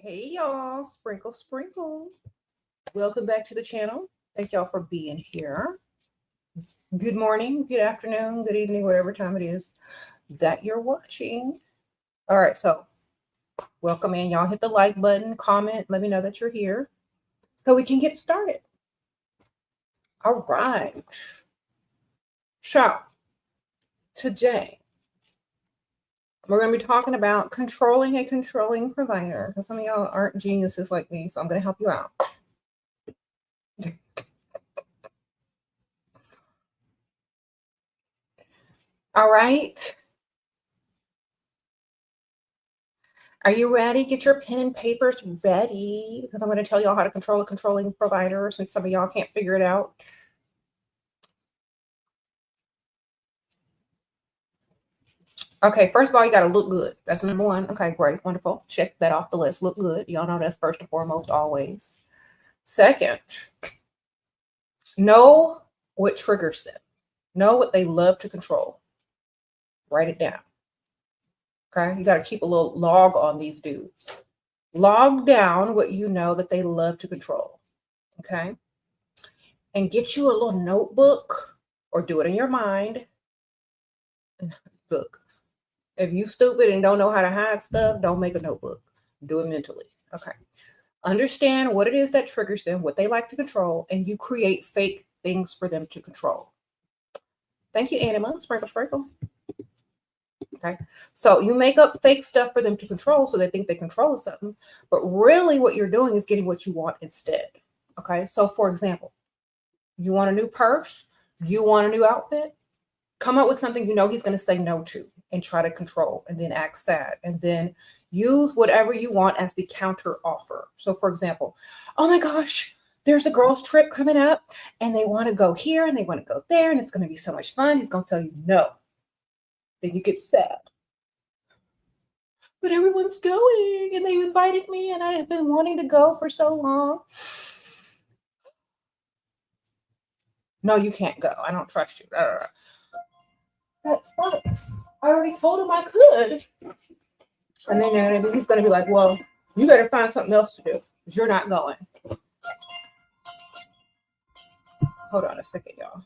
Hey y'all, sprinkle, sprinkle. Welcome back to the channel. Thank y'all for being here. Good morning, good afternoon, good evening, whatever time it is that you're watching. All right, so welcome in. Y'all hit the like button, comment, let me know that you're here so we can get started. All right. So today we're going to be talking about controlling a controlling provider because some of y'all aren't geniuses like me, so I'm going to help you out. All right. Are you ready? Get your pen and papers ready because I'm going to tell y'all how to control a controlling provider since some of y'all can't figure it out. Okay, first of all, you got to look good. That's number one. Okay, great, wonderful. Check that off the list. Look good. Y'all know that's first and foremost always. Second, know what triggers them. Know what they love to control. Write it down. Okay, you got to keep a little log on these dudes. Log down what you know that they love to control. Okay, and get you a little notebook or do it in your mind. Look, if you stupid and don't know how to hide stuff, don't make a notebook. Do it mentally. Okay. Understand what it is that triggers them, what they like to control, and you create fake things for them to control. Thank you, Anima. Sprinkle, sprinkle. Okay. So you make up fake stuff for them to control so they think they control something, but really what you're doing is getting what you want instead. Okay. So for example, you want a new purse, you want a new outfit, come up with something you know he's going to say no to and try to control and then act sad and then use whatever you want as the counter offer. So for example, oh my gosh, there's a girls trip coming up and they want to go here and they want to go there and it's going to be so much fun. He's going to tell you no. Then you get sad. But everyone's going and they invited me and I have been wanting to go for so long. No, you can't go. I don't trust you. That's fine. I already told him I could. And then he's going to be like, well, you better find something else to do because you're not going. Hold on a second, y'all.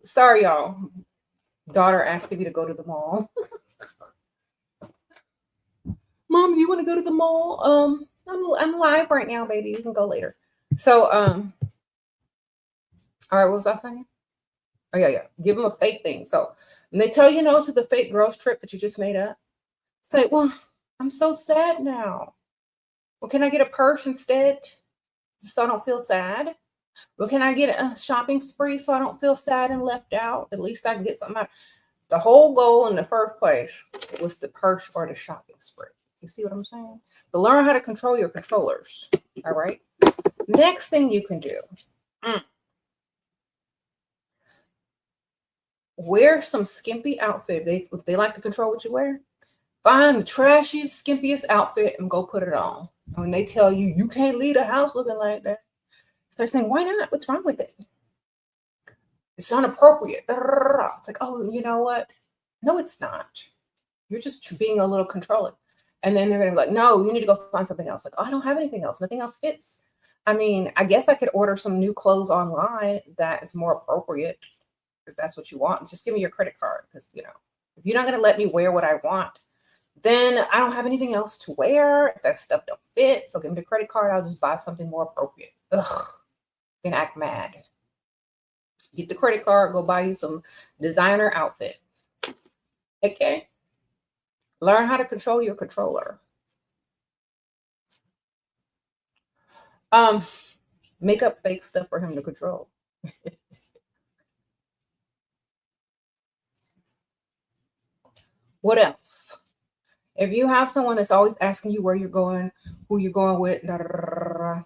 Sorry, y'all. Daughter asking me to go to the mall. Mom, do you want to go to the mall? I'm live right now, baby. You can go later. So, all right, what was I saying? Oh, yeah. Give them a fake thing. So when they tell you no to the fake girls trip that you just made up, say, well, I'm so sad now. Well, can I get a purse instead so I don't feel sad? Well, can I get a shopping spree so I don't feel sad and left out? At least I can get something out. The whole goal in the first place was the purse or the shopping spree. You see what I'm saying? To learn how to control your controllers. All right. Next thing you can do. Wear some skimpy outfit. They like to control what you wear. Find the trashiest, skimpiest outfit and go put it on. When they tell you you can't leave the house looking like that, start saying, why not? What's wrong with it? It's inappropriate. It's like, oh, you know what? No, it's not. You're just being a little controlling. And then they're going to be like, no, you need to go find something else. Like, oh, I don't have anything else. Nothing else fits. I mean, I guess I could order some new clothes online that is more appropriate. If that's what you want, just give me your credit card. Because, you know, if you're not going to let me wear what I want, then I don't have anything else to wear. If that stuff don't fit, so give me the credit card. I'll just buy something more appropriate. Ugh, then act mad. Get the credit card, go buy you some designer outfits. Okay? Learn how to control your controller. Um, make up fake stuff for him to control. What else? If you have someone that's always asking you where you're going, who you're going with, da, da, da, da, da,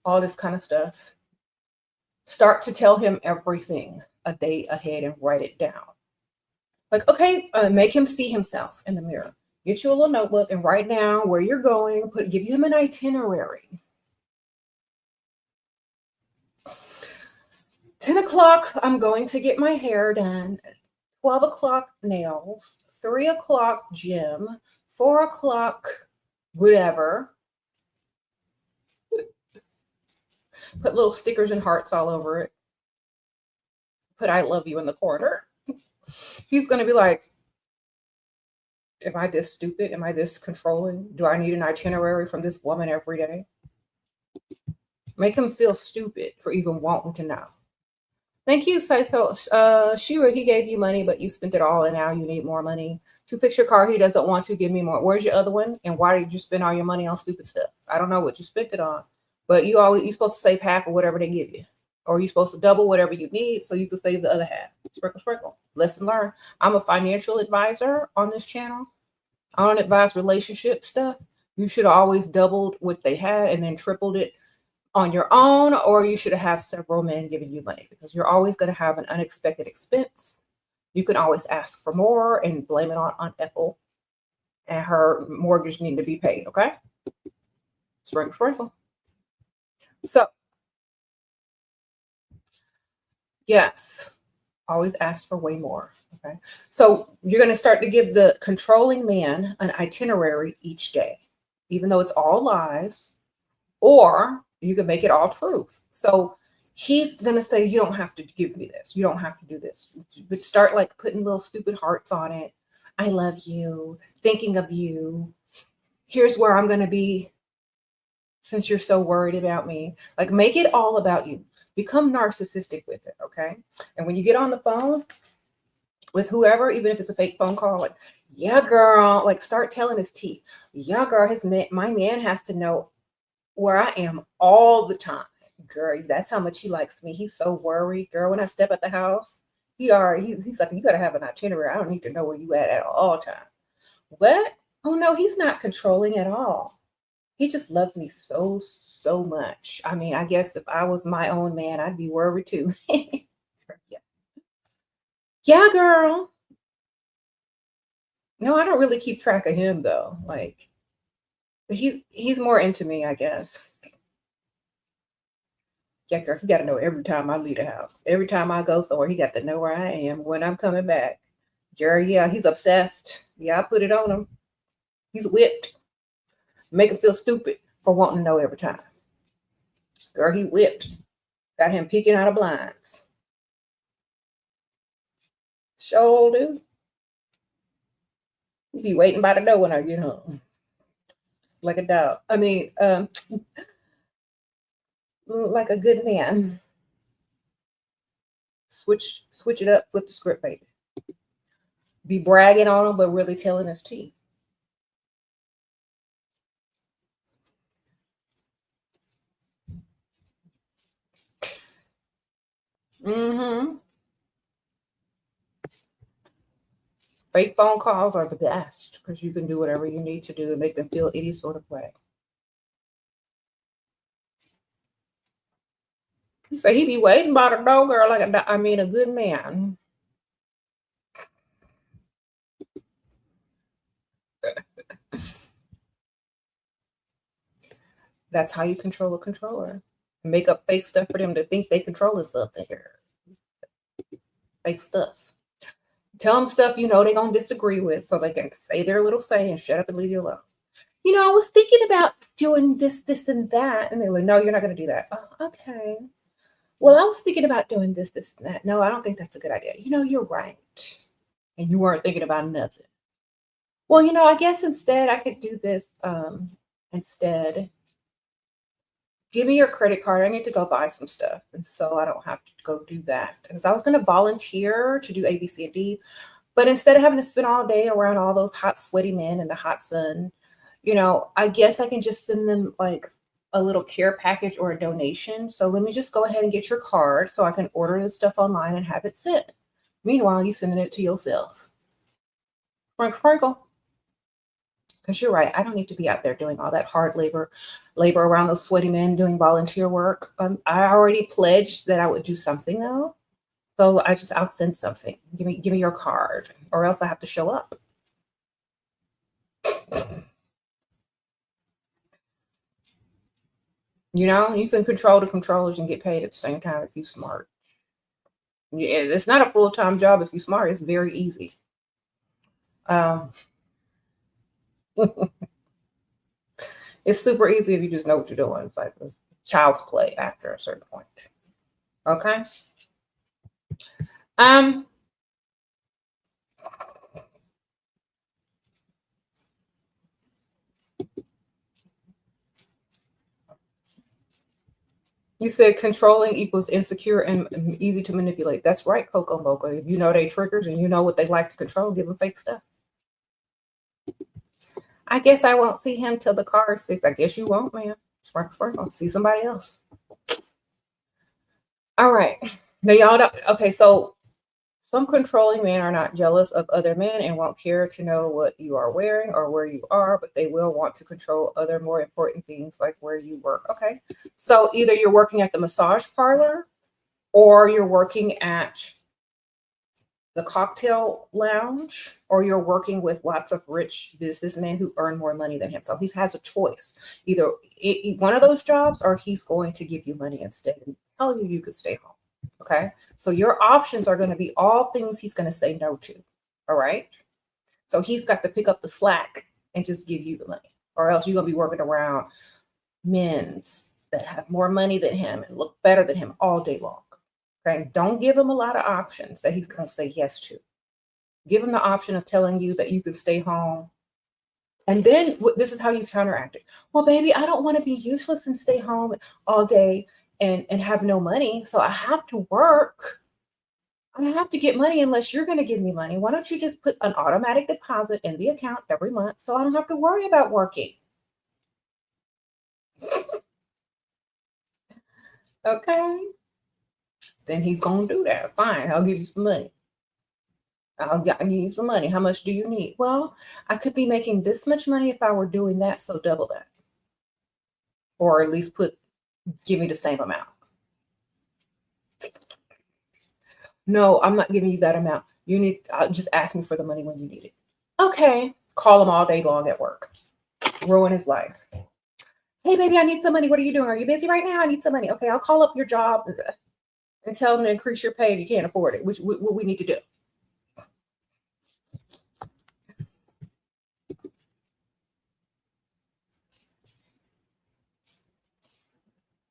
all this kind of stuff, start to tell him everything a day ahead and write it down. Like, okay, make him see himself in the mirror. Get you a little notebook and write down where you're going. Give him an itinerary. 10 o'clock, I'm going to get my hair done. 12 o'clock, nails. 3 o'clock, gym. 4 o'clock, whatever. Put little stickers and hearts all over it. Put I love you in the corner. He's going to be like, am I this stupid? Am I this controlling? Do I need an itinerary from this woman every day? Make him feel stupid for even wanting to know. Thank you, so Shira, he gave you money, but you spent it all, and now you need more money to fix your car. He doesn't want to give me more. Where's your other one? And why did you spend all your money on stupid stuff? I don't know what you spent it on, but you're supposed to save half of whatever they give you, or you're supposed to double whatever you need so you can save the other half. Sprinkle, sprinkle. Lesson learned. I'm a financial advisor on this channel. I don't advise relationship stuff. You should have always doubled what they had and then tripled it on your own, or you should have several men giving you money, because you're always going to have an unexpected expense. You can always ask for more and blame it on Aunt Ethel and her mortgage needing to be paid. Okay. Sprinkle, sprinkle. So yes, always ask for way more. Okay. So you're going to start to give the controlling man an itinerary each day, even though it's all lies, or you can make it all truth. So he's going to say, you don't have to give me this. You don't have to do this. But start like putting little stupid hearts on it. I love you. Thinking of you. Here's where I'm going to be since you're so worried about me. Like, make it all about you. Become narcissistic with it, okay? And when you get on the phone with whoever, even if it's a fake phone call, like, yeah, girl, like start telling his tea. Yeah, girl, my man has to know where I am all the time. Girl, that's how much he likes me. He's so worried. Girl, when I step at the house, he's like, you got to have an itinerary. I don't need to know where you at all time. What? Oh, no, he's not controlling at all. He just loves me so, so much. I mean, I guess if I was my own man, I'd be worried too. Yeah, girl. No, I don't really keep track of him though. Like, but he's more into me, I guess. Yeah, girl, he got to know every time I leave the house. Every time I go somewhere, he got to know where I am when I'm coming back. Girl, yeah, he's obsessed. Yeah, I put it on him. He's whipped. Make him feel stupid for wanting to know every time. Girl, he whipped. Got him peeking out of blinds. Sure do. He be waiting by the door when I get home. Like a dog. I mean, like a good man. Switch it up, flip the script, baby. Be bragging on him, but really telling his tea. Mm-hmm. Fake phone calls are the best because you can do whatever you need to do and make them feel any sort of way. You say he be waiting by the door, girl, like a good man. That's how you control a controller. Make up fake stuff for them to think they controlling something. Fake stuff. Tell them stuff they're going to disagree with so they can say their little say and shut up and leave you alone. I was thinking about doing this, and that. And they're like, no, you're not going to do that. Oh, okay. Well, I was thinking about doing this, and that. No, I don't think that's a good idea. You're right. And you weren't thinking about nothing. Well, I guess instead I could do this. Instead, give me your credit card. I need to go buy some stuff. And so I don't have to go do that. Because I was going to volunteer to do A, B, C, and D. But instead of having to spend all day around all those hot, sweaty men in the hot sun, I guess I can just send them like a little care package or a donation. So let me just go ahead and get your card so I can order this stuff online and have it sent. Meanwhile, you sending it to yourself. Sprinkle. Because you're right. I don't need to be out there doing all that hard labor around those sweaty men doing volunteer work. I already pledged that I would do something though. So I'll send something. Give me your card, or else I have to show up. You can control the controllers and get paid at the same time if you're smart. Yeah, it's not a full-time job if you're smart. It's very easy. It's super easy if you just know what you're doing. It's like child's play after a certain point. Okay. You said controlling equals insecure and easy to manipulate. That's right, Coco Mocha. If you know they triggers and you know what they like to control, give them fake stuff. I guess I won't see him till the car is fixed. I guess you won't, man. Sparkle. See somebody else. All right. Now y'all don't, okay, so some controlling men are not jealous of other men and won't care to know what you are wearing or where you are, but they will want to control other more important things like where you work. Okay. So either you're working at the massage parlor or you're working at the cocktail lounge, or you're working with lots of rich businessmen who earn more money than him. So he has a choice. Either one of those jobs, or he's going to give you money instead and tell you could stay home. Okay. So your options are going to be all things he's going to say no to. All right. So he's got to pick up the slack and just give you the money, or else you're going to be working around men's that have more money than him and look better than him all day long. Okay. Don't give him a lot of options that he's going to say yes to. Give him the option of telling you that you can stay home. And then this is how you counteract it. Well, baby, I don't want to be useless and stay home all day and have no money. So I have to work. I have to get money unless you're going to give me money. Why don't you just put an automatic deposit in the account every month so I don't have to worry about working? Okay. Then he's going to do that. Fine. I'll give you some money. I'll give you some money. How much do you need? Well, I could be making this much money if I were doing that. So double that. Or at least give me the same amount. No, I'm not giving you that amount. Just ask me for the money when you need it. Okay. Call him all day long at work. Ruin his life. Hey, baby, I need some money. What are you doing? Are you busy right now? I need some money. Okay, I'll call up your job and tell them to increase your pay if you can't afford it, what we need to do.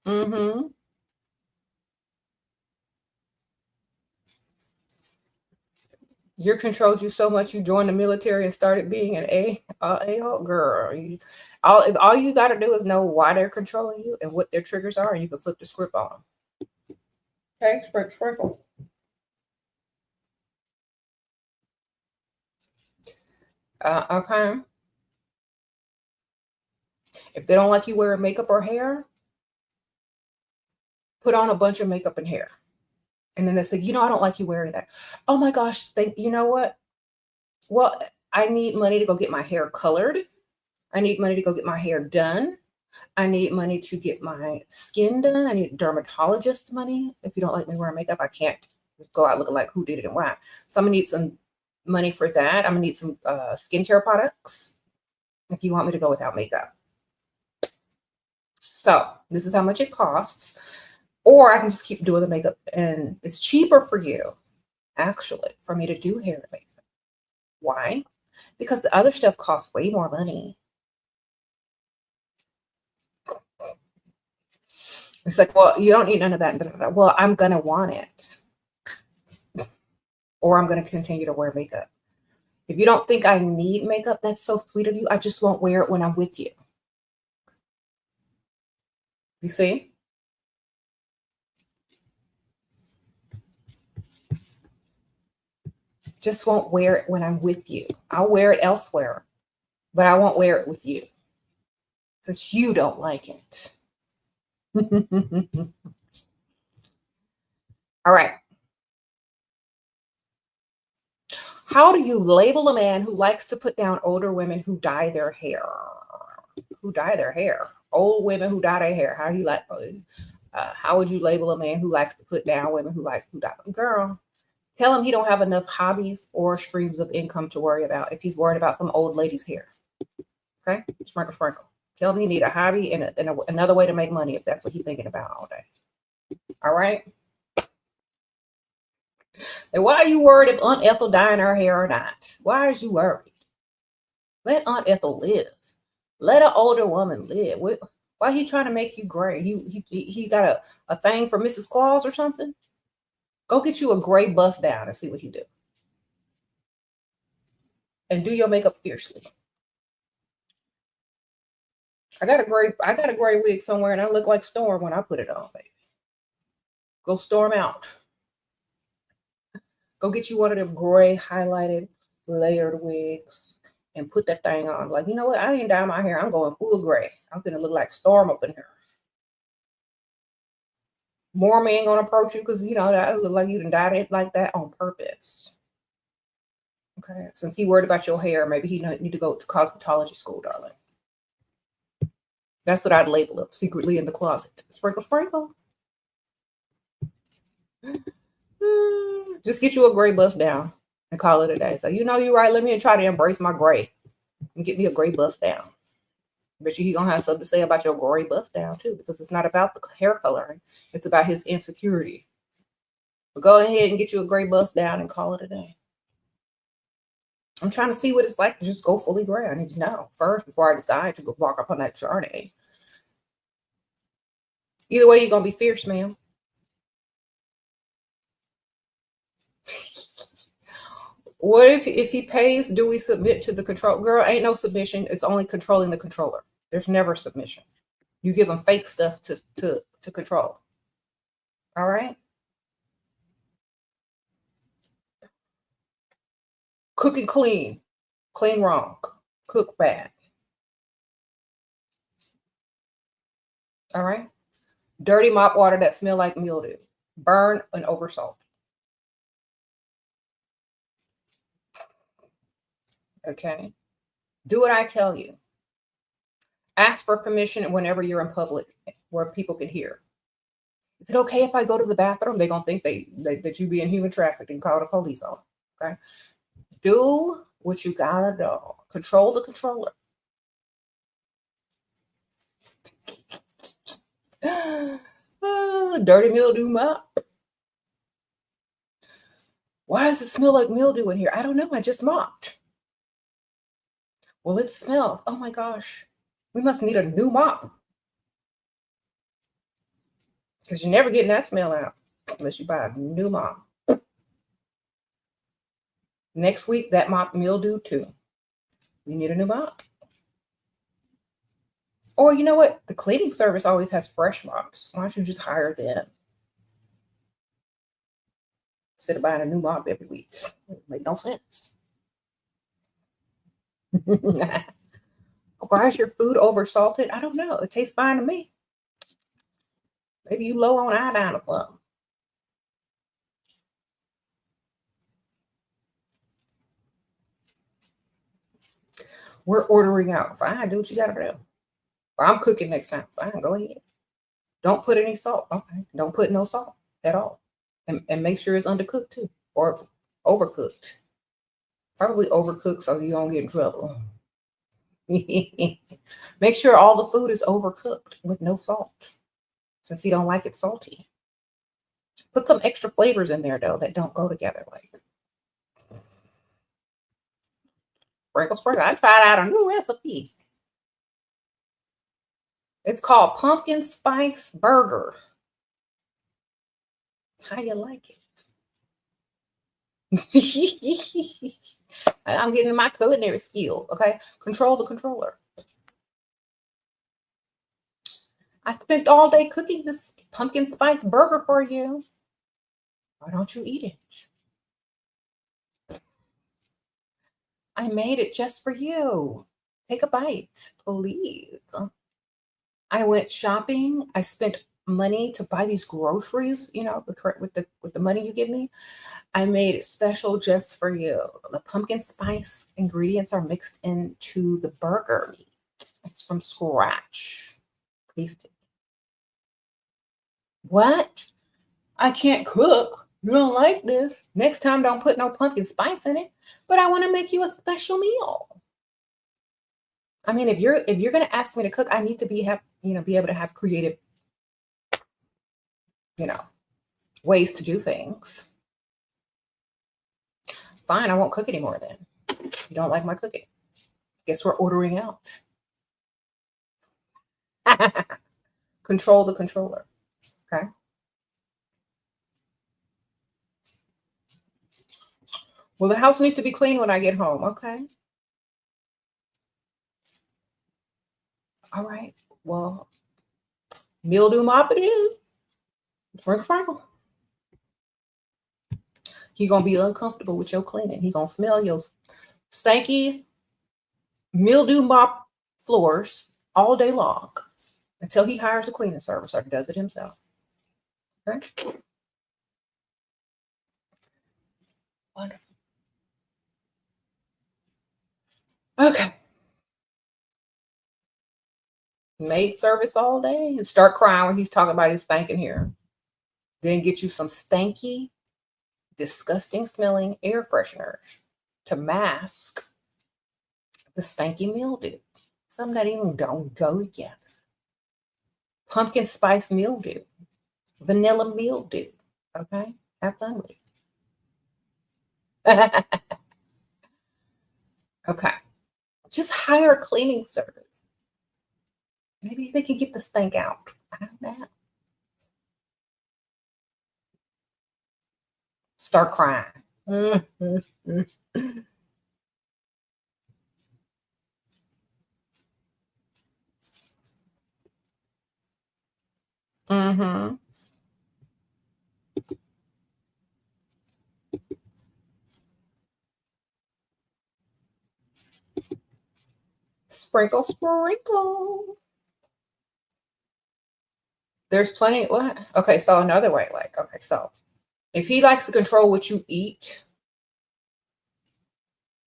Mm-hmm. You controlled you so much you joined the military and started being an a-hole girl. All you got to do is know why they're controlling you and what their triggers are, and you can flip the script on them. Okay, sprinkle. Okay. If they don't like you wearing makeup or hair, put on a bunch of makeup and hair. And then they say, I don't like you wearing that. Oh my gosh, you know what? Well, I need money to go get my hair colored. I need money to go get my hair done. I need money to get my skin done. I need dermatologist money. If you don't like me wearing makeup, I can't go out looking like who did it and why. So I'm gonna need some money for that. I'm gonna need some skincare products if you want me to go without makeup. So this is how much it costs. Or I can just keep doing the makeup, and it's cheaper for you, actually, for me to do hair and makeup. Why? Because the other stuff costs way more money. It's like, well, you don't need none of that. Well, I'm going to want it. Or I'm going to continue to wear makeup. If you don't think I need makeup, that's so sweet of you. I just won't wear it when I'm with you. You see? Just won't wear it when I'm with you. I'll wear it elsewhere, but I won't wear it with you. since you don't like it. All right. How do you label a man who likes to put down older women who dye their hair? Who dye their hair? Old women who dye their hair. How do you like? How would you label a man who likes to put down women who dye? Girl, tell him he don't have enough hobbies or streams of income to worry about if he's worried about some old lady's hair. Okay, sprinkle, sprinkle. Tell him he need a hobby and another way to make money if that's what he's thinking about all day. All right. And why are you worried if Aunt Ethel dyeing her hair or not? Why is you worried? Let Aunt Ethel live. Let an older woman live. Why he trying to make you gray? He got a thing for Mrs. Claus or something? Go get you a gray bust down and see what he do. And do your makeup fiercely. I got a gray wig somewhere and I look like Storm when I put it on, baby. Go storm out. Go get you one of them gray highlighted layered wigs and put that thing on. Like, you know what? I ain't dye my hair. I'm going full gray. I'm gonna look like Storm up in here. More men gonna approach you because you know that look like you done dyed it like that on purpose. Okay, since he worried about your hair, maybe he need to go to cosmetology school, darling. That's what I'd label him, secretly in the closet. Sprinkle, sprinkle. Just get you a gray bust down and call it a day. So you know you're right. Let me try to embrace my gray and get me a gray bust down. Bet you he gonna have something to say about your gray bust down too, because it's not about the hair coloring. It's about his insecurity. But go ahead and get you a gray bust down and call it a day. I'm trying to see what it's like to just go fully gray. I need to know first before I decide to go walk up on that journey. Either way, you're gonna be fierce, ma'am. What if he pays? Do we submit to the control? Girl, ain't no submission. It's only controlling the controller. There's never submission. You give them fake stuff to control. All right. Cooking clean, clean wrong, cook bad. All right. Dirty mop water that smell like mildew, burn and oversalt. Okay. Do what I tell you. Ask for permission whenever you're in public where people can hear. Is it okay if I go to the bathroom? They're gonna think that you being human trafficked and call the police on them. Okay. Do what you gotta do. Control the controller. Dirty mildew mop. Why does it smell like mildew in here? I don't know. I just mopped. Well, it smells. Oh my gosh. We must need a new mop. Because you're never getting that smell out unless you buy a new mop. Next week, that mop mildew too. We need a new mop. Or you know what? The cleaning service always has fresh mops. Why don't you just hire them? Instead of buying a new mop every week. It make no sense. Why is your food over salted? I don't know. It tastes fine to me. Maybe you low on iodine or something. We're ordering out. Fine, do what you gotta do. Or I'm cooking next time. Fine, go ahead. Don't put any salt. Okay. Don't put no salt at all. And make sure it's undercooked too. Or overcooked. Probably overcooked so you don't get in trouble. Make sure all the food is overcooked with no salt. Since you don't like it salty. Put some extra flavors in there though that don't go together, like sprinkle, sprinkle. I tried out a new recipe. It's called pumpkin spice burger. How you like it? I'm getting my culinary skills. Okay, control the controller. I spent all day cooking this pumpkin spice burger for you. Why don't you eat it? I made it just for you. Take a bite, please. I went shopping. I spent money to buy these groceries, with the money you give me. I made it special just for you. The pumpkin spice ingredients are mixed into the burger meat. It's from scratch. Taste it. What? I can't cook. You don't like this. Next time, don't put no pumpkin spice in it. But I want to make you a special meal. I mean, if you're gonna ask me to cook, I need to be able to have creative, you know, ways to do things. Fine, I won't cook anymore then. You don't like my cooking. Guess we're ordering out. Control the controller. Okay. Well, the house needs to be clean when I get home. Okay. All right. Well, mildew mop it is. Sprinkle, sprinkle. He gonna be uncomfortable with your cleaning. He gonna smell your stanky mildew mop floors all day long until he hires a cleaning service or does it himself. Okay. Wonderful. Okay. Maid service all day and start crying when he's talking about his stinking hair. Then get you some stanky, disgusting smelling air fresheners to mask the stanky mildew. Some that even don't go together. Pumpkin spice mildew, vanilla mildew. Okay, have fun with it. Okay, just hire a cleaning service. Maybe they can get the stink out. I don't know. Start crying. Mm-hmm. Sprinkle, sprinkle. There's plenty. What? Okay, so another way, so if he likes to control what you eat,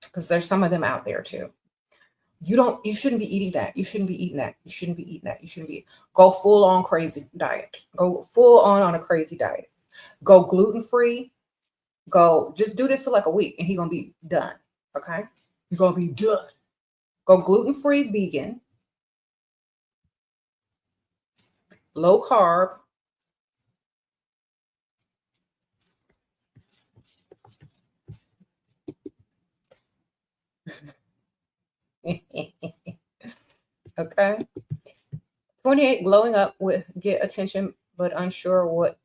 because there's some of them out there too. You shouldn't be eating that. You shouldn't be eating that. You shouldn't be eating that. You shouldn't be go full on crazy diet. Go full on a crazy diet. Go gluten free. Go just do this for like a week and he's gonna be done. Okay? You're gonna be done. Go gluten free vegan, low carb. Okay. 28, glowing up with get attention but unsure what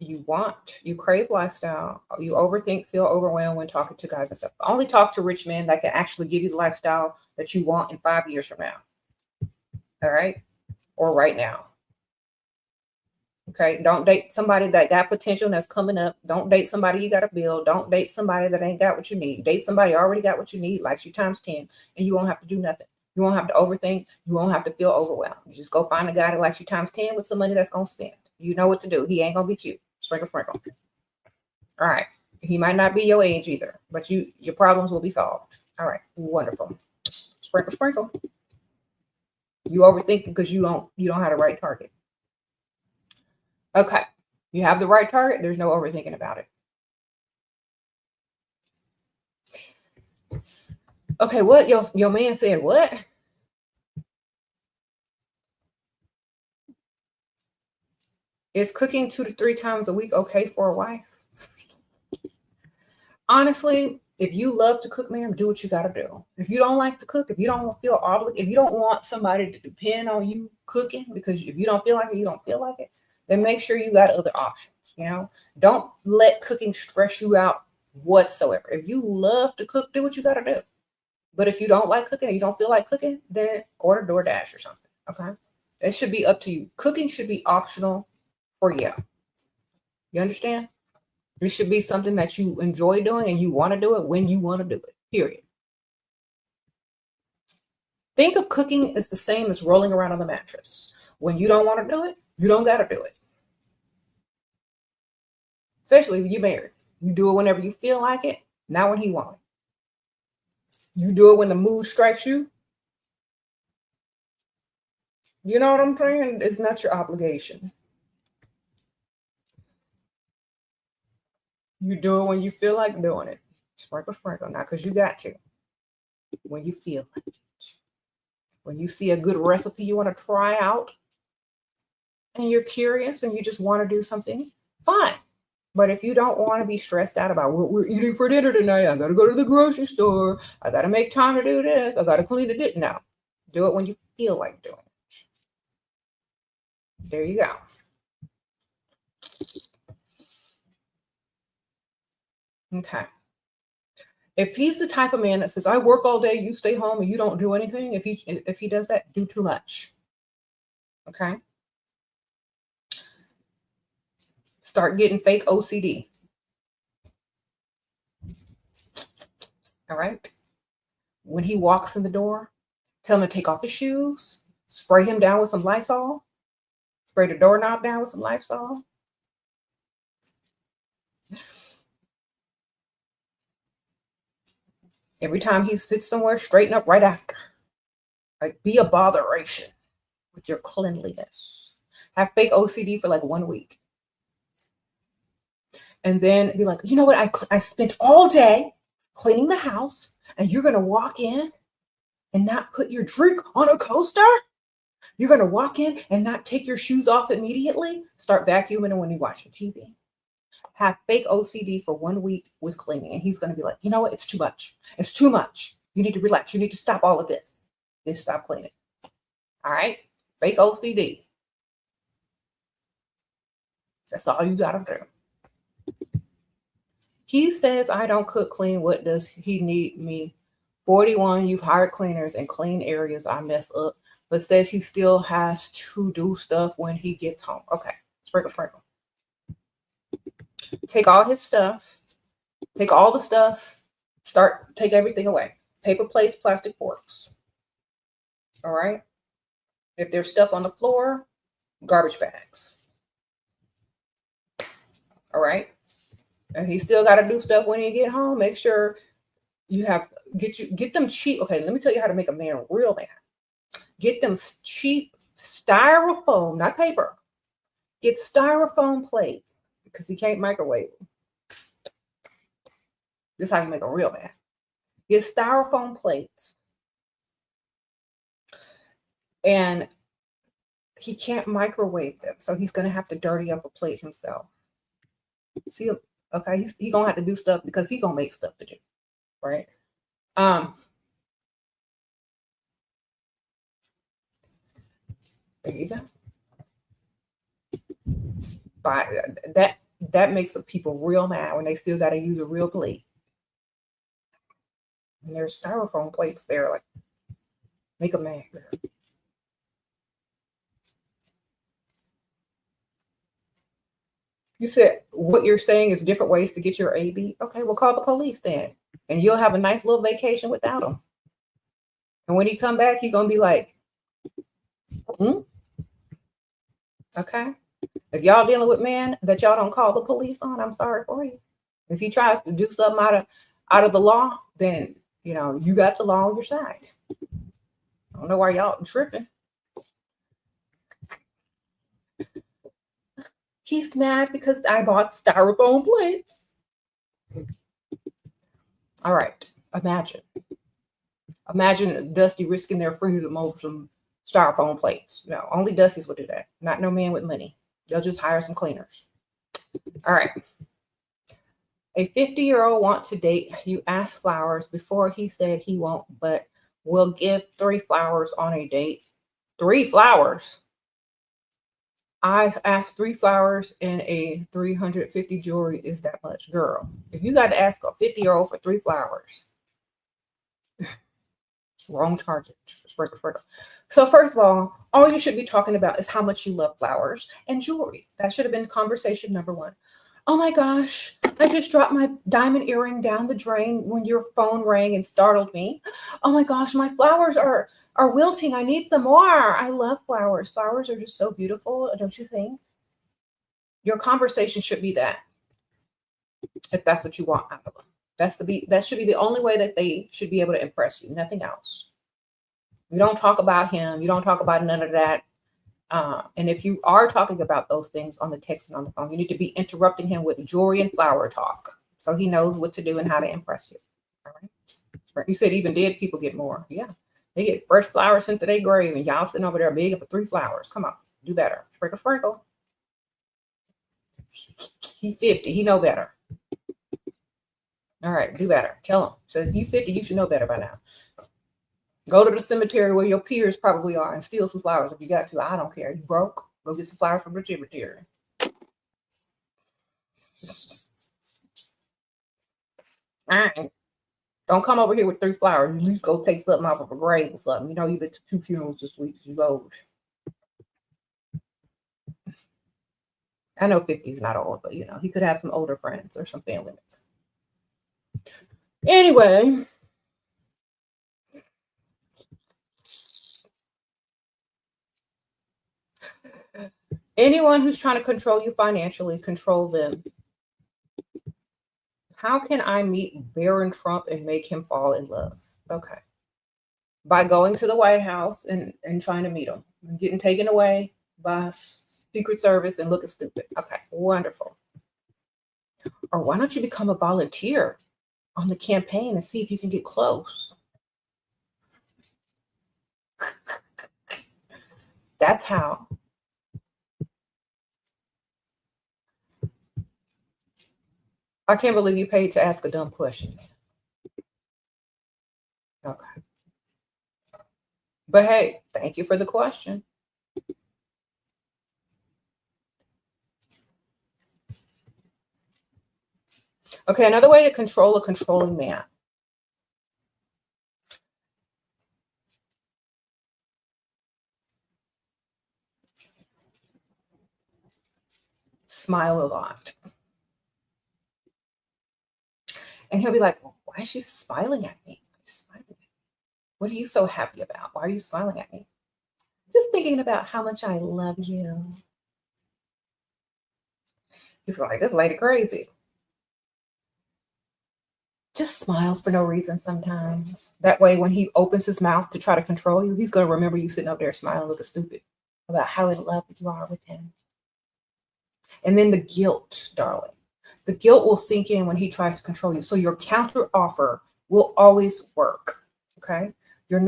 you want. You crave lifestyle. You overthink, feel overwhelmed when talking to guys and stuff. Only talk to rich men that can actually give you the lifestyle that you want in 5 years from now. All right. Or right now. Okay. Don't date somebody that got potential that's coming up. Don't date somebody you got to build. Don't date somebody that ain't got what you need. Date somebody already got what you need, likes you times 10, and you won't have to do nothing. You won't have to overthink. You won't have to feel overwhelmed. You just go find a guy that likes you times 10 with some money that's going to spend. You know what to do. He ain't going to be cute. Sprinkle, sprinkle. All right. He might not be your age either, but your problems will be solved. All right. Wonderful. Sprinkle, sprinkle. You overthinking because you don't have the right target. Okay. You have the right target. There's no overthinking about it. Okay. What your man said? What? Is cooking 2 to 3 times a week okay for a wife? Honestly, if you love to cook, ma'am, do what you got to do. If you don't like to cook, if you don't feel obligated, if you don't want somebody to depend on you cooking, because if you don't feel like it, you don't feel like it, then make sure you got other options. Don't let cooking stress you out whatsoever. If you love to cook, do what you got to do. But if you don't like cooking and you don't feel like cooking, then order DoorDash or something. Okay. It should be up to you. Cooking should be optional for you. You understand? It should be something that you enjoy doing and you want to do it when you want to do it. Period. Think of cooking as the same as rolling around on the mattress. When you don't want to do it, you don't got to do it. Especially when you're married. You do it whenever you feel like it, not when he wants it. You do it when the mood strikes you. You know what I'm saying? It's not your obligation. You do it when you feel like doing it. Sprinkle, sprinkle. Not because you got to. When you feel like it. When you see a good recipe you want to try out and you're curious and you just want to do something, fine. But if you don't want to be stressed out about what we're eating for dinner tonight, I got to go to the grocery store. I got to make time to do this. I got to clean it. No, do it when you feel like doing it. There you go. Okay. If he's the type of man that says, I work all day, you stay home and you don't do anything, if he does that, do too much. Okay. Start getting fake OCD. All right. When he walks in the door, tell him to take off his shoes, spray him down with some Lysol, spray the doorknob down with some Lysol. Every time he sits somewhere, straighten up right after. Like, be a botheration with your cleanliness. Have fake OCD for like 1 week. And then be like, you know what? I spent all day cleaning the house and you're going to walk in and not put your drink on a coaster? You're going to walk in and not take your shoes off immediately? Start vacuuming when you're watching TV. Have fake OCD for 1 week with cleaning. And he's going to be like, you know what? It's too much. It's too much. You need to relax. You need to stop all of this. Then stop cleaning. All right? Fake OCD. That's all you got to do. He says, I don't cook clean. What does he need me? 41, you've hired cleaners and clean areas I mess up, but says he still has to do stuff when he gets home. Okay. Sprinkle, sprinkle. Take all his stuff. Take all the stuff. Take everything away. Paper plates, plastic forks. All right? If there's stuff on the floor, garbage bags. All right? And he still got to do stuff when he get home. Make sure you get them cheap. Okay, let me tell you how to make a man real man. Get them cheap styrofoam, not paper. Get styrofoam plates because he can't microwave them. This is how you make a real man. Get styrofoam plates. And he can't microwave them. So he's going to have to dirty up a plate himself. See, okay, he's going to have to do stuff because he's going to make stuff to do. Right? There you go. That makes people real mad when they still got to use a real plate. And there's styrofoam plates there, like, make a mad, girl. You said what you're saying is different ways to get your AB. Okay, we'll call the police then. And you'll have a nice little vacation without him. And when he come back, he's going to be like, Okay. If y'all dealing with men that y'all don't call the police on, I'm sorry for you. If he tries to do something out of the law, then, you got the law on your side. I don't know why y'all tripping. He's mad because I bought styrofoam plates. All right. Imagine Dusty risking their freedom over some styrofoam plates. No, only Dusties would do that. Not no man with money. They'll just hire some cleaners. All right. A 50-year-old wants to date. You ask flowers before he said he won't, but will give 3 flowers on a date. 3 flowers? I asked 3 flowers and a 350 jewelry is that much. Girl, if you got to ask a 50-year-old for 3 flowers, wrong target. So first of all you should be talking about is how much you love flowers and jewelry. That should have been conversation number 1. Oh my gosh, I just dropped my diamond earring down the drain when your phone rang and startled me. Oh my gosh, my flowers are wilting. I need some more. I love flowers. Flowers are just so beautiful, don't you think? Your conversation should be that, if that's what you want out of them. That should be the only way that they should be able to impress you, nothing else. You don't talk about him. You don't talk about none of that. And if you are talking about those things on the text and on the phone, you need to be interrupting him with jewelry and flower talk so he knows what to do and how to impress you. All right. You said even dead people get more. Yeah. They get fresh flowers sent to their grave and y'all sitting over there begging for 3 flowers. Come on, do better. Sprinkle, sprinkle. He's 50. He know better. All right, do better. Tell him. Says you 50, you should know better by now. Go to the cemetery where your peers probably are and steal some flowers if you got to. I don't care. You broke? Go get some flowers from the cemetery. All right. Don't come over here with 3 flowers. At least go take something off of a grave or something. You know you've been to 2 funerals this week. You old. I know 50 is not old, but he could have some older friends or some family members. Anyway. Anyone who's trying to control you financially, control them. How can I meet Baron Trump and make him fall in love? Okay. By going to the White House and trying to meet him and getting taken away by Secret Service and looking stupid. Okay, wonderful. Or why don't you become a volunteer on the campaign and see if you can get close? That's how. I can't believe you paid to ask a dumb question. Okay. But hey, thank you for the question. Okay, another way to control a controlling man. Smile a lot. And he'll be like, well, why is she smiling at me? What are you so happy about? Why are you smiling at me? Just thinking about how much I love you. He's like, this lady crazy. Just smile for no reason sometimes. That way, when he opens his mouth to try to control you, he's going to remember you sitting up there smiling, looking stupid about how in love you are with him. And then the guilt, darling. The guilt will sink in when he tries to control you. So your counter offer will always work. Okay. You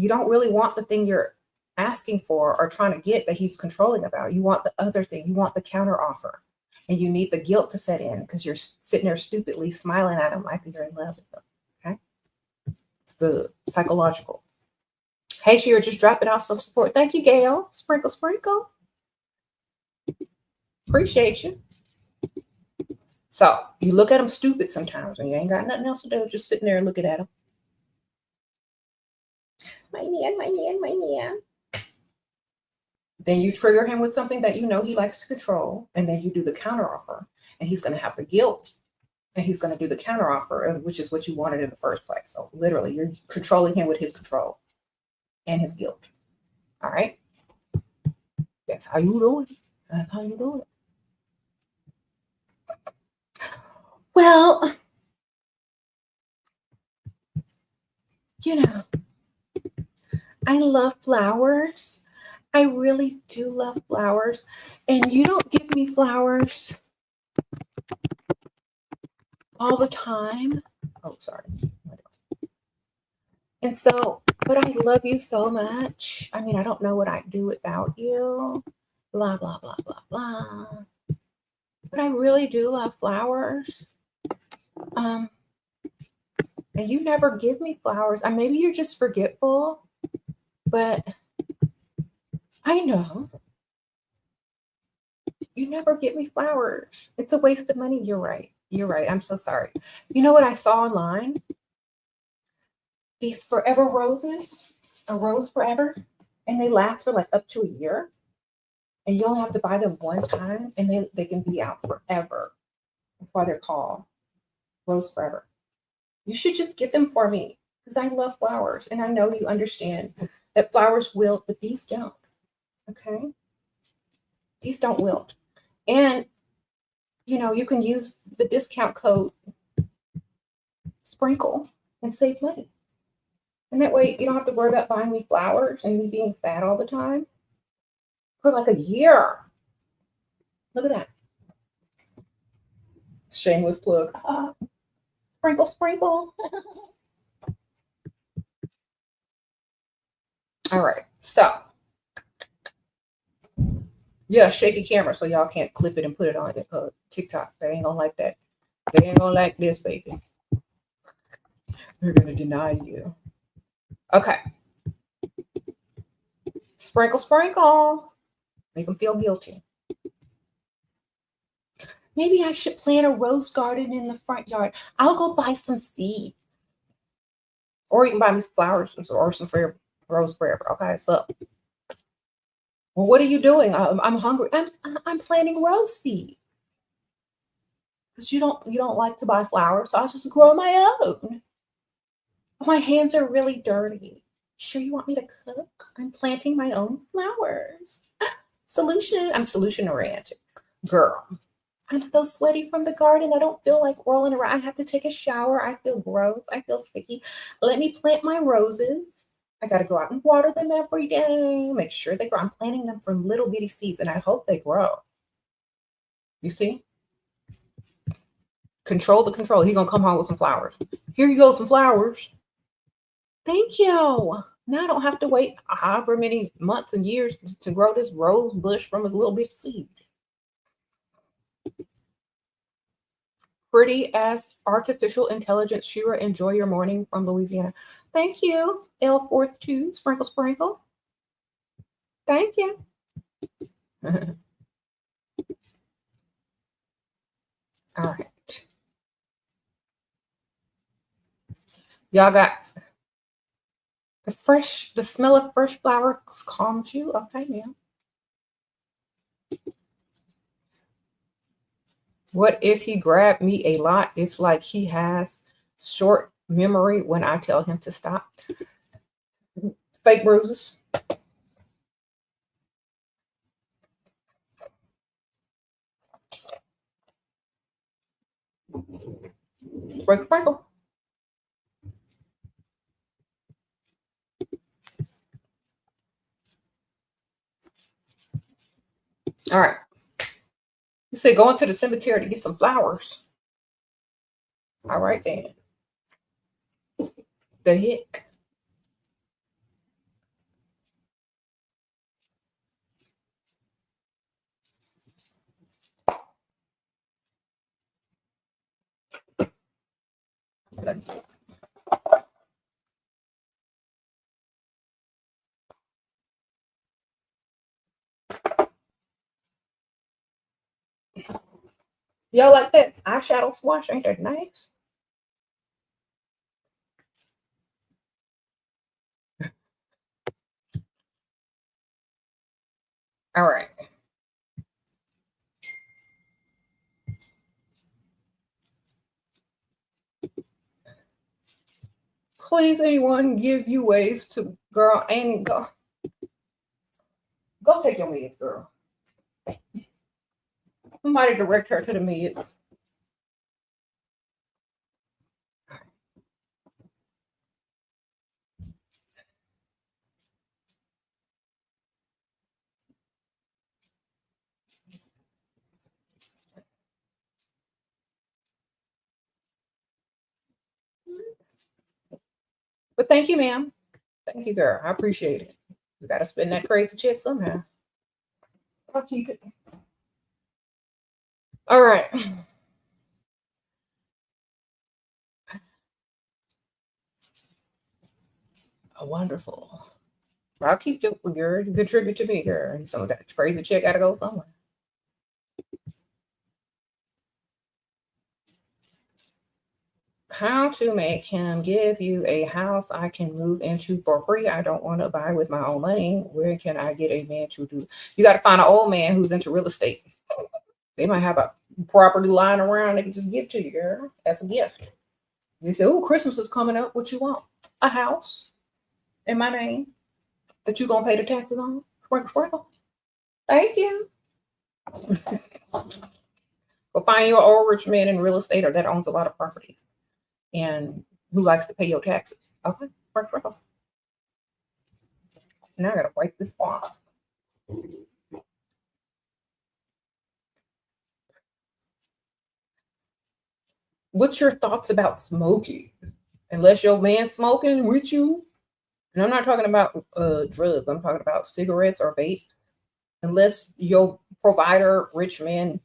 don't really want the thing you're asking for or trying to get that he's controlling about. You want the other thing. You want the counter offer. And you need the guilt to set in because you're sitting there stupidly smiling at him like you're in love with them. Okay. It's the psychological. Hey, Shira, just dropping off some support. Thank you, Gail. Sprinkle, sprinkle. Appreciate you. So you look at him stupid sometimes when you ain't got nothing else to do, just sitting there looking at him. My man. Then you trigger him with something that he likes to control, and then you do the counteroffer, and he's going to have the guilt, and he's going to do the counteroffer, which is what you wanted in the first place. So literally, you're controlling him with his control and his guilt. All right? That's how you do it. That's how you do it. Well, I love flowers. I really do love flowers. And you don't give me flowers all the time. Oh, sorry. And so, but I love you so much. I mean, I don't know what I'd do without you. Blah, blah, blah, blah, blah. But I really do love flowers. And you never give me flowers. Maybe you're just forgetful, but I know. You never get me flowers. It's a waste of money. You're right. I'm so sorry. You know what I saw online? These forever roses, a rose forever, and they last for like up to a year. And you only have to buy them one time, and they can be out forever. That's why they're called Rose Forever. You should just get them for me because I love flowers and I know you understand that flowers wilt, but these don't. Okay? These don't wilt. And, you know, you can use the discount code Sprinkle and save money. And that way you don't have to worry about buying me flowers and me being fat all the time for like a year. Look at that. Shameless plug. Sprinkle, sprinkle. All right. So, yeah, shaky camera so y'all can't clip it and put it on TikTok. They ain't gonna like that. They ain't gonna like this, baby. They're gonna deny you. Okay. Sprinkle, sprinkle. Make them feel guilty. Maybe I should plant a rose garden in the front yard. I'll go buy some seeds. Or you can buy me some flowers or some rose forever. Okay, so. Well, what are you doing? I'm hungry. I'm planting rose seeds. Because you don't like to buy flowers, so I'll just grow my own. My hands are really dirty. Sure you want me to cook? I'm planting my own flowers. Solution. I'm solution oriented. Girl, I'm so sweaty from the garden. I don't feel like rolling around. I have to take a shower. I feel gross. I feel sticky. Let me plant my roses. I got to go out and water them every day. Make sure they grow. I'm planting them from little bitty seeds, and I hope they grow. You see? Control the control. He's going to come home with some flowers. Here you go, some flowers. Thank you. Now I don't have to wait however many months and years to grow this rose bush from a little bit of seed. Pretty as artificial intelligence, Shira. Enjoy your morning from Louisiana. Thank you, L42. Sprinkle, sprinkle. Thank you. All right. Y'all got the smell of fresh flowers calms you. Okay, ma'am. What if he grabbed me a lot? It's like he has short memory when I tell him to stop. Fake bruises. Sprinkle, sprinkle. All right. You say going to the cemetery to get some flowers. All right, then. The heck? Y'all like that eyeshadow swatch? Ain't that nice? All right. Please, anyone give you ways to, girl, Amy, go take your meds, girl. Somebody direct her to the meds. But thank you, ma'am. Thank you, girl. I appreciate it. You got to spend that crazy check somehow. I'll keep it. All right. Wonderful. I'll keep you, girl. You contribute to me, girl. And some of that crazy check got to go somewhere. How to make him give you a house I can move into for free. I don't want to buy with my own money. Where can I get a man to do? You got to find an old man who's into real estate. They might have a property lying around, they can just give to you, girl. That's a gift. You say, oh, Christmas is coming up. What you want? A house in my name that you're going to pay the taxes on? Sprinkle. Thank you. Go find your old rich man in real estate or that owns a lot of properties and who likes to pay your taxes. Okay, sprinkle. Now I got to wipe this off. What's your thoughts about smoking? Unless your man smoking with you, and I'm not talking about drugs, I'm talking about cigarettes or vape. Unless your provider, rich man,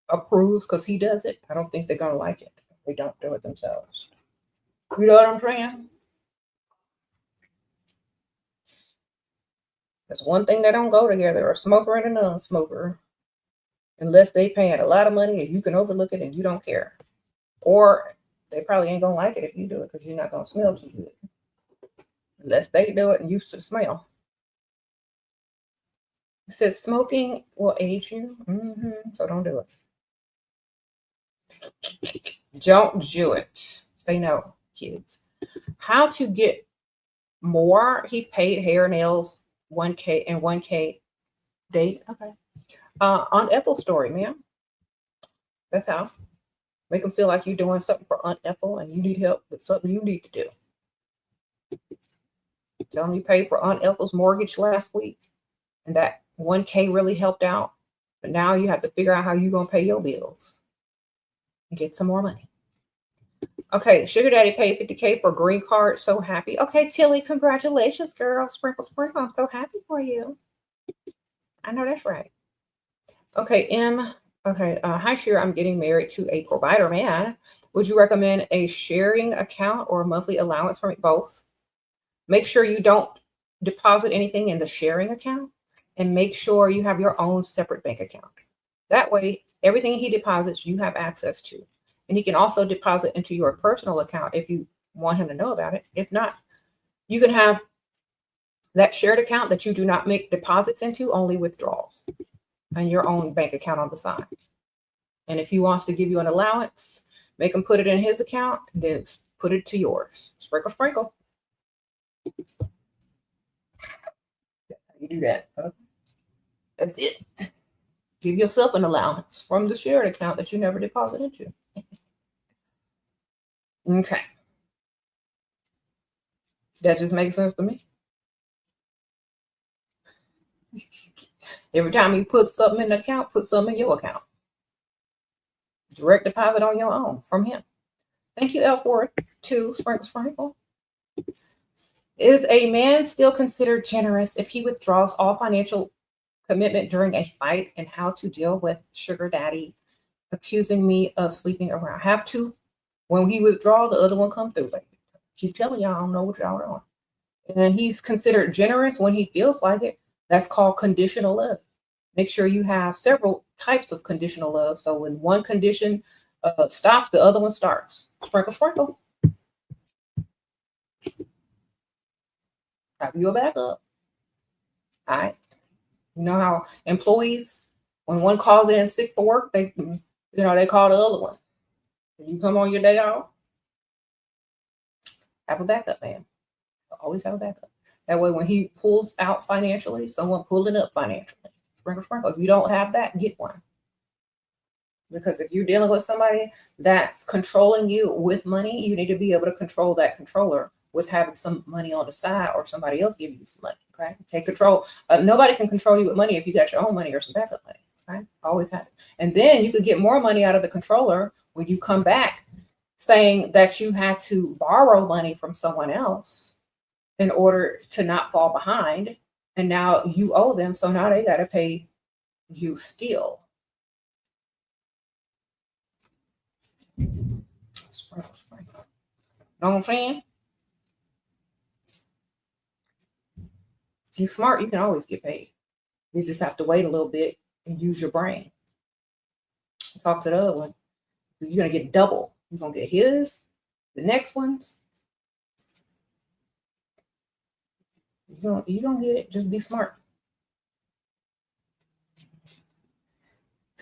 approves because he does it, I don't think they're gonna like it. They don't do it themselves. You know what I'm saying? There's one thing that don't go together: a smoker and a non-smoker, unless they paying a lot of money and you can overlook it and you don't care. Or they probably ain't gonna like it if you do it because you're not gonna smell too good. Unless they do it and used to the smell. It says smoking will age you. So don't do it. Don't do it. Say no, kids. How to get more? He paid hair, nails, 1K and 1K date. Okay. On Ethel's story, ma'am. That's how. Make them feel like you're doing something for Aunt Ethel and you need help with something you need to do. Tell them you paid for Aunt Ethel's mortgage last week and that 1K really helped out. But now you have to figure out how you're going to pay your bills and get some more money. Okay, Sugar Daddy paid 50K for green card. So happy. Okay, Tilly, congratulations, girl. Sprinkle. I'm so happy for you. I know that's right. Okay, M. Okay, hi, Shira. I'm getting married to a provider man. Would you recommend a sharing account or a monthly allowance for me? Both. Make sure you don't deposit anything in the sharing account and make sure you have your own separate bank account. That way, everything he deposits, you have access to. And he can also deposit into your personal account if you want him to know about it. If not, you can have that shared account that you do not make deposits into, only withdrawals, and your own bank account on the side. And if he wants to give you an allowance, make him put it in his account, then put it to yours. Sprinkle. You do that. That's it. Give yourself an allowance from the shared account that you never deposit into. Okay. That just makes sense to me. Every time you put something in the account, put something in your account. Direct deposit on your own from him. Thank you, L42. Sprinkle. Is a man still considered generous if he withdraws all financial commitment during a fight, and how to deal with Sugar Daddy accusing me of sleeping around? Have to. When he withdraw, the other one come through. Like, keep telling y'all, I don't know what y'all are on. And he's considered generous when he feels like it. That's called conditional love. Make sure you have several types of conditional love. So when one condition stops, the other one starts. Sprinkle. Have you a backup. All right. You know how employees, when one calls in sick for work, they call the other one. When you come on your day off, have a backup, man. Always have a backup. That way, when he pulls out financially, someone pulling up financially. Sprinkle. If you don't have that, get one. Because if you're dealing with somebody that's controlling you with money, you need to be able to control that controller with having some money on the side or somebody else give you some money. Okay. Take control. Nobody can control you with money if you got your own money or some backup money. Okay. Always have it. And then you could get more money out of the controller when you come back saying that you had to borrow money from someone else in order to not fall behind. And now you owe them. So now they got to pay you still. Sprinkle. Know what I'm saying? If you're smart, you can always get paid. You just have to wait a little bit and use your brain. Talk to the other one. You're going to get double. You're going to get his, the next ones. You're going to get it. Just be smart.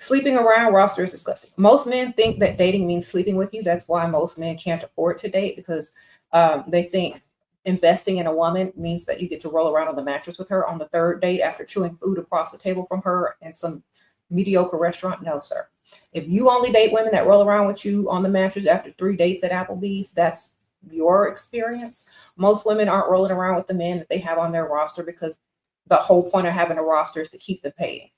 Sleeping around roster is disgusting. Most men think that dating means sleeping with you. That's why most men can't afford to date, because they think investing in a woman means that you get to roll around on the mattress with her on the third date after chewing food across the table from her in some mediocre restaurant. No, sir. If you only date women that roll around with you on the mattress after 3 dates at Applebee's, that's your experience. Most women aren't rolling around with the men that they have on their roster, because the whole point of having a roster is to keep them paying.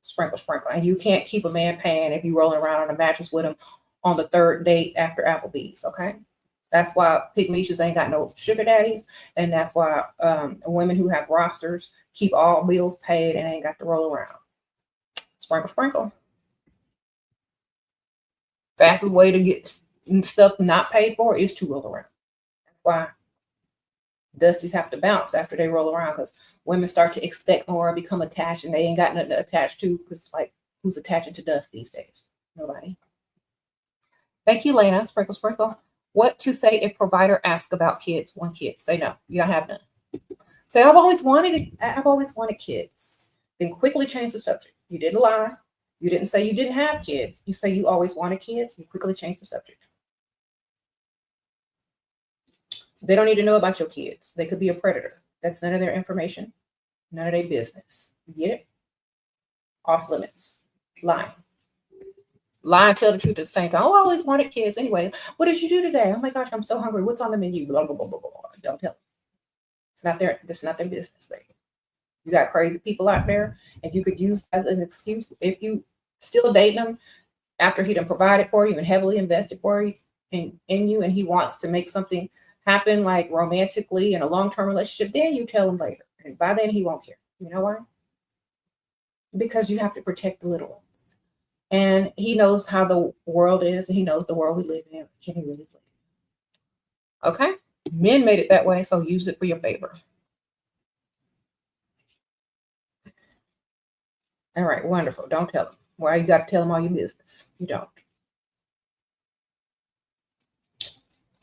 Sprinkle, sprinkle. And you can't keep a man paying if you rolling around on a mattress with him on the third date after Applebee's. Okay. That's why pygmies ain't got no sugar daddies. And that's why women who have rosters keep all bills paid and ain't got to roll around. Sprinkle, sprinkle. Fastest way to get stuff not paid for is to roll around. That's why Dusties have to bounce after they roll around, because women start to expect more and become attached, and they ain't got nothing to attach to, because like, who's attaching to dust these days? Nobody. Thank you, Lena. Sprinkle, sprinkle. What to say if provider asks about kids? One kid. Say no. You don't have none. Say, I've always wanted kids. Then quickly change the subject. You didn't lie. You didn't say you didn't have kids. You say you always wanted kids. You quickly change the subject. They don't need to know about your kids. They could be a predator. That's none of their information. None of their business. You get it? Off limits. Lying. Lie and tell the truth at the same time. Oh, I always wanted kids. Anyway, what did you do today? Oh my gosh, I'm so hungry. What's on the menu? Blah, blah, blah, blah, blah. Don't tell them. That's not their business, baby. You got crazy people out there, and you could use as an excuse if you still dating them after he done provided for you and heavily invested for you in you, and he wants to make something happen, like romantically in a long-term relationship, then you tell him later. And by then he won't care. You know why? Because you have to protect the little ones. And he knows how the world is, and he knows the world we live in. Can he really play? Okay? Men made it that way, so use it for your favor. All right, wonderful. Don't tell him. Why you got to tell him all your business? You don't.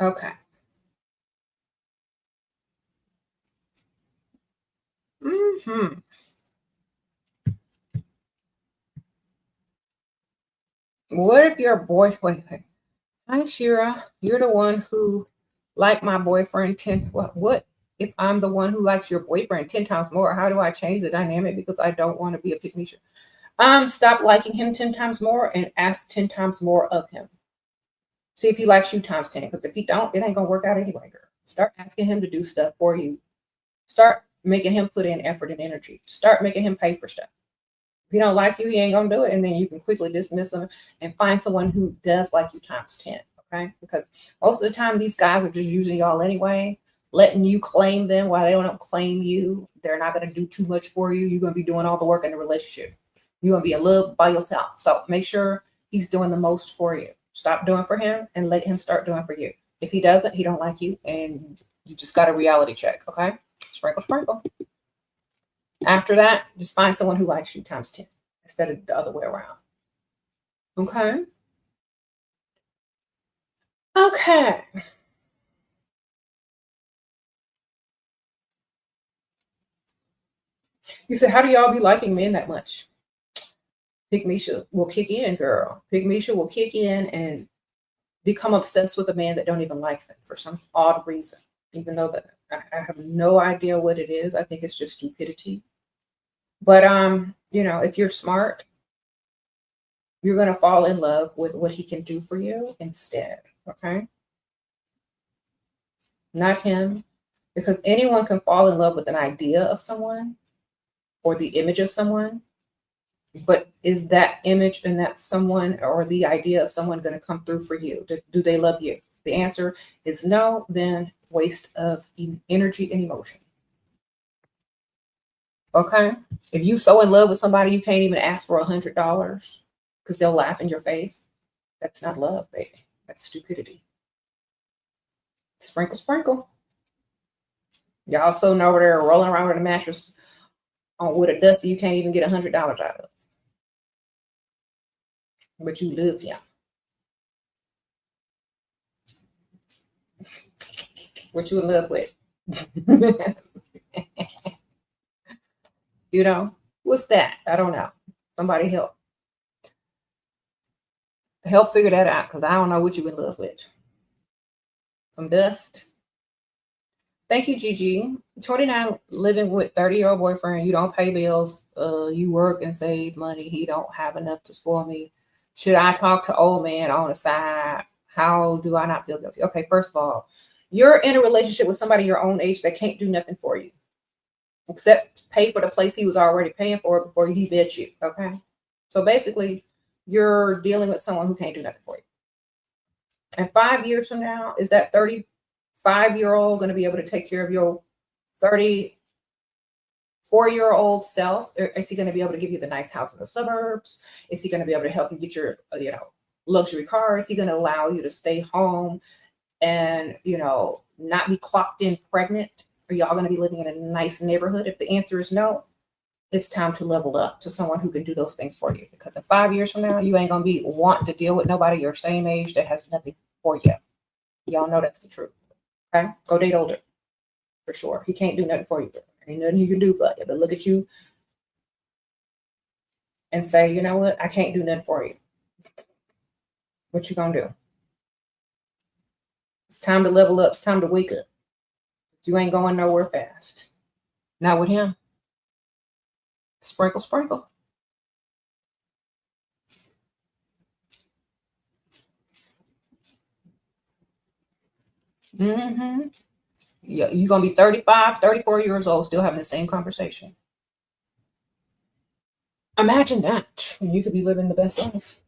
Okay. Mm-hmm. What if your boy? Wait. Hi, Shira. You're the one who liked my boyfriend 10. What if I'm the one who likes your boyfriend 10 times more? How do I change the dynamic? Because I don't want to be a pick me. Stop liking him 10 times more and ask 10 times more of him. See if he likes you times 10. Because if he don't, it ain't gonna work out anyway, girl. Start asking him to do stuff for you. Start making him put in effort and energy. Start making him pay for stuff. If he don't like you, he ain't gonna do it, and then you can quickly dismiss him and find someone who does like you times 10. Okay, because most of the time these guys are just using y'all anyway, letting you claim them while they don't claim you. They're not gonna do too much for you. You're gonna be doing all the work in the relationship. You're gonna be in love by yourself. So make sure he's doing the most for you. Stop doing for him and let him start doing for you. If he doesn't, he don't like you, and you just got a reality check. Okay, sprinkle, sprinkle. After that, just find someone who likes you times 10 instead of the other way around. Okay. Okay. You said, how do y'all be liking men that much? Pygmisha will kick in, girl. Pygmisha will kick in and become obsessed with a man that don't even like them for some odd reason. Even though that I have no idea what it is. I think it's just stupidity. But if you're smart, you're gonna fall in love with what he can do for you instead. Okay. Not him. Because anyone can fall in love with an idea of someone or the image of someone. But is that image and that someone or the idea of someone going to come through for you? Do they love you? If the answer is no, then waste of energy and emotion. Okay. If you so in love with somebody, you can't even ask for $100 because they'll laugh in your face. That's not love, baby. That's stupidity. Sprinkle, sprinkle. Y'all so know they're rolling around with a mattress with a dusty you can't even get $100 out of. But you live here. What you in love with? What's that? I don't know. Somebody help. Help figure that out, because I don't know what you in love with. Some dust. Thank you, Gigi. 29, living with 30-year-old boyfriend. You don't pay bills. You work and save money. He don't have enough to spoil me. Should I talk to old man on the side? How do I not feel guilty? Okay, first of all, you're in a relationship with somebody your own age that can't do nothing for you except pay for the place he was already paying for before he bet you. Okay. So basically, you're dealing with someone who can't do nothing for you. And 5 years from now, is that 35-year-old going to be able to take care of your 34-year-old self? Or is he going to be able to give you the nice house in the suburbs? Is he going to be able to help you get your, luxury car? Is he going to allow you to stay home and, not be clocked in pregnant? Are y'all going to be living in a nice neighborhood? If the answer is no, it's time to level up to someone who can do those things for you. Because in 5 years from now, you ain't going to be wanting to deal with nobody your same age that has nothing for you. Y'all know that's the truth. Okay? Go date older. For sure. He can't do nothing for you. Ain't nothing he can do for you. But look at you and say, you know what? I can't do nothing for you. What you going to do? It's time to level up. It's time to wake up. You ain't going nowhere fast. Not with him. Sprinkle, sprinkle. Mm-hmm. Yeah, you're going to be 35, 34 years old, still having the same conversation. Imagine that. You could be living the best life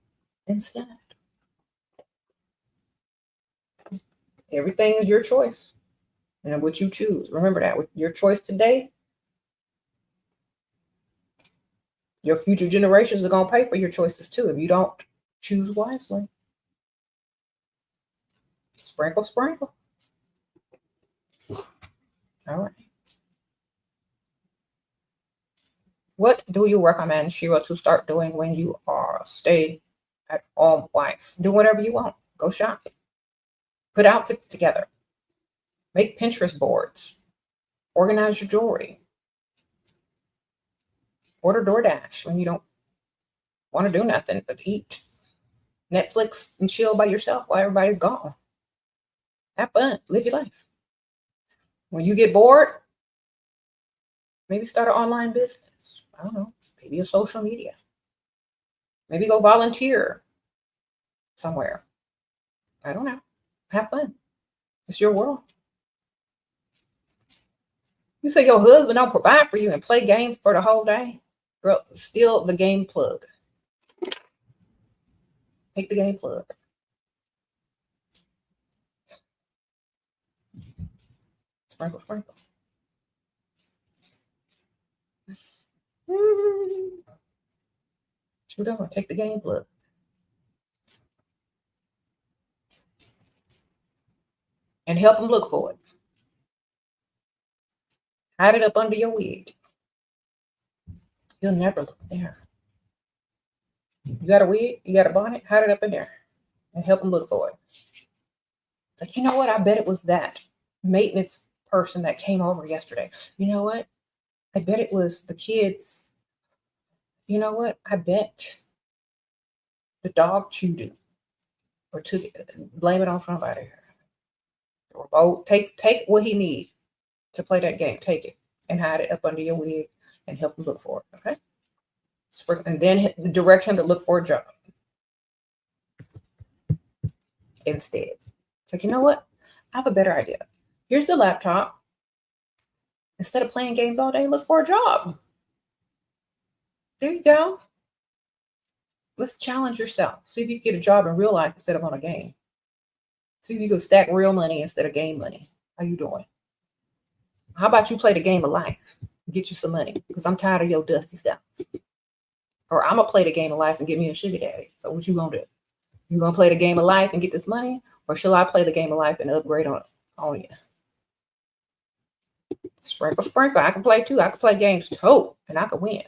instead. Everything is your choice and what you choose. Remember that. With your choice today, your future generations are going to pay for your choices too if you don't choose wisely. Sprinkle, sprinkle. All right. What do you recommend, Shira, to start doing when you are a stay-at-home wife? Do whatever you want. Go shop. Put outfits together. Make Pinterest boards. Organize your jewelry. Order DoorDash when you don't want to do nothing but eat. Netflix and chill by yourself while everybody's gone. Have fun. Live your life. When you get bored, maybe start an online business. I don't know. Maybe a social media. Maybe go volunteer somewhere. I don't know. Have fun. It's your world. You say your husband don't provide for you and play games for the whole day? Girl, steal the game plug. Take the game plug. Sprinkle, sprinkle. Shoot on, take the game plug. And help him look for it. Hide it up under your wig. You'll never look there. You got a wig? You got a bonnet? Hide it up in there. And help him look for it. Like, you know what? I bet it was that maintenance person that came over yesterday. You know what? I bet it was the kids. You know what? I bet the dog chewed it or took it. Blame it on somebody. Or both. Take what he needs to play that game. Take it and hide it up under your wig and help him look for it. Okay? And then direct him to look for a job instead. It's like, you know what? I have a better idea. Here's the laptop. Instead of playing games all day, look for a job. There you go. Let's challenge yourself. See if you can get a job in real life instead of on a game. See if you can stack real money instead of game money. How you doing? How about you play the game of life? Get you some money, because I'm tired of your dusty stuff. Or I'm going to play the game of life and get me a sugar daddy. So what you going to do? You going to play the game of life and get this money? Or shall I play the game of life and upgrade on you? Sprinkle, sprinkle. I can play too. I can play games too. And I can win.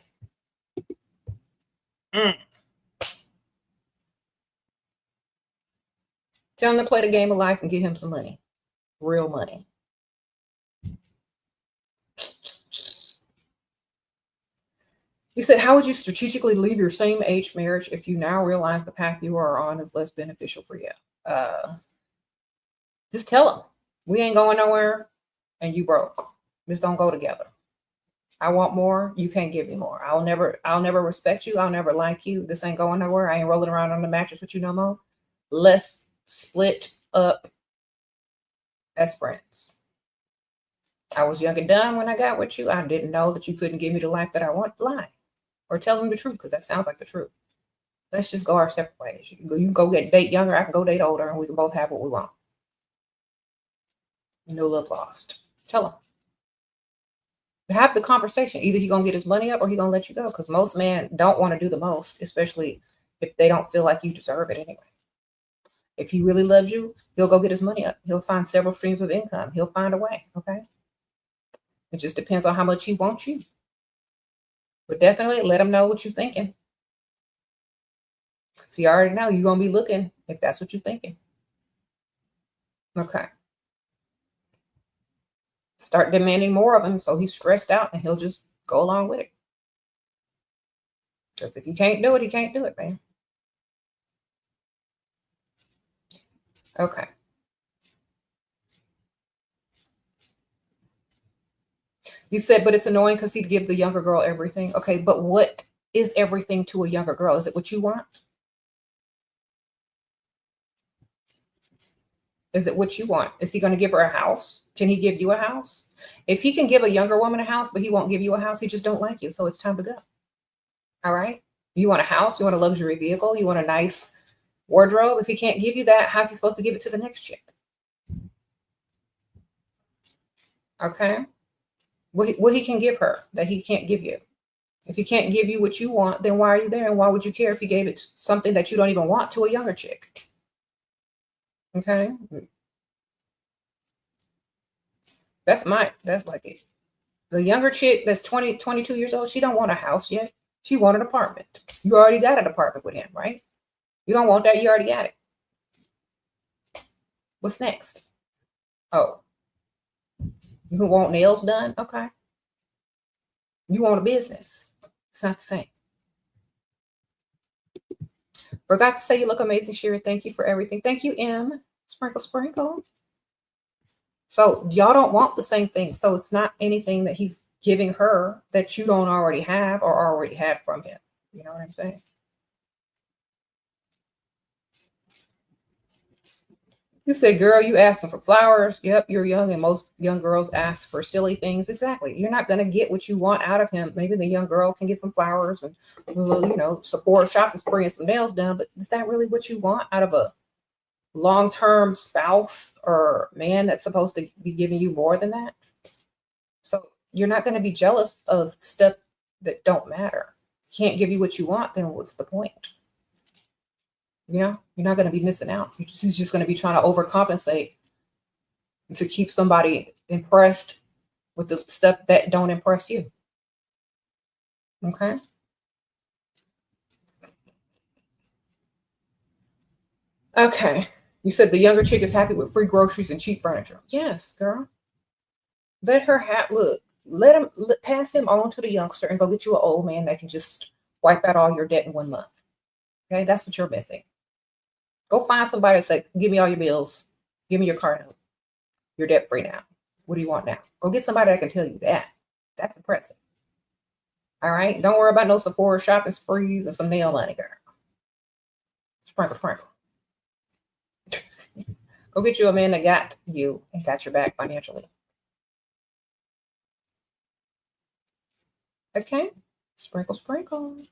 Tell him to play the game of life and get him some money. Real money. He said, how would you strategically leave your same age marriage if you now realize the path you are on is less beneficial for you? Just tell them, we ain't going nowhere and you broke. Just don't go together. I want more. You can't give me more. I'll never respect you. I'll never like you. This ain't going nowhere. I ain't rolling around on the mattress with you no more. Let's split up as friends. I was young and dumb when I got with you. I didn't know that you couldn't give me the life that I want. Lie. Or tell them the truth, because that sounds like the truth. Let's just go our separate ways. You can go date younger. I can go date older, and we can both have what we want. No love lost. Tell them. Have the conversation. Either he's going to get his money up or he's going to let you go, because most men don't want to do the most, especially if they don't feel like you deserve it anyway. If he really loves you, he'll go get his money up. He'll find several streams of income. He'll find a way, okay? It just depends on how much he wants you. But definitely let him know what you're thinking. See, you already know you're going to be looking if that's what you're thinking. Okay. Start demanding more of him so he's stressed out and he'll just go along with it. Because if you can't do it, he can't do it, man. Okay. You said, but it's annoying because he'd give the younger girl everything. Okay, but what is everything to a younger girl? Is it what you want? Is it what you want? Is he going to give her a house? Can he give you a house? If he can give a younger woman a house, but he won't give you a house, he just don't like you. So it's time to go. All right. You want a house? You want a luxury vehicle? You want a nice wardrobe? If he can't give you that, how's he supposed to give it to the next chick? Okay. What he can give her that he can't give you. If he can't give you what you want, then why are you there? And why would you care if he gave it something that you don't even want to a younger chick? Okay. That's like it. The younger chick that's 20, 22 years old, she don't want a house yet. She want an apartment. You already got an apartment with him, right? You don't want that. You already got it. What's next? Oh, you want nails done? Okay. You want a business. It's not the same. Forgot to say you look amazing, Sherry. Thank you for everything. Thank you, M. Sprinkle, sprinkle. So y'all don't want the same thing. So it's not anything that he's giving her that you don't already have or already had from him. You know what I'm saying? You say, girl, you asking for flowers. Yep, you're young, and most young girls ask for silly things. Exactly. You're not going to get what you want out of him. Maybe the young girl can get some flowers and, Sephora shopping spree and some nails done. But is that really what you want out of a long-term spouse or man that's supposed to be giving you more than that? So you're not going to be jealous of stuff that don't matter. Can't give you what you want, then what's the point? You're not going to be missing out. He's just going to be trying to overcompensate to keep somebody impressed with the stuff that don't impress you. Okay. Okay. You said the younger chick is happy with free groceries and cheap furniture. Yes, girl. Let her pass him on to the youngster and go get you an old man that can just wipe out all your debt in 1 month. Okay. That's what you're missing. Go find somebody that's like, give me all your bills. Give me your car note. You're debt free now. What do you want now? Go get somebody that can tell you that. That's impressive. All right. Don't worry about no Sephora shopping sprees and some nail money, girl. Sprinkle, sprinkle. Go get you a man that got you and got your back financially. Okay. Sprinkle, sprinkle.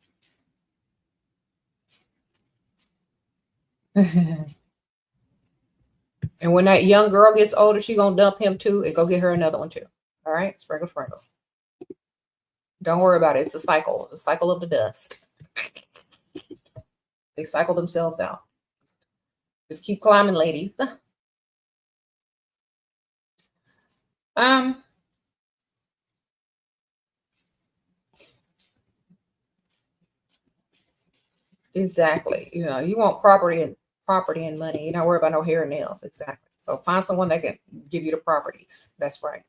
And when that young girl gets older, she's going to dump him too and go get her another one too. All right. Sprinkle, sprinkle. Don't worry about it. It's a cycle of the dust. They cycle themselves out. Just keep climbing, ladies. Exactly. You want property and money. You're not worried about no hair and nails. Exactly. So find someone that can give you the properties. That's right.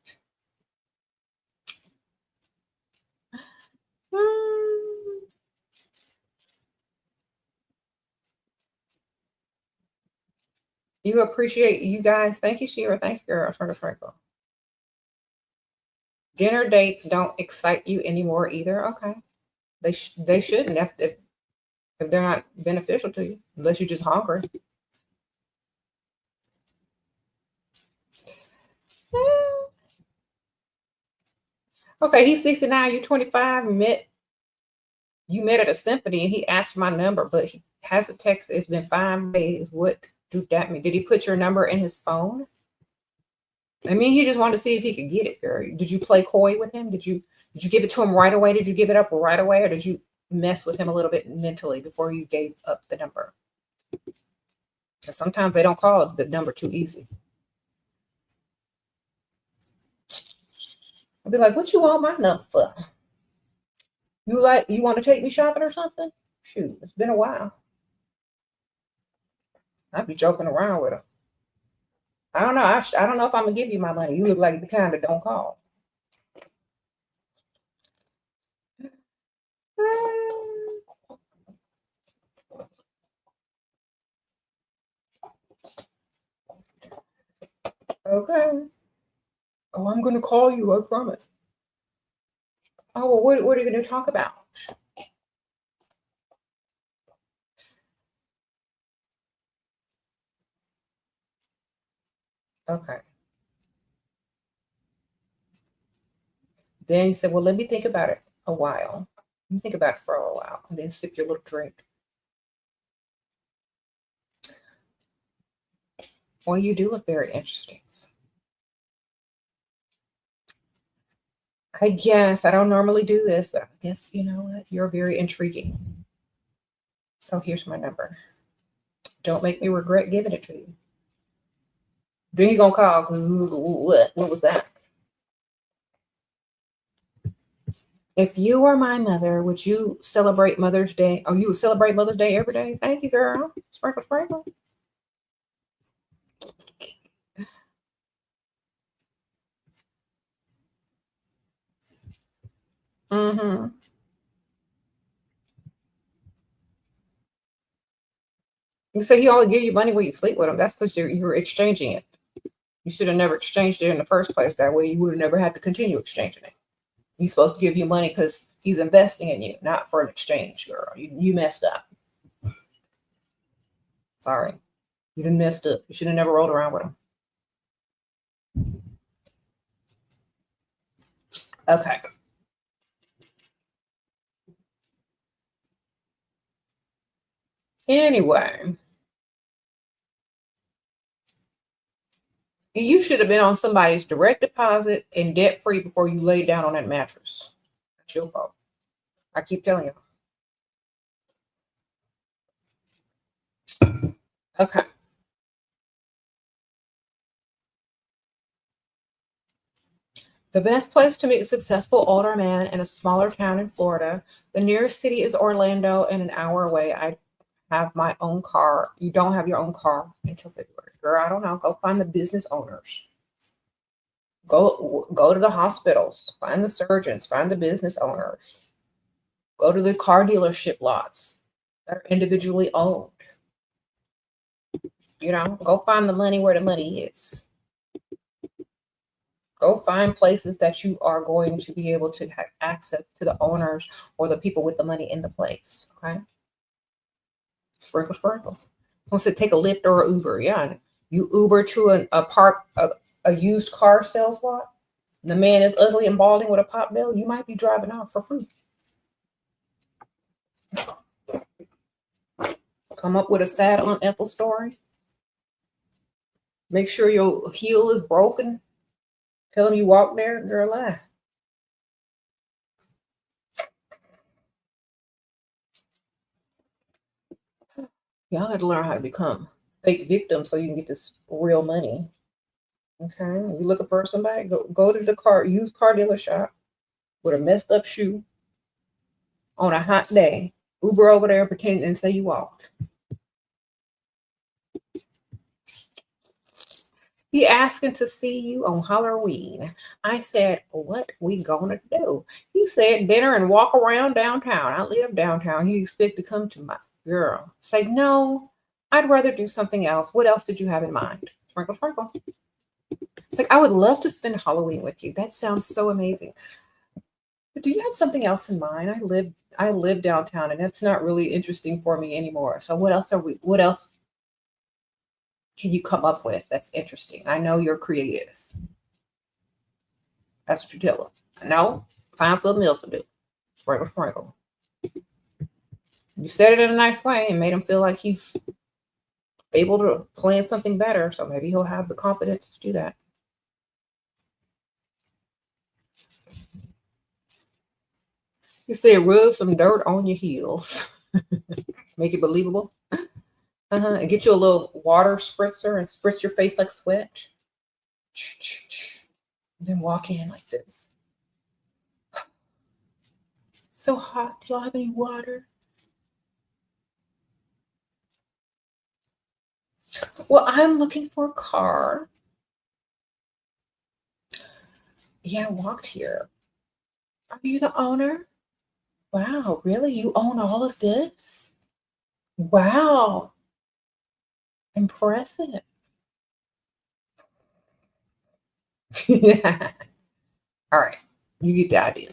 You appreciate you guys. Thank you, Shira. Thank you, girl. Franco. Dinner dates don't excite you anymore either. Okay. They shouldn't if they're not beneficial to you, unless you're just hungry. Okay, he's 69, you're 25, you met at a symphony and he asked for my number, but he has a text, it's been 5 days. What do that mean? Did he put your number in his phone? I mean, he just wanted to see if he could get it, girl. Did you play coy with him? Did you give it to him right away? Did you give it up right away? Or did you mess with him a little bit mentally before you gave up the number? Because sometimes they don't call the number too easy. I'll be like, what you want my number for? You want to take me shopping or something? Shoot, it's been a while. I'd be joking around with her. I don't know. I don't know if I'm gonna give you my money. You look like the kind that don't call. Okay. Oh, I'm gonna call you. I promise. Oh, well, what are you gonna talk about? Okay. Then he said, well, let me think about it a while. Let me think about it for a while and then sip your little drink. Well, you do look very interesting. So. I guess I don't normally do this, but I guess you know what? You're very intriguing. So here's my number. Don't make me regret giving it to you. Then you gonna call? What was that? If you were my mother, would you celebrate Mother's Day? Oh, you would celebrate Mother's Day every day? Thank you, girl. Sprinkle, sprinkle. Mm-hmm. You say he only give you money when you sleep with him. That's because you're exchanging it. You should have never exchanged it in the first place. That way you would have never had to continue exchanging it. He's supposed to give you money because he's investing in you, not for an exchange, girl. You messed up. Sorry. You done messed up. You should have never rolled around with him. Okay. Anyway. You should have been on somebody's direct deposit and debt free before you laid down on that mattress. That's your fault. I keep telling you. Okay. The best place to meet a successful older man in a smaller town in Florida. The nearest city is Orlando and an hour away. I have my own car. You don't have your own car until February. Girl, I don't know. Go find the business owners. Go to the hospitals. Find the surgeons. Find the business owners. Go to the car dealership lots that are individually owned. You know, go find the money where the money is. Go find places that you are going to be able to have access to the owners or the people with the money in the place. Okay. Sprinkle, sprinkle. Someone said take a Lyft or an Uber. Yeah. You Uber to a used car sales lot. And the man is ugly and balding with a pot belly. You might be driving off for free. Come up with a sad, unethical story. Make sure your heel is broken. Tell them you walked there, girl, lie. Y'all have to learn how to become fake victims so you can get this real money. Okay, you looking for somebody? Go to the used car dealer shop with a messed up shoe on a hot day. Uber over there and pretend and say you walked. He asking to see you on Halloween. I said, what we gonna do? He said dinner and walk around downtown. I live downtown. He expect to come to my girl. Say, no, I'd rather do something else. What else did you have in mind? Sprinkle, sprinkle. It's like, I would love to spend Halloween with you. That sounds so amazing. But do you have something else in mind? I live downtown and that's not really interesting for me anymore. So what else can you come up with that's interesting? I know you're creative. That's what you tell them. No, find something else to do. Sprinkle, sprinkle. You said it in a nice way and made him feel like he's able to plan something better. So maybe he'll have the confidence to do that. You said rub some dirt on your heels. Make it believable. And get you a little water spritzer and spritz your face like sweat. And then walk in like this. So hot. Do y'all have any water? Well, I'm looking for a car. Yeah, I walked here. Are you the owner? Wow, really? You own all of this? Wow, impressive. Yeah. All right, you get the idea.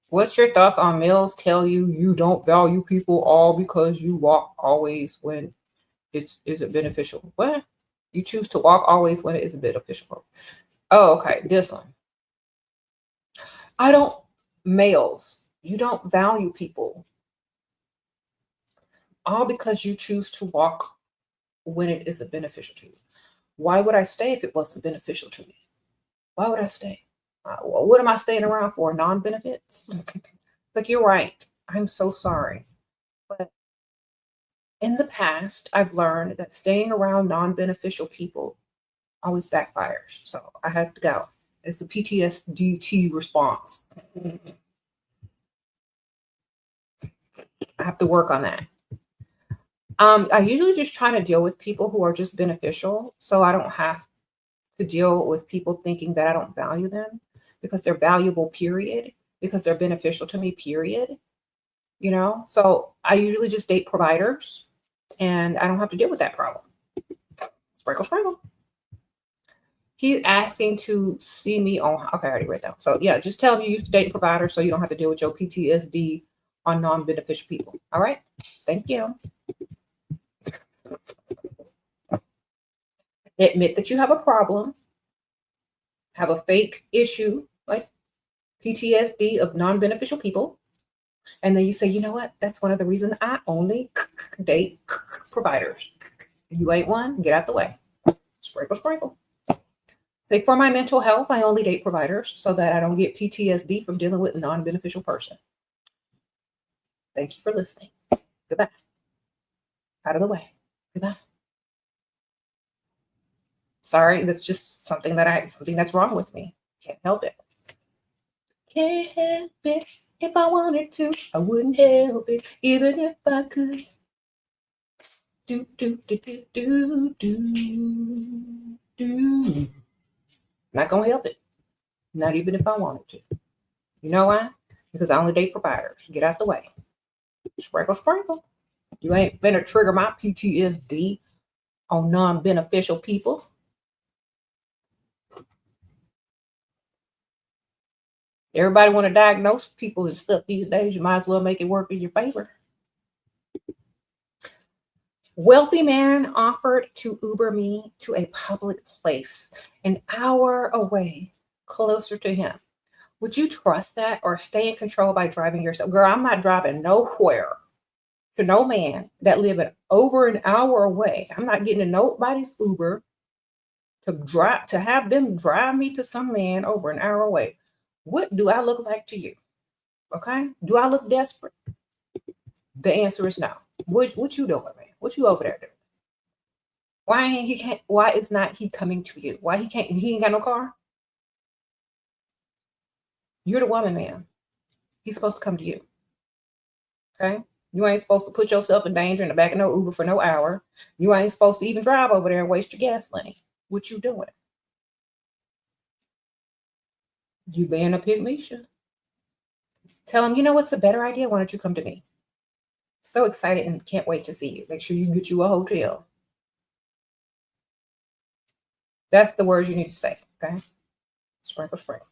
What's your thoughts on males tell you you don't value people all because you walk always when it isn't beneficial? What? You choose to walk always when it isn't beneficial for you. Oh, okay. This one. I don't, males, you don't value people all because you choose to walk when it isn't beneficial to you. Why would I stay if it wasn't beneficial to me? Why would I stay? What am I staying around for? Non benefits? Like, you're right. I'm so sorry. But in the past, I've learned that staying around non beneficial people always backfires. So I have to go. It's a PTSD response. I have to work on that. I usually just try to deal with people who are just beneficial so I don't have to deal with people thinking that I don't value them because they're valuable, period, because they're beneficial to me, period. So I usually just date providers and I don't have to deal with that problem. Sprinkle, sprinkle. He's asking to see me on. Okay, I already read that. So yeah, just tell him you used to date a provider so you don't have to deal with your PTSD on non-beneficial people. All right. Thank you. Admit that you have a problem, have a fake issue like PTSD of non-beneficial people. And then you say, you know what? That's one of the reasons I only date providers. You ain't one, get out the way. Sprinkle, sprinkle. Say, for my mental health, I only date providers so that I don't get PTSD from dealing with a non-beneficial person. Thank you for listening. Goodbye. Out of the way. Goodbye. Sorry, that's just something that's wrong with me. Can't help it. Can't help it. If I wanted to, I wouldn't help it, even if I could. Do, do, do, do, do, do, do. Not gonna help it. Not even if I wanted to. You know why? Because I only date providers. Get out the way. Sprinkle, sprinkle. You ain't finna trigger my PTSD on non-beneficial people. Everybody want to diagnose people and stuff these days. You might as well make it work in your favor. Wealthy man offered to Uber me to a public place an hour away, closer to him. Would you trust that or stay in control by driving yourself? Girl, I'm not driving nowhere to no man that live over an hour away. I'm not getting in nobody's Uber to have them drive me to some man over an hour away. What do I look like to you? Okay. Do I look desperate? The answer is no. What you doing, man? What you over there doing? Why is not he coming to you? Why he ain't got no car? You're the woman, man. He's supposed to come to you. Okay? You ain't supposed to put yourself in danger in the back of no Uber for no hour. You ain't supposed to even drive over there and waste your gas money. What you doing? You being a pygmisha. Tell him, you know what's a better idea? Why don't you come to me? So excited and can't wait to see you. Make sure you get you a hotel. That's the words you need to say, okay? Sprinkle, sprinkle.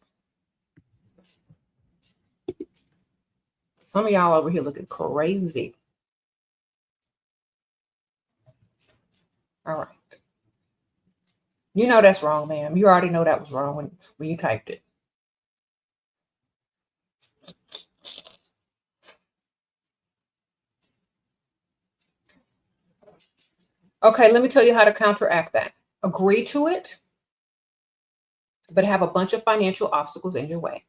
Some of y'all over here looking crazy. All right. You know that's wrong, ma'am. You already know that was wrong when you typed it. Okay, let me tell you how to counteract that. Agree to it, but have a bunch of financial obstacles in your way.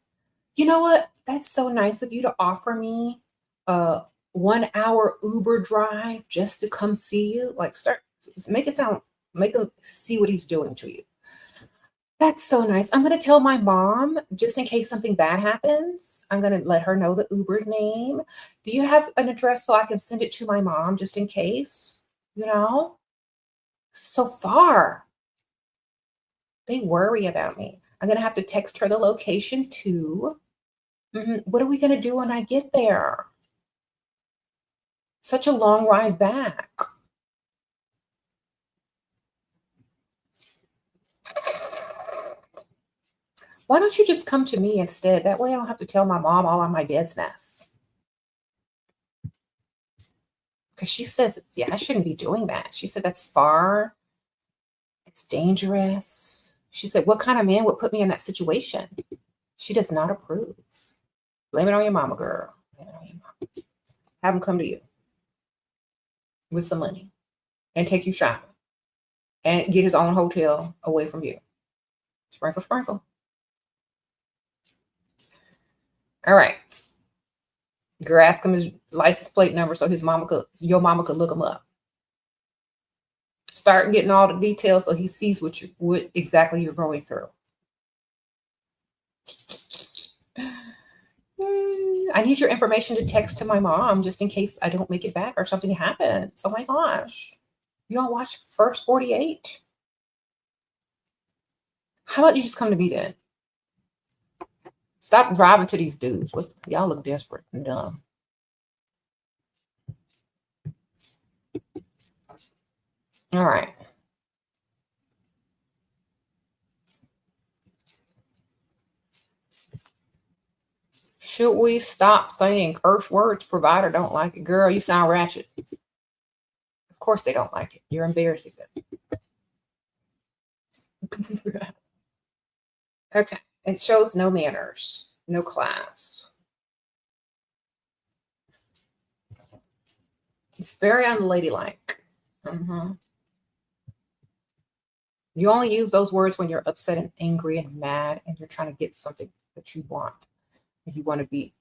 You know what? That's so nice of you to offer me a 1 hour Uber drive just to come see you. Like, make him see what he's doing to you. That's so nice. I'm going to tell my mom just in case something bad happens. I'm going to let her know the Uber name. Do you have an address so I can send it to my mom just in case? You know, so far they worry about me. I'm going to have to text her the location too. What are we going to do when I get there? Such a long ride back. Why don't you just come to me instead? That way I don't have to tell my mom all on my business. Because she says, yeah, I shouldn't be doing that. She said, that's far. It's dangerous. She said, what kind of man would put me in that situation? She does not approve. Blame it on your mama, girl. Blame it on your mama. Have him come to you with some money and take you shopping and get his own hotel away from you. Sprinkle, sprinkle. All right. Girl, ask him his license plate number so your mama could look him up. Start getting all the details so he sees what exactly you're going through. I need your information to text to my mom just in case I don't make it back or something happens. Oh my gosh. You all watch First 48? How about you just come to me then? Stop driving to these dudes. Y'all look desperate and dumb. All right. Should we stop saying curse words? Provider don't like it. Girl, you sound ratchet. Of course they don't like it. You're embarrassing them. Okay. It shows no manners, no class. It's very unladylike. You only use those words when you're upset and angry and mad and you're trying to get something that you want. And you want to be,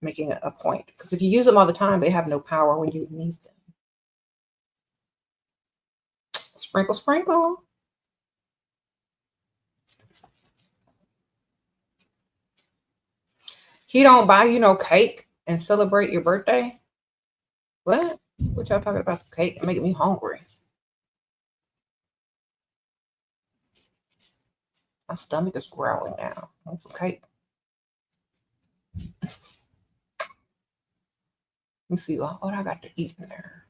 making a point. Because if you use them all the time, they have no power when you need them. Sprinkle, sprinkle. He don't buy you no cake and celebrate your birthday? What? What y'all talking about? Some cake and making me hungry. My stomach is growling now. I want some cake. Let me see what I got to eat in there.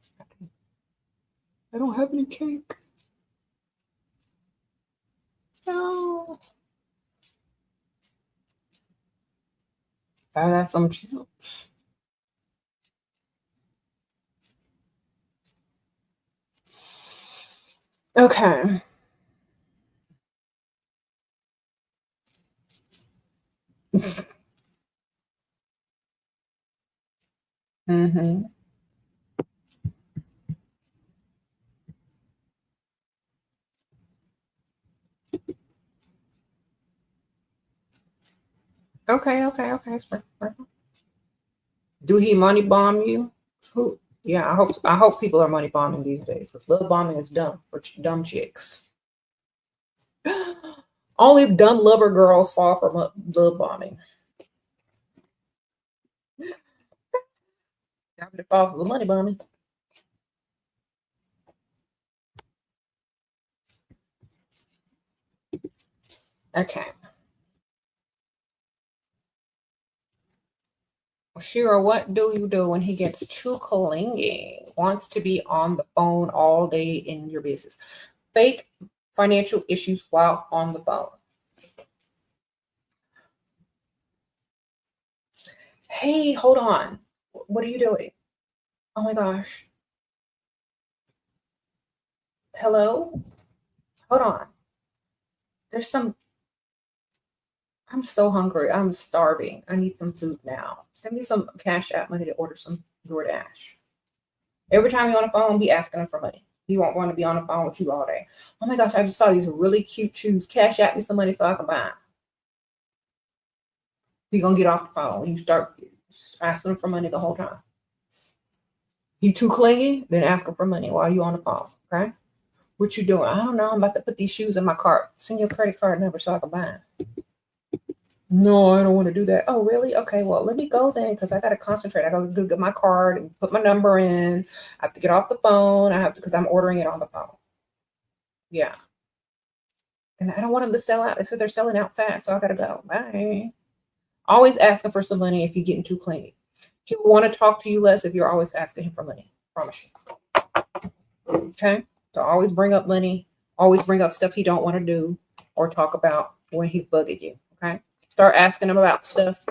I don't have any cake. No. I got some chips. Okay. Mm-hmm. Okay. Do he money bomb you? Who? Yeah, I hope people are money bombing these days because love bombing is dumb for dumb chicks. Only dumb lover girls fall for love bombing. I'm gonna fall for the money bombing. Okay. Shira, what do you do when he gets too clingy? Wants to be on the phone all day in your business. Fake financial issues while on the phone. Hey, hold on. What are you doing? Oh my gosh. Hello? Hold on. There's some. I'm so hungry. I'm starving. I need some food now. Send me some Cash App money to order some DoorDash. Every time you're on the phone, be asking him for money. He won't want to be on the phone with you all day. Oh my gosh, I just saw these really cute shoes. Cash App me some money so I can buy them. He's going to get off the phone when you start asking him for money the whole time. He too clingy, then ask him for money while you on the phone, okay? What you doing? I don't know. I'm about to put these shoes in my cart. Send your credit card number so I can buy them. No, I don't want to do that. Oh, really? Okay, well, let me go then because I got to concentrate. I got to go get my card and put my number in. I have to get off the phone. I have to because I'm ordering it on the phone. Yeah. And I don't want them to sell out. They said they're selling out fast, so I got to go. Bye. Always asking for some money if you're getting too clingy. He will want to talk to you less if you're always asking him for money. Promise you. Okay? So always bring up money. Always bring up stuff he don't want to do or talk about when he's bugging you. Okay? Start asking him about stuff.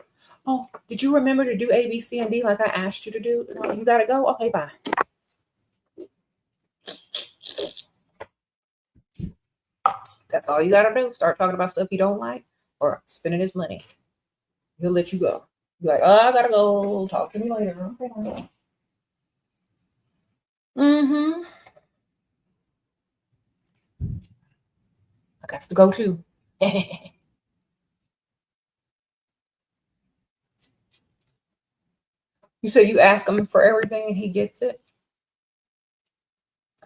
Oh, did you remember to do A, B, C, and D like I asked you to do? No, you got to go? Okay, bye. That's all you got to do. Start talking about stuff you don't like or spending his money. He'll let you go. Be like, oh, I got to go. Talk to me later. Okay. Mm-hmm. I got to go too. You said you ask him for everything and he gets it?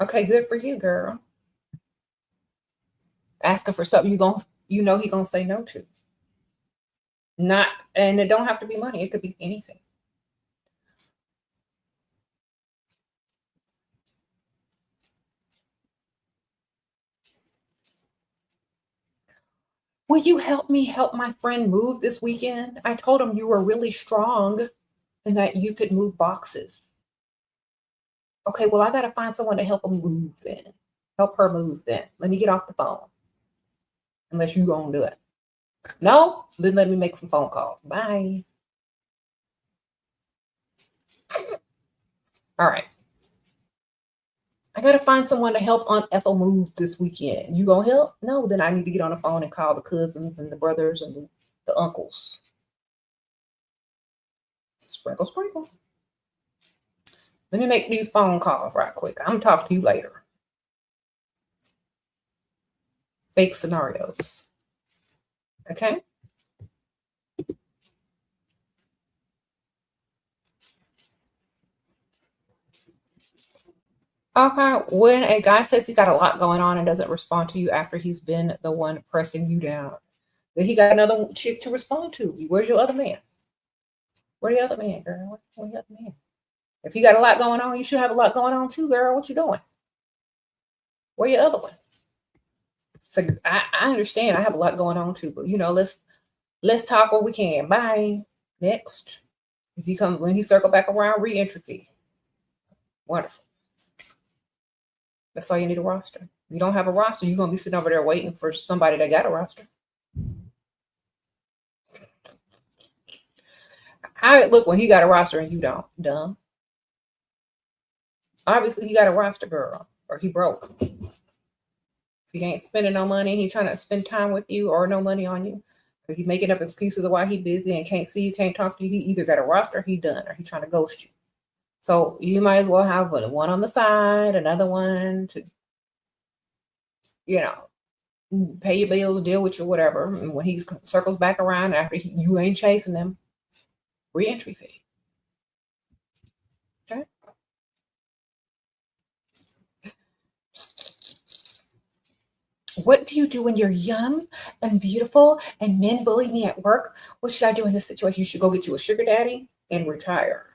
Okay, good for you, girl. Asking for something you know he gonna say no to. Not, and it don't have to be money. It could be anything. Will you help me help my friend move this weekend? I told him you were really strong and that you could move boxes. Okay, well, I got to find someone to help him move then. Help her move then. Let me get off the phone. Unless you gonna do it. No? Then let me make some phone calls. Bye. All right. I got to find someone to help Aunt Ethel move this weekend. You gonna help? No, then I need to get on the phone and call the cousins and the brothers and the uncles. Sprinkle, sprinkle. Let me make these phone calls right quick. I'm gonna talk to you later. Fake scenarios. Okay? Okay. When a guy says he got a lot going on and doesn't respond to you after he's been the one pressing you down, then he got another chick to respond to. Where's your other man? Where's the other man, girl? Where's the other man? If you got a lot going on, you should have a lot going on too, girl. What you doing? Where your other one? So I understand I have a lot going on too, but let's talk what we can. Bye. Next. If he comes when he circle back around, re-entry fee. Wonderful. That's why you need a roster. If you don't have a roster, you're gonna be sitting over there waiting for somebody that got a roster. How it look when he got a roster and you don't? Dumb. Obviously, he got a roster, girl, or he broke. If he ain't spending no money, he trying to spend time with you or no money on you. If he making up excuses of why he busy and can't see you, can't talk to you, he either got a roster, he done, or he trying to ghost you. So you might as well have one on the side, another one to, pay your bills, deal with you, whatever. And when he circles back around after you ain't chasing them, re-entry fee. Okay. What do you do when you're young and beautiful and men bully me at work? What should I do in this situation? You should go get you a sugar daddy and retire.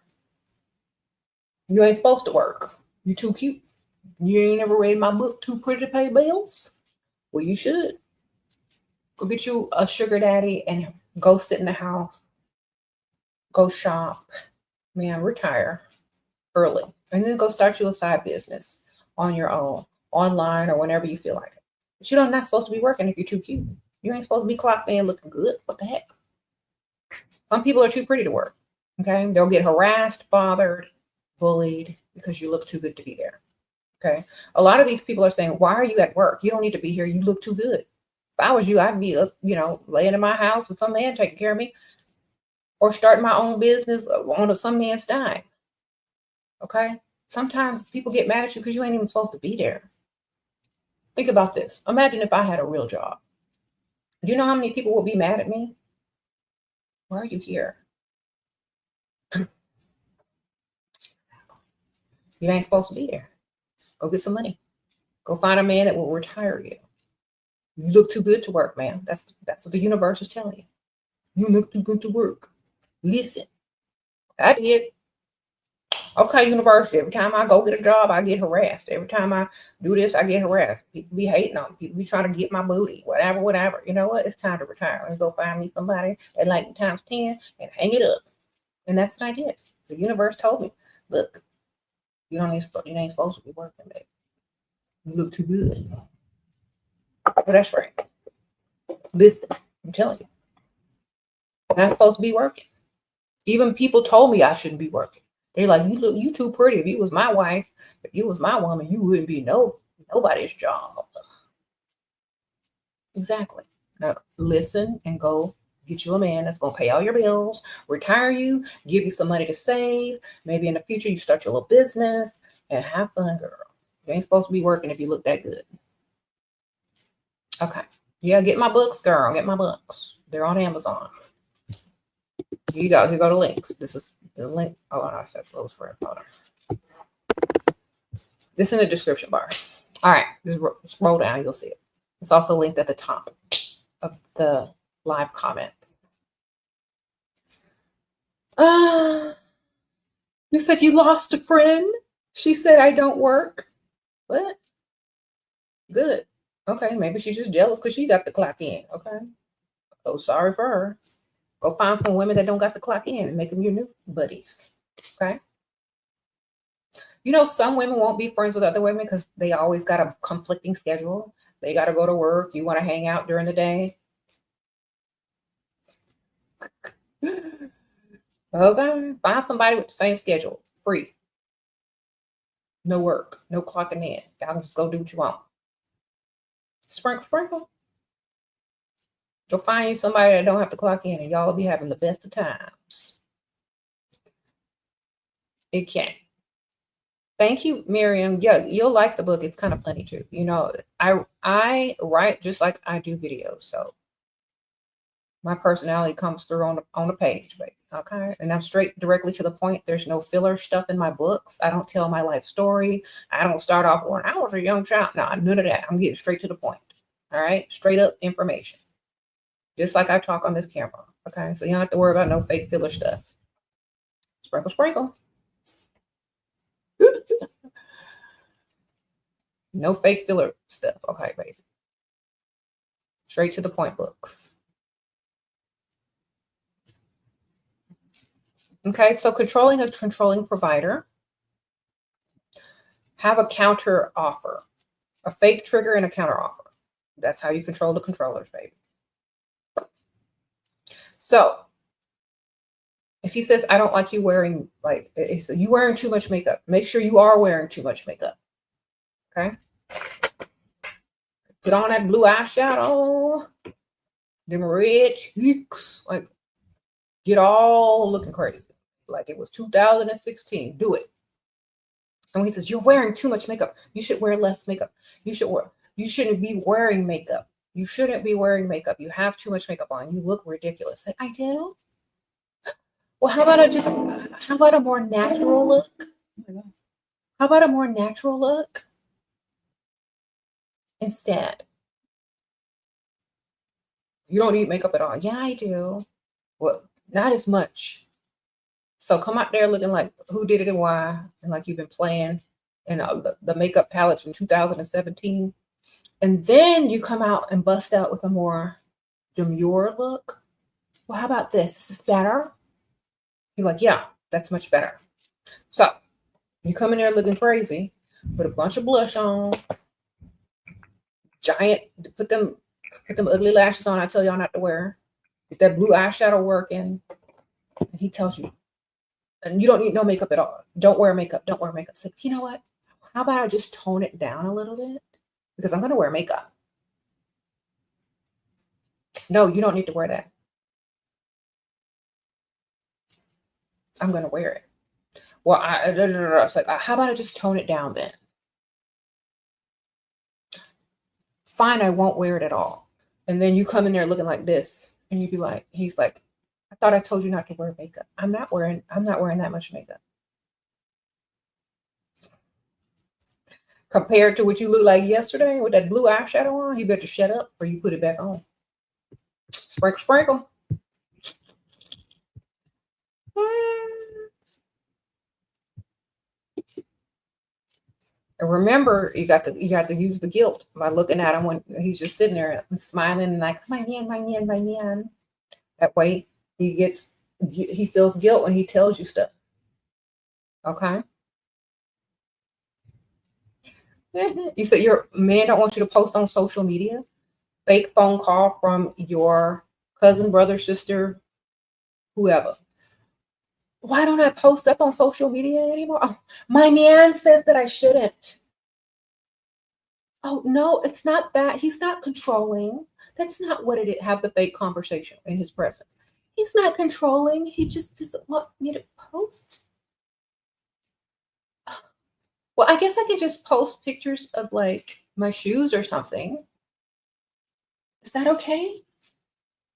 You ain't supposed to work. You too cute. You ain't never read my book, Too Pretty to Pay Bills? Well, you should. Go get you a sugar daddy and go sit in the house. go shop, man, retire early, and then go start you a side business on your own, online or whenever you feel like it. But you're not supposed to be working if you're too cute. You ain't supposed to be clocked in looking good. What the heck? Some people are too pretty to work. Okay. They'll get harassed, bothered, bullied because you look too good to be there. Okay. A lot of these people are saying, why are you at work? You don't need to be here. You look too good. If I was you, I'd be up, laying in my house with some man taking care of me, or starting my own business on some man's dime. Okay. Sometimes people get mad at you because you ain't even supposed to be there. Think about this. Imagine if I had a real job. Do you know how many people would be mad at me? Why are you here? You ain't supposed to be there. Go get some money. Go find a man that will retire you. You look too good to work, man. That's what the universe is telling you. You look too good to work. Listen, I did. Okay, universe, every time I go get a job, I get harassed. Every time I do this, I get harassed. People be hating on me. People be trying to get my booty, whatever. You know what? It's time to retire. Let me go find me somebody that like times 10 and hang it up. And that's what I did. The universe told me, look, you ain't supposed to be working, baby. You look too good. But that's right. Listen, I'm telling you. I'm not supposed to be working. Even people told me I shouldn't be working. They're like, you too pretty. If you was my wife, if you was my woman, you wouldn't be nobody's job. Exactly. Now listen and go get you a man that's gonna pay all your bills, retire you, give you some money to save. Maybe in the future you start your little business and have fun, girl. You ain't supposed to be working if you look that good. Okay. Yeah, get my books, girl. Get my books. They're on Amazon. Here you go. Here go the links. This is the link. Oh, I said Rose Friend. Hold on. This in the description bar. All right. Just scroll down. You'll see it. It's also linked at the top of the live comments. You said you lost a friend? She said, I don't work. What? Good. Okay. Maybe she's just jealous because she got the clock in. Okay. Oh, sorry for her. Go find some women that don't got the clock in and make them your new buddies. Okay. Some women won't be friends with other women because they always got a conflicting schedule. They got to go to work. You want to hang out during the day. Okay. Find somebody with the same schedule. Free. No work. No clocking in. Y'all can just go do what you want. Sprinkle. Go find you somebody that don't have to clock in and y'all will be having the best of times. It can. Thank you, Miriam. Yeah, you'll like the book. It's kind of funny too. I write just like I do videos. So my personality comes through on the page, baby. Okay. And I'm straight directly to the point. There's no filler stuff in my books. I don't tell my life story. I don't start off when I was a young child. No, none of that. I'm getting straight to the point. All right. Straight up information. Just like I talk on this camera. Okay. So you don't have to worry about no fake filler stuff. Sprinkle. No fake filler stuff. Okay, baby. Straight to the point books. Okay, so controlling a controlling provider. Have a counter offer. A fake trigger and a counter offer. That's how you control the controllers, baby. So if he says, I don't like you wearing, you wearing too much makeup, make sure you are wearing too much makeup. Okay. Put on that blue eyeshadow, them red cheeks, get all looking crazy. Like it was 2016. Do it. And when he says, you're wearing too much makeup, you should wear less makeup. You shouldn't be wearing makeup. You shouldn't be wearing makeup. You have too much makeup on. You look ridiculous. Say, I do? Well, how about a more natural look? Oh my God. How about a more natural look instead? You don't need makeup at all. Yeah, I do. Well, not as much. So come out there looking like who did it and why, and like you've been playing in the makeup palettes from 2017. And then you come out and bust out with a more demure look. Well, how about this? Is this better? You're like, yeah, that's much better. So you come in there looking crazy, put a bunch of blush on, giant, put them ugly lashes on I tell y'all not to wear. Get that blue eyeshadow working. And he tells you, and you don't need no makeup at all. Don't wear makeup. Don't wear makeup. Say, you know what? How about I just tone it down a little bit? Because I'm going to wear makeup. No, you don't need to wear that. I'm going to wear it. Well, it's like, how about I just tone it down then? Fine, I won't wear it at all. And then you come in there looking like this, and you'd be like, he's like, I thought I told you not to wear makeup. I'm not wearing that much makeup. Compared to what you look like yesterday with that blue eyeshadow on, you better shut up or you put it back on. Sprinkle, sprinkle. And remember, you got to use the guilt by looking at him when he's just sitting there and smiling and like, my man, my man, my man. That way he feels guilt when he tells you stuff. Okay. You said your man don't want you to post on social media. Fake phone call from your cousin, brother, sister, whoever. Why don't I post up on social media anymore? Oh, my man says that I shouldn't. Oh, no, it's not that. He's not controlling. That's not what it is. Have the fake conversation in his presence. He's not controlling. He just doesn't want me to post. Well, I guess I can just post pictures of like my shoes or something. Is that okay?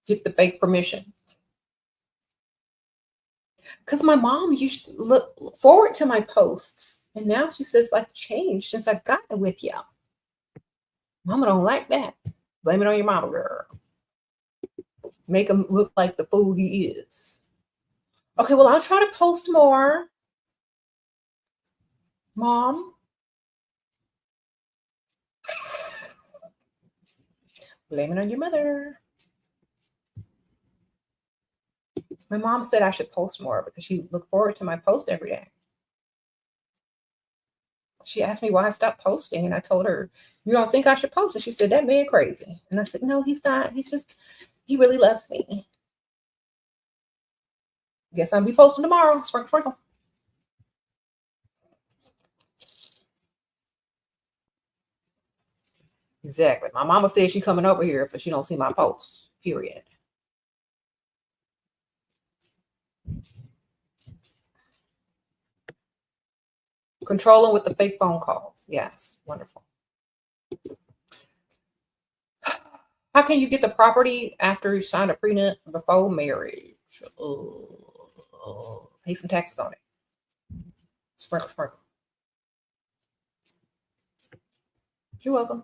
Get the fake permission. Because my mom used to look forward to my posts. And now she says I've changed since I've gotten with you. Mama don't like that. Blame it on your mama, girl. Make him look like the fool he is. Okay, well, I'll try to post more. Mom. Blame it on your mother. My mom said I should post more because she looked forward to my post every day. She asked me why I stopped posting, and I told her, you don't think I should post? And she said, that man crazy. And I said, no, he's not. He really loves me. Guess I'll be posting tomorrow. Sprinkle, sprinkle. Exactly. My mama said she's coming over here if she don't see my posts, period. Controlling with the fake phone calls. Yes, wonderful. How can you get the property after you signed a prenup before marriage? Pay some taxes on it. Sprinkle, sprinkle. You're welcome.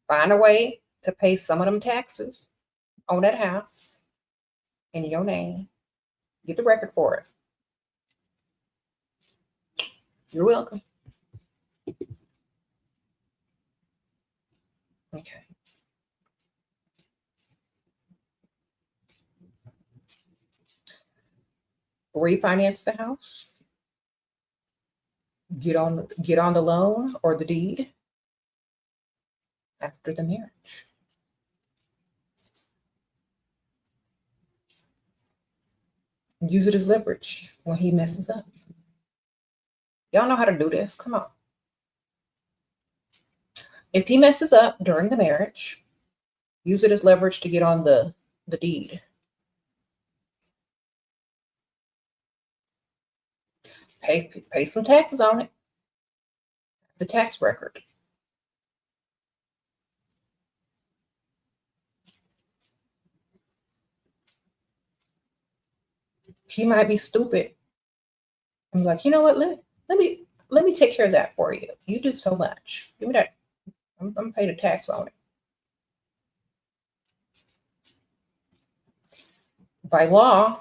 Find a way to pay some of them taxes on that house in your name. Get the record for it. You're welcome. Okay. Refinance the house. Get on the loan or the deed after the marriage. Use it as leverage when he messes up. Y'all know how to do this. Come on. If he messes up during the marriage, use it as leverage to get on the deed. Pay some taxes on it. The tax record. He might be stupid. I'm like, you know what? Let me take care of that for you. You do so much. Give me that. I'm paying a tax on it. By law,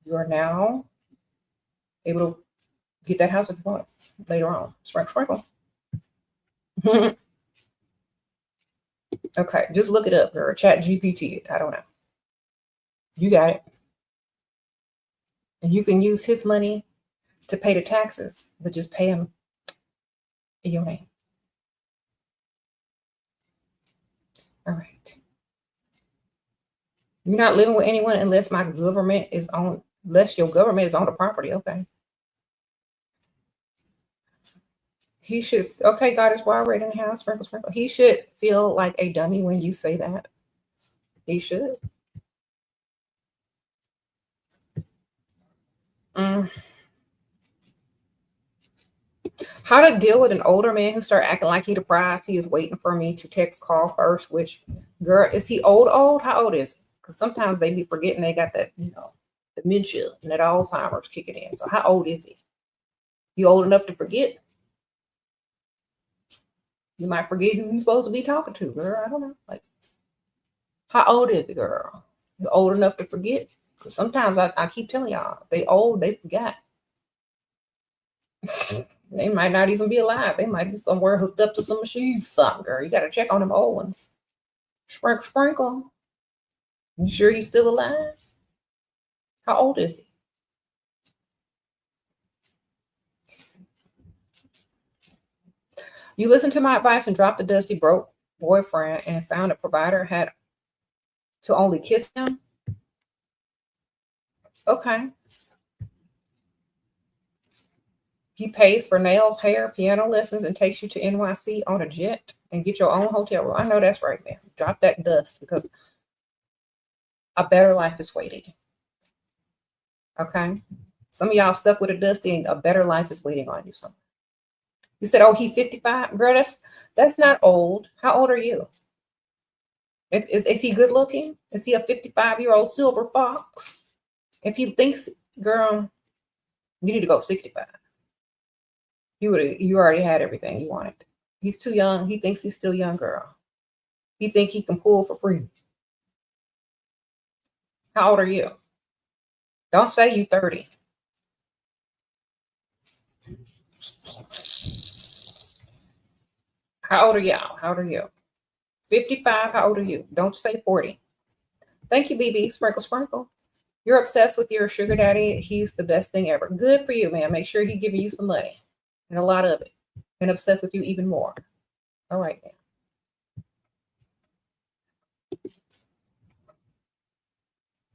you are now able to get that house if you want it later on. Sprinkle, sprinkle. Okay, just look it up or chat GPT. I don't know. You got it. And you can use his money to pay the taxes, but just pay him in your name. All right. You're not living with anyone unless my government is on, unless your government is on the property. Okay. He should, okay, God is wild right in the house, sprinkle, sprinkle. He should feel like a dummy when you say that. He should. Mm. How to deal with an older man who start acting like he the prize? He is waiting for me to text call first. Which girl is he? Old? How old is he? Because sometimes they be forgetting they got that, dementia and that Alzheimer's kicking in. So how old is he? You old enough to forget? You might forget who you're supposed to be talking to, girl. I don't know. Like, how old is the girl? You old enough to forget? Because sometimes I keep telling y'all, they old, they forgot. They might not even be alive. They might be somewhere hooked up to some machines, something, girl. You got to check on them old ones. Sprinkle, sprinkle. You sure he's still alive? How old is he? You listened to my advice and dropped the dusty broke boyfriend and found a provider had to only kiss him? Okay. He pays for nails, hair, piano lessons, and takes you to NYC on a jet and get your own hotel room. I know that's right, man. Drop that dust because a better life is waiting. Okay? Some of y'all stuck with a dusty and a better life is waiting on you somewhere. You said, oh, he's 55? Girl, that's not old. How old are you? Is he good looking? Is he a 55-year-old silver fox? If he thinks, girl, you need to go 65. You already had everything you wanted. He's too young. He thinks he's still young, girl. He think he can pull for free. How old are you? Don't say you 30. How old are y'all? How old are you? 55. How old are you? Don't say 40. Thank you, BB. Sprinkle, sprinkle. You're obsessed with your sugar daddy. He's the best thing ever. Good for you, man. Make sure he's giving you some money and a lot of it, and obsessed with you even more. All right,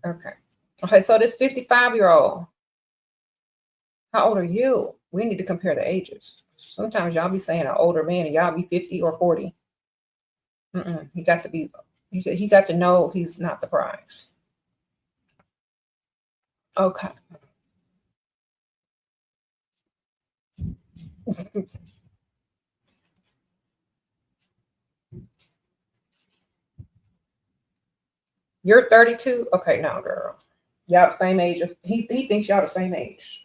now. Okay, so this 55-year-old, how old are you? We need to compare the ages. Sometimes y'all be saying an older man and y'all be 50 or 40. He got to be, he got to know he's not the prize. Okay. You're 32? Okay, now, girl. Y'all the same age. He thinks y'all the same age.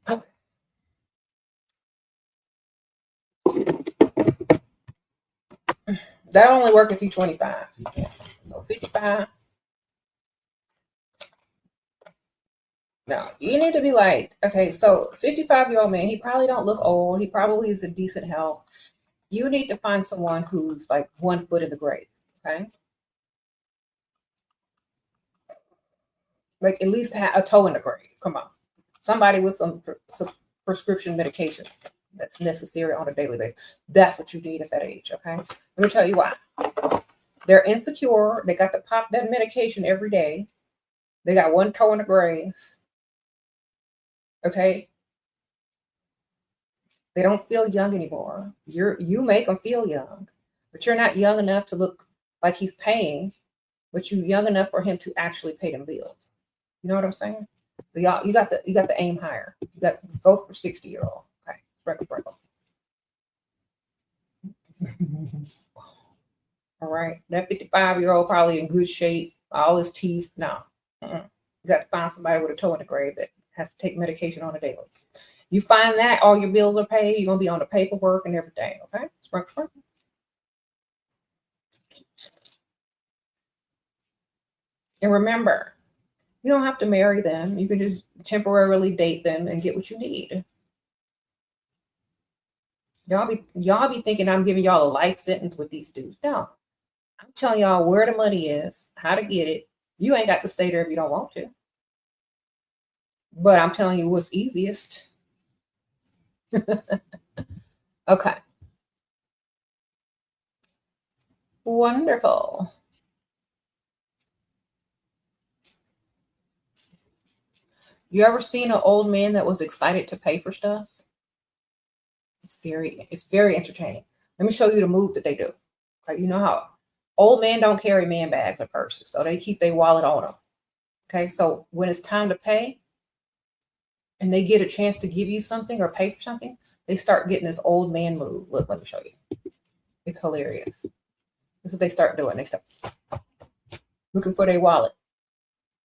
Okay. That only work if you're 25. Yeah. So 55. Now you need to be like, okay, so 55-year-old man, he probably don't look old. He probably is in decent health. You need to find someone who's like 1 foot in the grave. Okay. Like at least have a toe in the grave. Come on. Somebody with some prescription medication that's necessary on a daily basis. That's what you need at that age. Okay. Let me tell you why. They're insecure. They got to pop that medication every day. They got 1 toe in the grave. Okay. They don't feel young anymore. You make them feel young, but you're not young enough to look like he's paying, but you're young enough for him to actually pay them bills. You know what I'm saying? Y'all, you got the aim higher. You got to go for 60-year-old. Okay, sprinkle. All right, that 55-year-old probably in good shape, all his teeth. No, you got to find somebody with a toe in the grave that has to take medication on a daily. You find that all your bills are paid, you're gonna be on the paperwork and everything. Okay, sprinkle. And remember, you don't have to marry them. You can just temporarily date them and get what you need. Y'all be thinking I'm giving y'all a life sentence with these dudes. No, I'm telling y'all where the money is, how to get it. You ain't got to stay there if you don't want to. But I'm telling you what's easiest. Okay. Wonderful. You ever seen an old man that was excited to pay for stuff? It's very entertaining. Let me show you the move that they do. Okay, you know how old men don't carry man bags or purses, so they keep their wallet on them. Okay, so when it's time to pay and they get a chance to give you something or pay for something, they start getting this old man move. Look, let me show you. It's hilarious. This is what they start doing. They start looking for their wallet.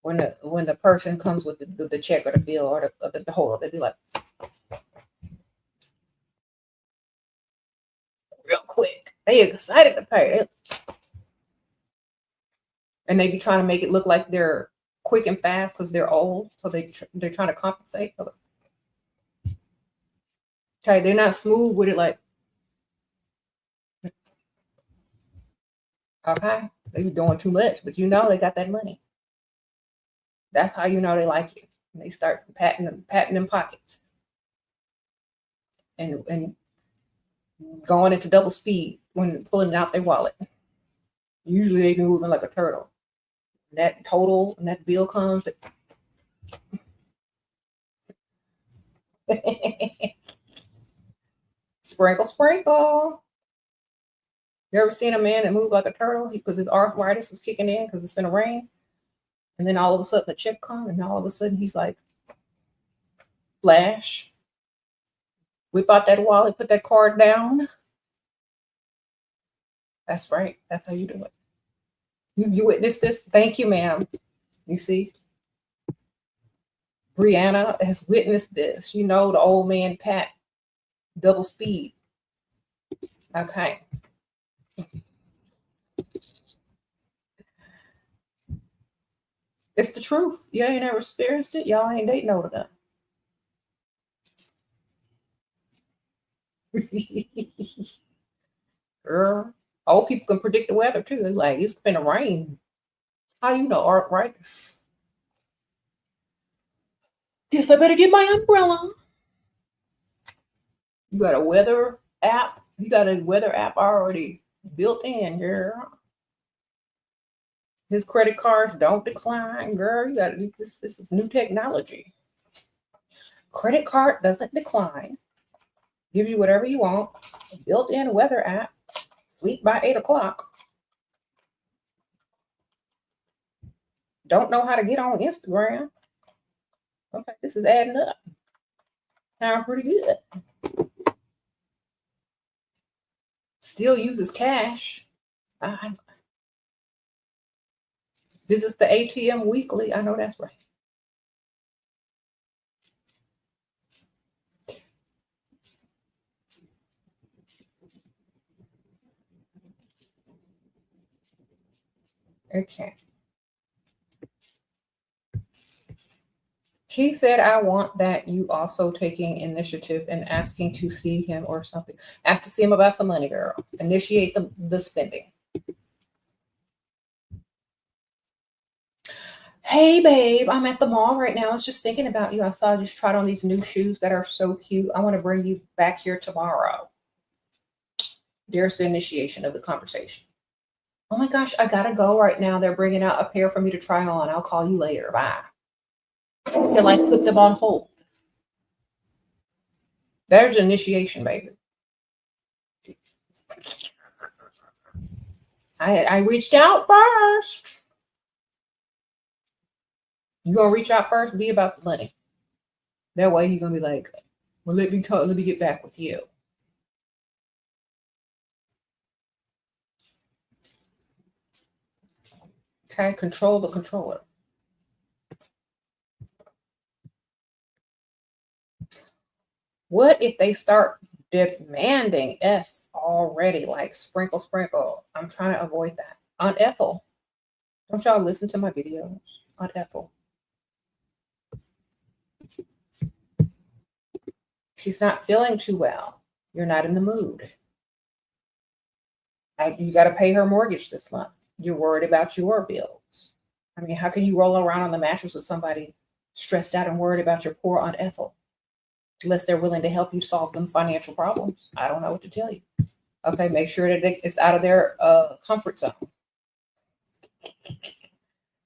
When the person comes with the check or the bill or the holder, they'd be like, real quick. They excited to pay. And they be trying to make it look like they're quick and fast because they're old. So they're trying to compensate. Okay, they're not smooth with it like, okay, they be doing too much, but you know they got that money. That's how you know they like you. And they start patting them pockets. And going into double speed when pulling out their wallet. Usually they be moving like a turtle. That total and that bill comes. Sprinkle, sprinkle. You ever seen a man that moved like a turtle because his arthritis is kicking in because it's gonna rain? And then all of a sudden the check comes and all of a sudden he's like, flash. Whip out that wallet, put that card down. That's right. That's how you do it. You witnessed this? Thank you, ma'am. You see? Brianna has witnessed this. You know the old man pat double speed. Okay. It's the truth. You ain't never experienced it. Y'all ain't dating old enough. Girl, old people can predict the weather too. They're like, it's gonna rain. How you know, Art, right? Guess I better get my umbrella. You got a weather app. You got a weather app already built in, girl. His credit cards don't decline, girl. You got this. This is new technology. Credit card doesn't decline. Gives you whatever you want. Built-in weather app. Sleep by 8 o'clock. Don't know how to get on Instagram. Okay, this is adding up. Sound pretty good. Still uses cash. Visits the ATM weekly. I know that's right. Okay. He said, I want that you also taking initiative and asking to see him or something. Ask to see him about some money, girl. Initiate the spending. Hey, babe, I'm at the mall right now. I was just thinking about you. I saw you just tried on these new shoes that are so cute. I want to bring you back here tomorrow. There's the initiation of the conversation. Oh my gosh, I gotta go right now. They're bringing out a pair for me to try on. I'll call you later. Bye. They like put them on hold. There's the initiation, baby. I reached out first. You gonna reach out first? Be about some money. That way he's gonna be like, well, let me talk. Let me get back with you. Okay, control the controller. What if they start demanding S already? Like sprinkle, sprinkle. I'm trying to avoid that. Aunt Ethel. Don't y'all listen to my videos? Aunt Ethel. She's not feeling too well. You're not in the mood. You got to pay her mortgage this month. You're worried about your bills. I mean, how can you roll around on the mattress with somebody stressed out and worried about your poor Aunt Ethel? Unless they're willing to help you solve them financial problems. I don't know what to tell you. Okay, make sure that it's out of their comfort zone.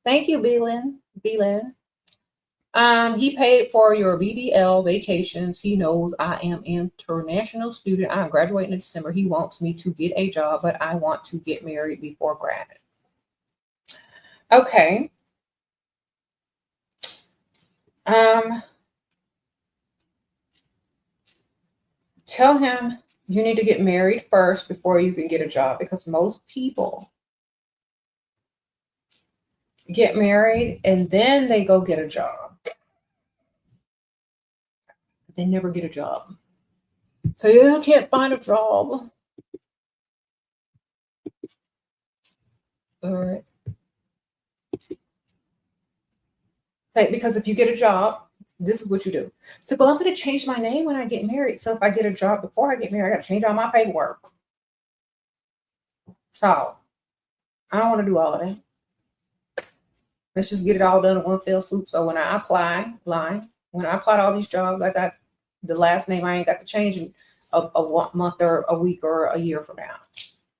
Thank you, Beelan. He paid for your BBL vacations. He knows I am international student. I'm graduating in December. He wants me to get a job, but I want to get married before grad. Okay. Tell him you need to get married first before you can get a job, because most people get married and then they go get a job. They never get a job. So you can't find a job. All right. Okay, because if you get a job, this is what you do. So, well, I'm going to change my name when I get married. So if I get a job before I get married, I got to change all my paperwork. So I don't want to do all of that. Let's just get it all done in one fell swoop. So when I apply to all these jobs, I got the last name. I ain't got to change in a month or a week or a year from now.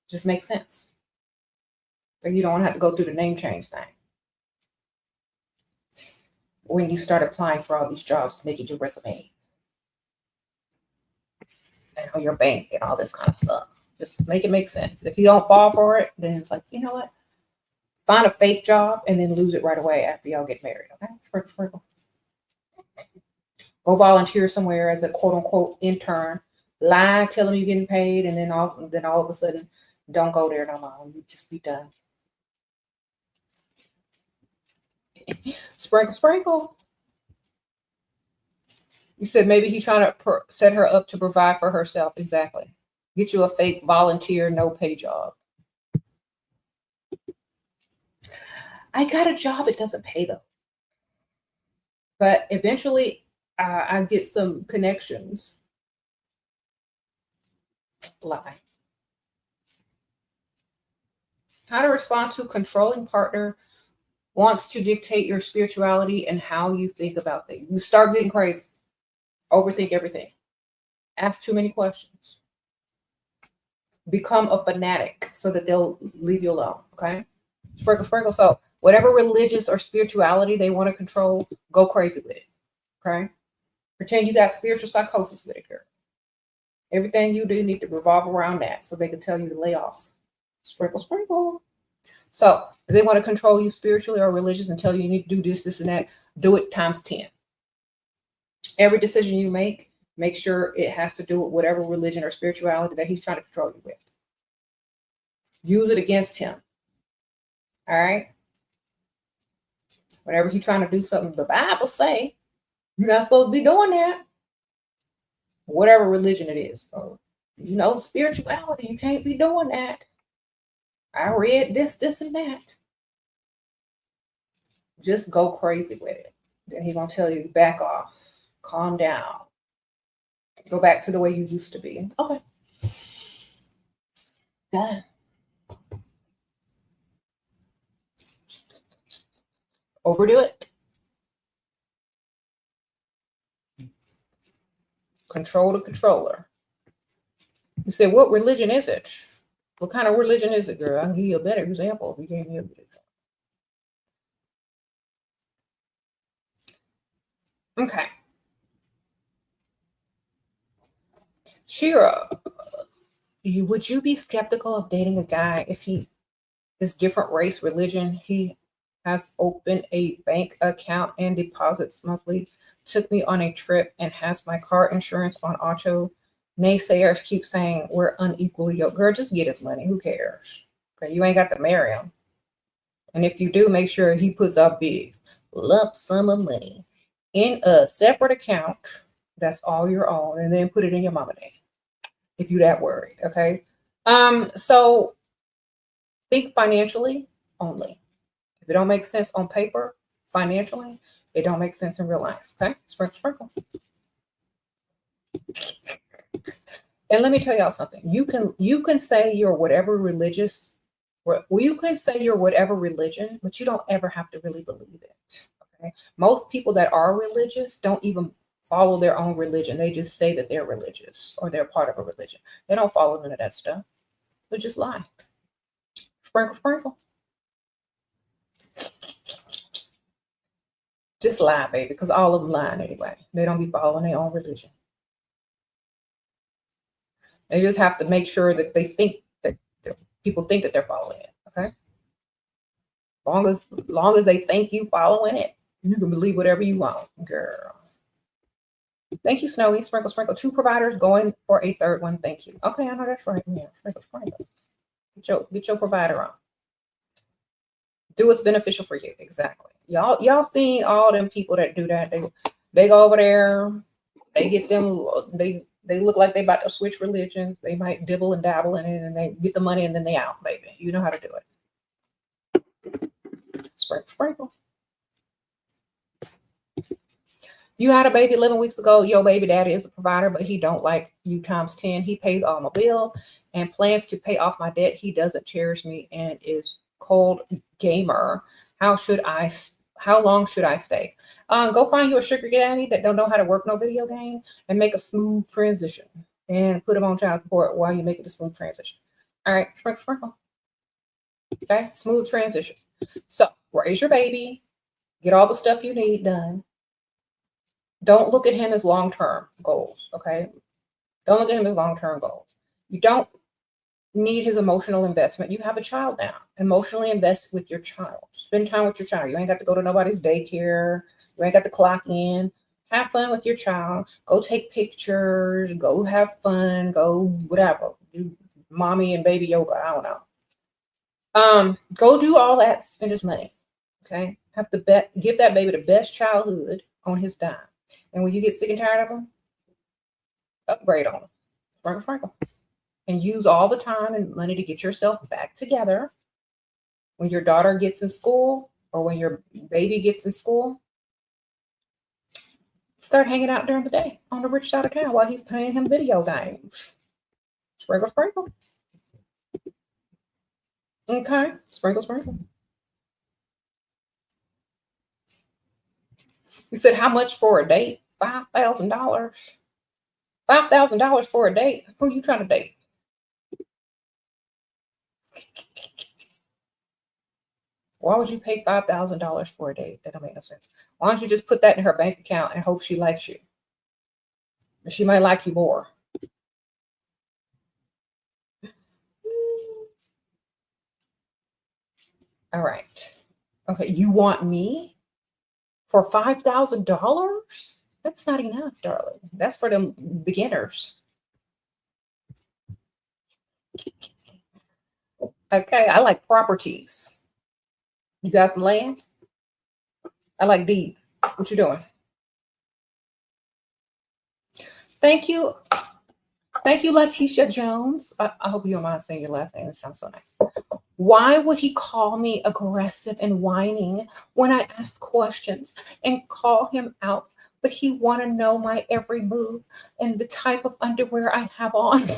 Just makes sense. So you don't have to go through the name change thing. When you start applying for all these jobs, making your resume and on your bank and all this kind of stuff. Just make it make sense. If you don't fall for it, then it's like, you know what? Find a fake job and then lose it right away after y'all get married. Okay? Sprinkle. Go volunteer somewhere as a quote unquote intern. Lie, tell them you're getting paid, and then all of a sudden, don't go there no more. You just be done. Sprinkle. You said maybe he's trying to set her up to provide for herself. Exactly. Get you a fake volunteer, no pay job. I got a job. It doesn't pay though. But eventually I get some connections. Lie. How to respond to controlling partner wants to dictate your spirituality and how you think about things. You start getting crazy. Overthink everything. Ask too many questions. Become a fanatic so that they'll leave you alone. Okay? Sprinkle. So whatever religious or spirituality they want to control, go crazy with it. Okay? Pretend you got spiritual psychosis with it, girl. Everything you do need to revolve around that so they can tell you to lay off. Sprinkle. So if they want to control you spiritually or religious and tell you need to do this, and that, do it times 10. Every decision you make sure it has to do with whatever religion or spirituality that he's trying to control you with. Use it against him. All right? Whenever he's trying to do something the Bible say, you're not supposed to be doing that. Whatever religion it is. So, spirituality, you can't be doing that. I read this, and that. Just go crazy with it. Then he's going to tell you, back off, calm down, go back to the way you used to be. Okay. Done. Overdo it. Control the controller. You said, what religion is it? What kind of religion is it, girl? I can give you a better example if you can't give it. Okay. Shira, would you be skeptical of dating a guy if he is different race, religion? He has opened a bank account and deposits monthly, took me on a trip, and has my car insurance on auto. Naysayers keep saying we're unequally yoked. Girl, just get his money. Who cares? Okay, you ain't got to marry him. And if you do, make sure he puts a big lump sum of money in a separate account that's all your own, and then put it in your mama name if you that worried. Okay. So think financially only. If it don't make sense on paper, financially, it don't make sense in real life. Okay. Sprinkle. And let me tell y'all something. You can say you're whatever religious Well, you can say you're whatever religion, but you don't ever have to really believe it. Okay. Most people that are religious don't even follow their own religion. They just say that they're religious or they're part of a religion. They don't follow none of that stuff. They just lie. Sprinkle, sprinkle. Just lie, baby, because all of them lying anyway. They don't be following their own religion. They just have to make sure that they think that people think that they're following it. Okay. Long as they think you following it, you can believe whatever you want, girl. Thank you, Snowy. Sprinkle, sprinkle. 2 providers going for a 3rd one. Thank you. Okay, I know that's right. Yeah, sprinkle, sprinkle. Get your provider on. Do what's beneficial for you. Exactly. Y'all seen all them people that do that. They go over there, they get them, they look like they about to switch religions. They might dibble and dabble in it and they get the money and then they out, baby. You know how to do it. Sprinkle, sprinkle. You had a baby 11 weeks ago. Your baby daddy is a provider, but he don't like you times 10. He pays all my bill and plans to pay off my debt. He doesn't cherish me and is cold gamer. How long should I stay? Go find you a sugar daddy that don't know how to work no video game and make a smooth transition and put him on child support while you make it a smooth transition. All right, sprinkle, sprinkle. Okay, smooth transition. So raise your baby, get all the stuff you need done. Don't look at him as long-term goals, okay? Don't look at him as long-term goals. You don't need his emotional investment. You have a child now. Emotionally invest with your child. Spend time with your child. You ain't got to go to nobody's daycare. You ain't got to clock in. Have fun with your child. Go take pictures. Go have fun. Go whatever. Do mommy and baby yoga. I don't know. Go do all that. Spend his money, okay? Give that baby the best childhood on his dime. And when you get sick and tired of them, upgrade on them. Sprinkle, sprinkle. And use all the time and money to get yourself back together. When your daughter gets in school or when your baby gets in school, start hanging out during the day on the rich side of town while he's playing him video games. Sprinkle, sprinkle. Okay. Sprinkle, sprinkle. You said how much for a date? $5,000. $5,000 for a date? Who you trying to date? Why would you pay $5,000 for a date? That don't make no sense. Why don't you just put that in her bank account and hope she likes you? She might like you more. All right. Okay, you want me for $5,000? That's not enough, darling. That's for them beginners. Okay, I like properties. You got some land? I like deeds. What you doing? Thank you. Thank you, Letitia Jones. I hope you don't mind saying your last name. It sounds so nice. Why would he call me aggressive and whining when I ask questions and call him out? But he want to know my every move and the type of underwear I have on.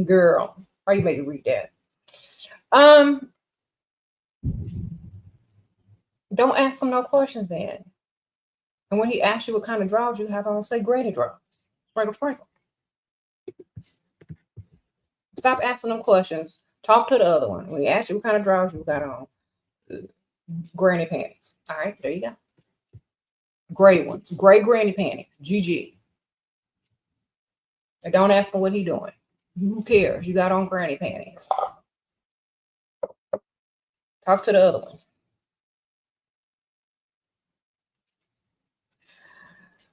Girl, why you made me read that? Don't ask him no questions then. And when he asks you what kind of drawers you have on, say granny drawers. Sprinkle, sprinkle. Stop asking them questions. Talk to the other one. When he asks you what kind of drawers you got on, granny panties. All right, there you go. Gray ones, gray granny panties. GG. And don't ask him what he doing. Who cares? You got on granny panties. Talk to the other one.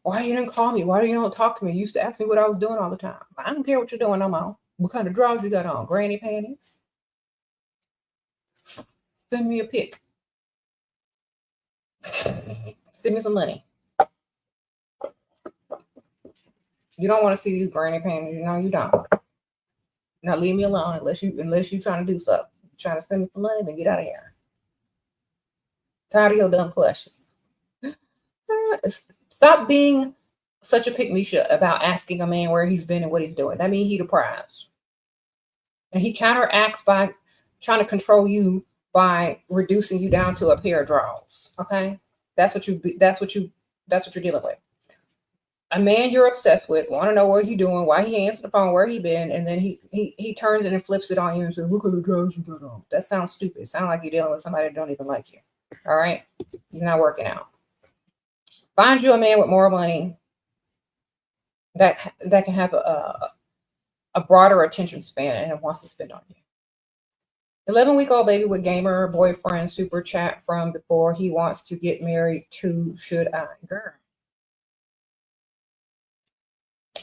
Why you didn't call me? Why you don't talk to me? You used to ask me what I was doing all the time. I don't care what you're doing. I'm on. What kind of drawers you got on? Granny panties? Send me a pic. Send me some money. You don't want to see these granny panties. No, you don't. Now leave me alone unless you trying to do something. You're trying to send me some money, then get out of here. Tired of your dumb questions. Stop being such a pick-me-shit about asking a man where he's been and what he's doing. That means he the prize. And he counteracts by trying to control you by reducing you down to a pair of drawers. Okay, that's what you're dealing with. A man you're obsessed with, want to know what he doing, why he answered the phone, where he been, and then he turns it and flips it on you and says, "Look at the drawers you got on." That sounds stupid. It sounds like you're dealing with somebody that don't even like you. All right, you're not working out. Find you a man with more money that can have a broader attention span and wants to spend on you. 11-week-old baby with gamer boyfriend super chat from before he wants to get married to. Should I? Girl.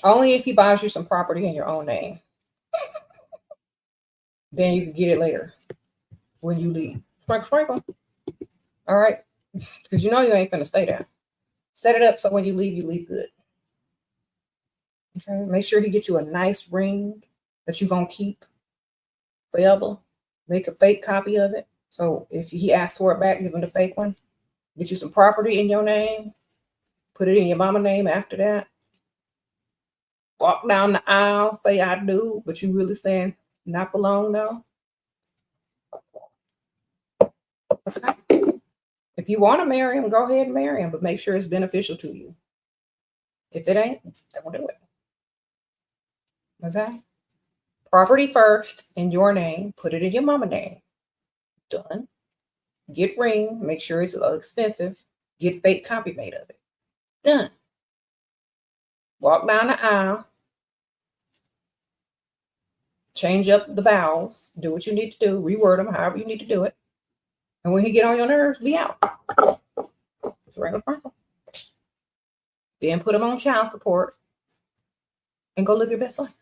Only if he buys you some property in your own name. Then you can get it later when you leave. Sprinkle. All right? Because you know you ain't finna stay there. Set it up so when you leave good. Okay? Make sure he gets you a nice ring that you're going to keep forever. Make a fake copy of it. So if he asks for it back, give him the fake one. Get you some property in your name. Put it in your mama's name after that. Walk down the aisle, say I do, but you really saying not for long though. Okay. If you want to marry him, go ahead and marry him, but make sure it's beneficial to you. If it ain't, don't do it. Okay. Property first in your name. Put it in your mama's name. Done. Get ring. Make sure it's expensive. Get fake copy made of it. Done. Walk down the aisle. Change up the vowels. Do what you need to do. Reword them however you need to do it. And when he get on your nerves, be out. Sprinkle. Then put him on child support and go live your best life.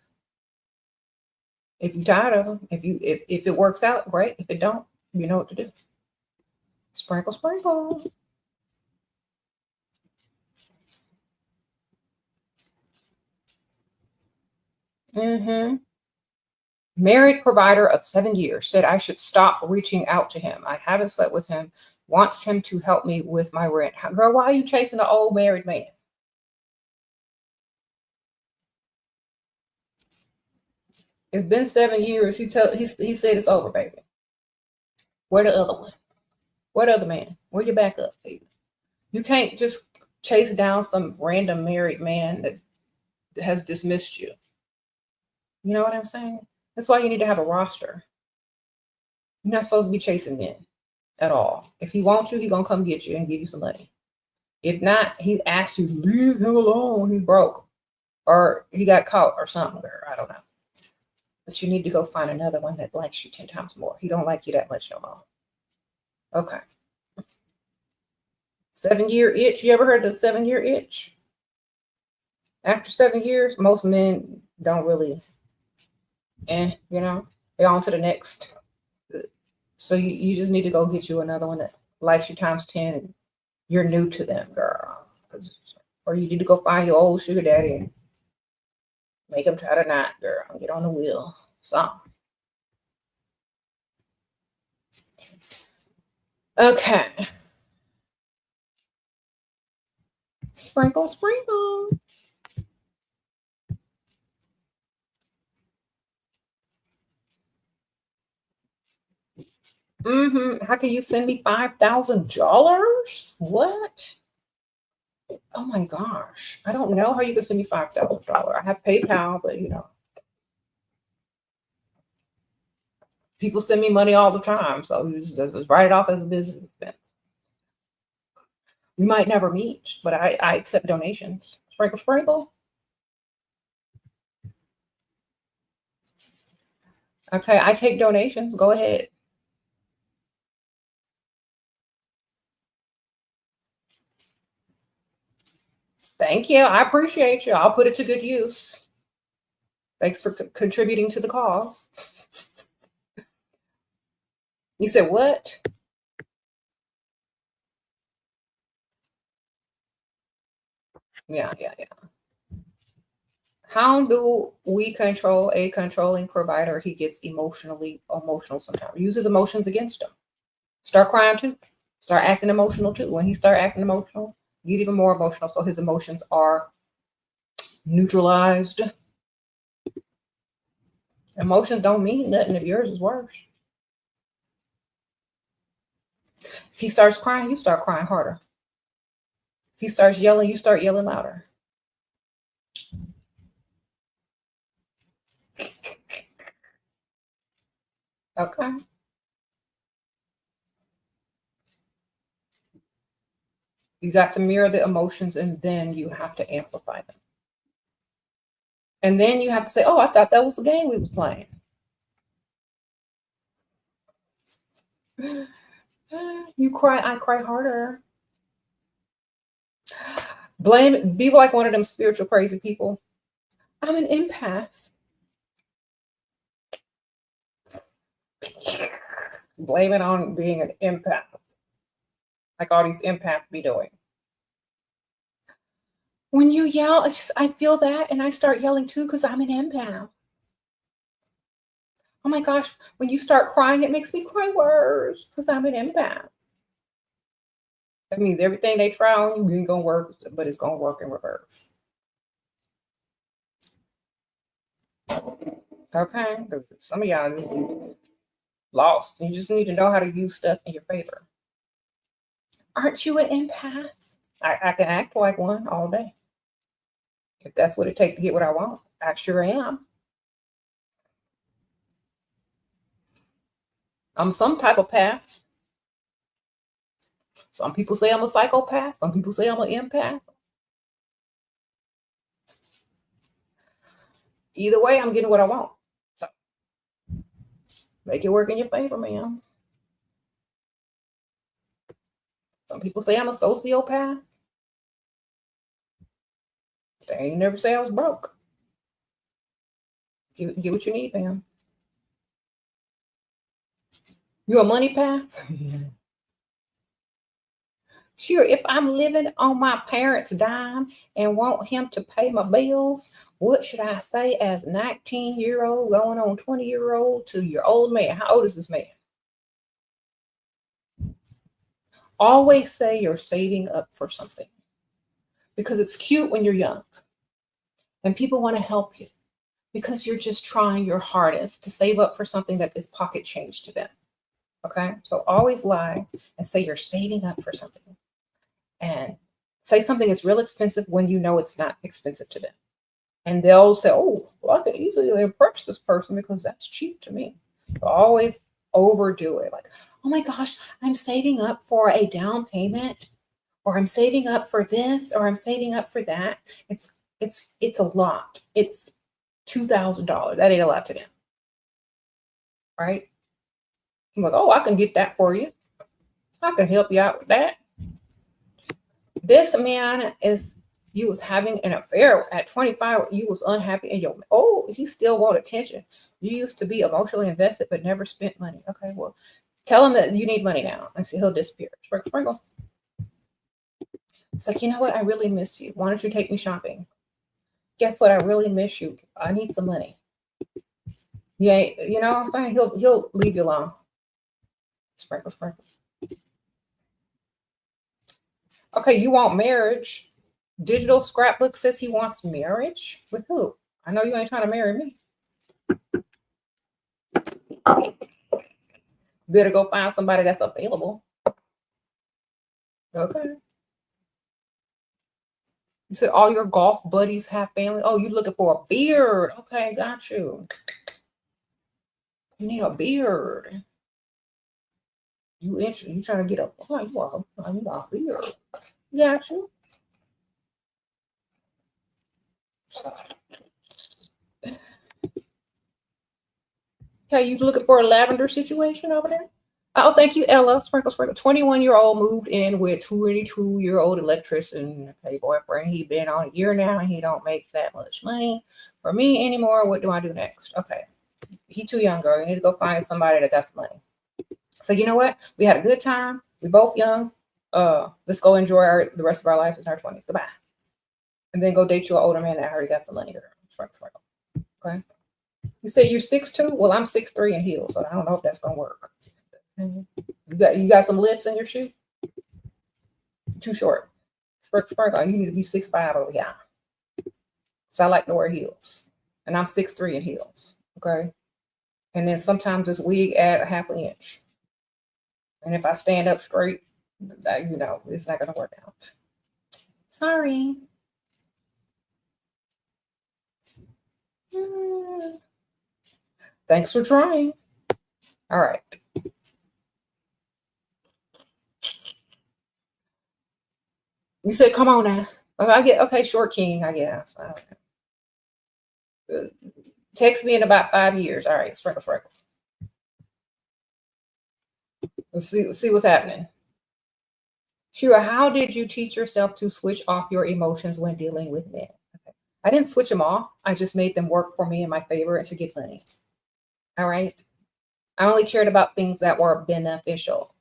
If you're tired of him, if it works out, great. If it don't, you know what to do. Sprinkle. Married provider of 7 years said I should stop reaching out to him. I haven't slept with him. Wants him to help me with my rent. Girl, why are you chasing an old married man? It's been 7 years. He said it's over, baby. Where the other one? Where the other man? Where your backup, baby? You can't just chase down some random married man that has dismissed you. You know what I'm saying? That's why you need to have a roster. You're not supposed to be chasing men at all. If he wants you, he's going to come get you and give you some money. If not, he asks you, leave him alone. He's broke. Or he got caught or something. Or I don't know. But you need to go find another one that likes you 10 times more. He don't like you that much no more. Okay. 7-year itch. You ever heard of the 7-year itch? After 7 years, most men don't really, they're on to the next. So you just need to go get you another one that likes you times 10 and you're new to them, girl. Or you need to go find your old sugar daddy and make him try to not, girl. Get on the wheel. So. Okay. Sprinkle. How can you send me $5,000? What? Oh my gosh. I don't know how you can send me $5,000. I have PayPal, but people send me money all the time. So you just write it off as a business expense. We might never meet, but I accept donations. Sprinkle. Okay, I take donations. Go ahead. Thank you. I appreciate you. I'll put it to good use. Thanks for contributing to the cause. You said what? Yeah. How do we control a controlling provider? He gets emotional sometimes. Use his emotions against him. Start crying too. Start acting emotional too. When he start acting emotional, get even more emotional so his emotions are neutralized. Emotions don't mean nothing if yours is worse. If he starts crying, you start crying harder. If he starts yelling, you start yelling louder. Okay. You got to mirror the emotions and then you have to amplify them. And then you have to say, oh, I thought that was a game we were playing. You cry, I cry harder. Blame, be like one of them spiritual crazy people. I'm an empath. Blame it on being an empath. Like all these empaths be doing. When you yell, it's just, I feel that and I start yelling too because I'm an empath. Oh my gosh, when you start crying, it makes me cry worse because I'm an empath. That means everything they try on you ain't gonna work, but it's gonna work in reverse. Okay, because some of y'all just be lost. You just need to know how to use stuff in your favor. Aren't you an empath? I can act like one all day. If that's what it takes to get what I want, I sure am. I'm some type of path. Some people say I'm a psychopath. Some people say I'm an empath. Either way, I'm getting what I want. So make it work in your favor, man. Some people say I'm a sociopath. They ain't never say I was broke. Get what you need, man. You a money path? Sure, if I'm living on my parents' dime and want him to pay my bills, what should I say as 19-year-old going on 20-year-old to your old man? How old is this man? Always say you're saving up for something because it's cute when you're young and people want to help you because you're just trying your hardest to save up for something that is pocket change to them. Okay, so always lie and say you're saving up for something. And say something is real expensive when you know it's not expensive to them. And they'll say, oh, well, I could easily impress this person because that's cheap to me. So always overdo it. Like, oh my gosh, I'm saving up for a down payment, or I'm saving up for this, or I'm saving up for that. It's a lot. It's $2,000. That ain't a lot to them. Right? I'm like, oh, I can get that for you. I can help you out with that. This man is, you was having an affair at 25. You was unhappy and he still want attention. You used to be emotionally invested but never spent money. Okay, well, tell him that you need money now and see he'll disappear. Sprinkle, sprinkle. It's like, you know what? I really miss you. Why don't you take me shopping? Guess what? I really miss you. I need some money. Yeah, you know what I'm saying? He'll leave you alone. Sprinkle, sprinkle. Okay, you want marriage. Digital Scrapbook says he wants marriage. With who? I know you ain't trying to marry me. Better go find somebody that's available. Okay. You said all your golf buddies have family. Oh, you looking for a beard. Okay, got you. You need a beard. You trying to get a beard. Got you. Okay, you looking for a lavender situation over there? Oh, thank you, Ella. Sprinkle, sprinkle. 21-year-old moved in with 22-year-old electrician. Okay, boyfriend. He been on a year now and he don't make that much money for me anymore. What do I do next? Okay. He too young, girl. You need to go find somebody that got some money. So you know what? We had a good time. We both young. Let's go enjoy the rest of our lives in our 20s. Goodbye. And then go date you an older man that already got some money, girl. Sprinkle, sprinkle. Okay. You said you're 6'2"? Well, I'm 6'3" in heels, so I don't know if that's gonna work. You got some lifts in your shoe? Too short. Sprinkle. You need to be 6'5" over here. So I like to wear heels. And I'm 6'3" in heels. Okay. And then sometimes this wig add a half an inch. And if I stand up straight, it's not going to work out. Sorry. Thanks for trying. All right. You said, come on now. Okay, short king, I guess. Text me in about 5 years. All right, sprinkle. Let's see what's happening. Shira, how did you teach yourself to switch off your emotions when dealing with men? Okay. I didn't switch them off. I just made them work for me in my favor and to get money. All right. I only cared about things that were beneficial.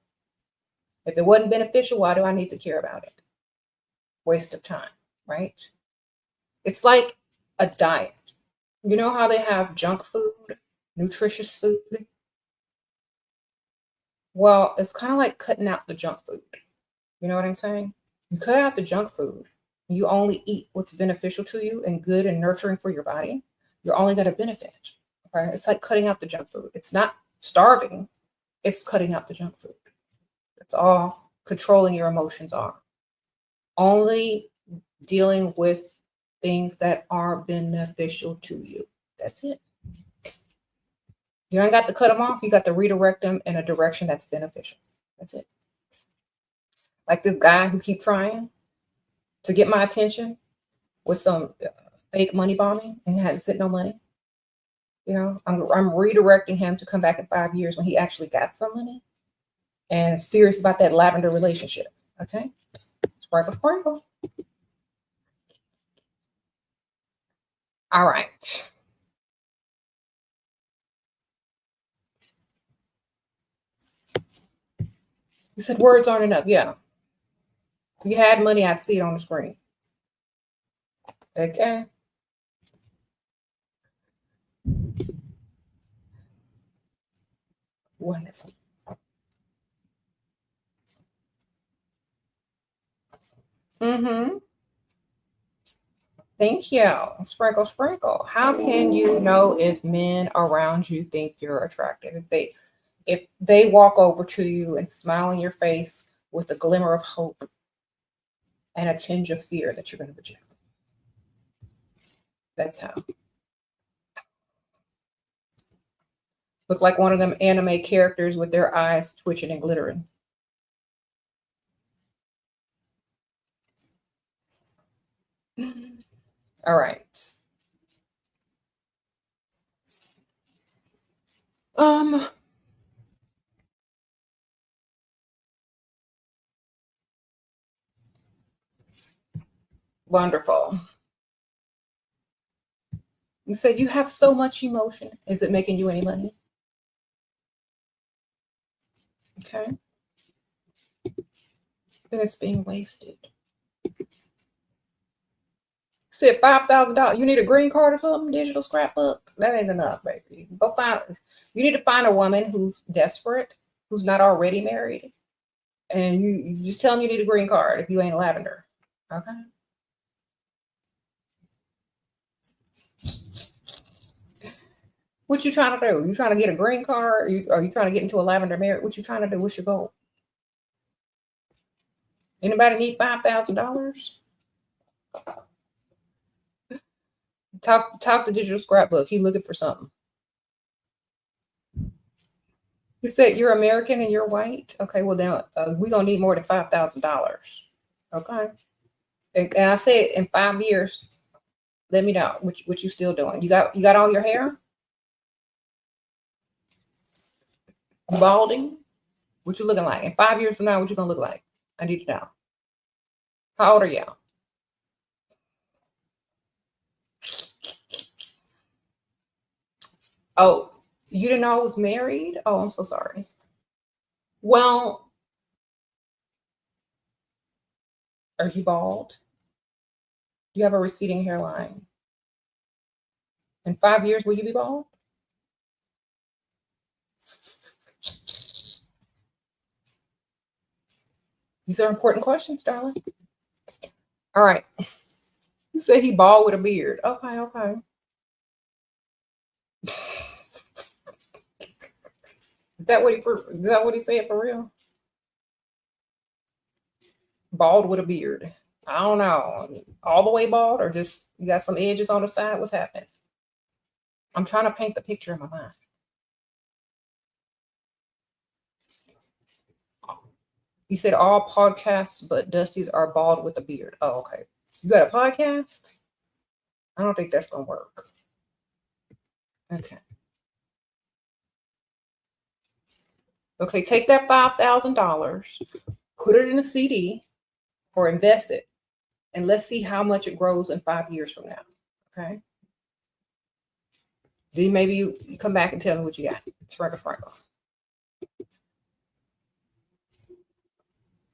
If it wasn't beneficial, why do I need to care about it? Waste of time, right? It's like a diet. You know how they have junk food, nutritious food? Well, it's kind of like cutting out the junk food. You know what I'm saying? You cut out the junk food. You only eat what's beneficial to you and good and nurturing for your body. You're only going to benefit. Okay? It's like cutting out the junk food. It's not starving. It's cutting out the junk food. That's all controlling your emotions are. Only dealing with things that are beneficial to you. That's it. You ain't got to cut them off. You got to redirect them in a direction that's beneficial. That's it. Like this guy who keep trying to get my attention with some fake money bombing and hadn't sent no money. I'm redirecting him to come back in 5 years when he actually got some money and serious about that lavender relationship. Okay? Sprinkle. All right. You said words aren't enough. Yeah. If you had money, I'd see it on the screen. Okay. Wonderful. Mm-hmm. Thank you. Sprinkle. How can you know if men around you think you're attractive? If they walk over to you and smile in your face with a glimmer of hope and a tinge of fear that you're going to reject them. That's how. Look like one of them anime characters with their eyes twitching and glittering. All right. Wonderful. You said you have so much emotion. Is it making you any money? Okay. Then it's being wasted. Said $5,000. You need a green card or something? Digital scrapbook? That ain't enough, baby. Go find. You need to find a woman who's desperate, who's not already married, and you just tell them you need a green card if you ain't lavender. Okay. What you trying to do? You trying to get a green card? Are you trying to get into a lavender marriage? What you trying to do? What's your goal? Anybody need $5,000? Talk to Digital Scrapbook. He looking for something. He said you're American and you're white. Okay, well then we gonna need more than $5,000. Okay, and I said in 5 years, let me know what you still doing. You got all your hair? You balding? What you looking like in 5 years from now? What you gonna look like? I need to know. How old are you? Oh, you didn't know I was married? Oh, I'm so sorry. Well, are you bald? Do you have a receding hairline? In 5 years, will you be bald? These are important questions, darling. All right. You said he bald with a beard. Okay. Is that what he said for real? Bald with a beard. I don't know. All the way bald or just you got some edges on the side? What's happening? I'm trying to paint the picture in my mind. You said all podcasts, but Dusty's are bald with a beard. Oh, okay. You got a podcast? I don't think that's going to work. Okay. Okay, take that $5,000, put it in a CD or invest it, and let's see how much it grows in 5 years from now. Okay. Then maybe you come back and tell me what you got. Sprinkle.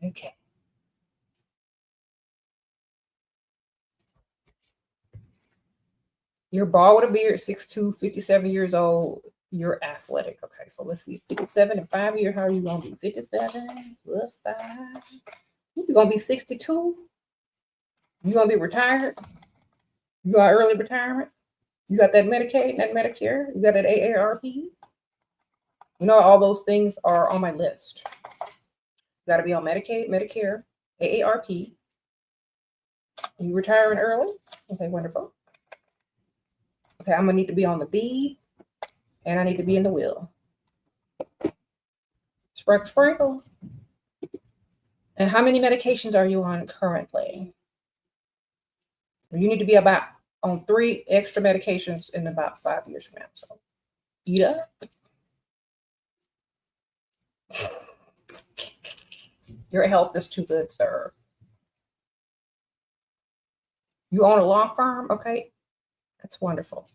Okay. You're bald with a beard, 6'2", 57 years old. You're athletic. Okay, so let's see. 57 in 5 years. How are you going to be? 57 plus 5. You're going to be 62. You're going to be retired. You got early retirement. You got that Medicaid, that Medicare. You got that AARP. You know, all those things are on my list. You got to be on Medicaid, Medicare, AARP. You retiring early? Okay, wonderful. Okay, I'm going to need to be on the deed, and I need to be in the will. Sprinkle. And how many medications are you on currently? You need to be about on 3 extra medications in about 5 years from now. So eat up. Your health is too good, sir. You own a law firm? Okay. That's wonderful.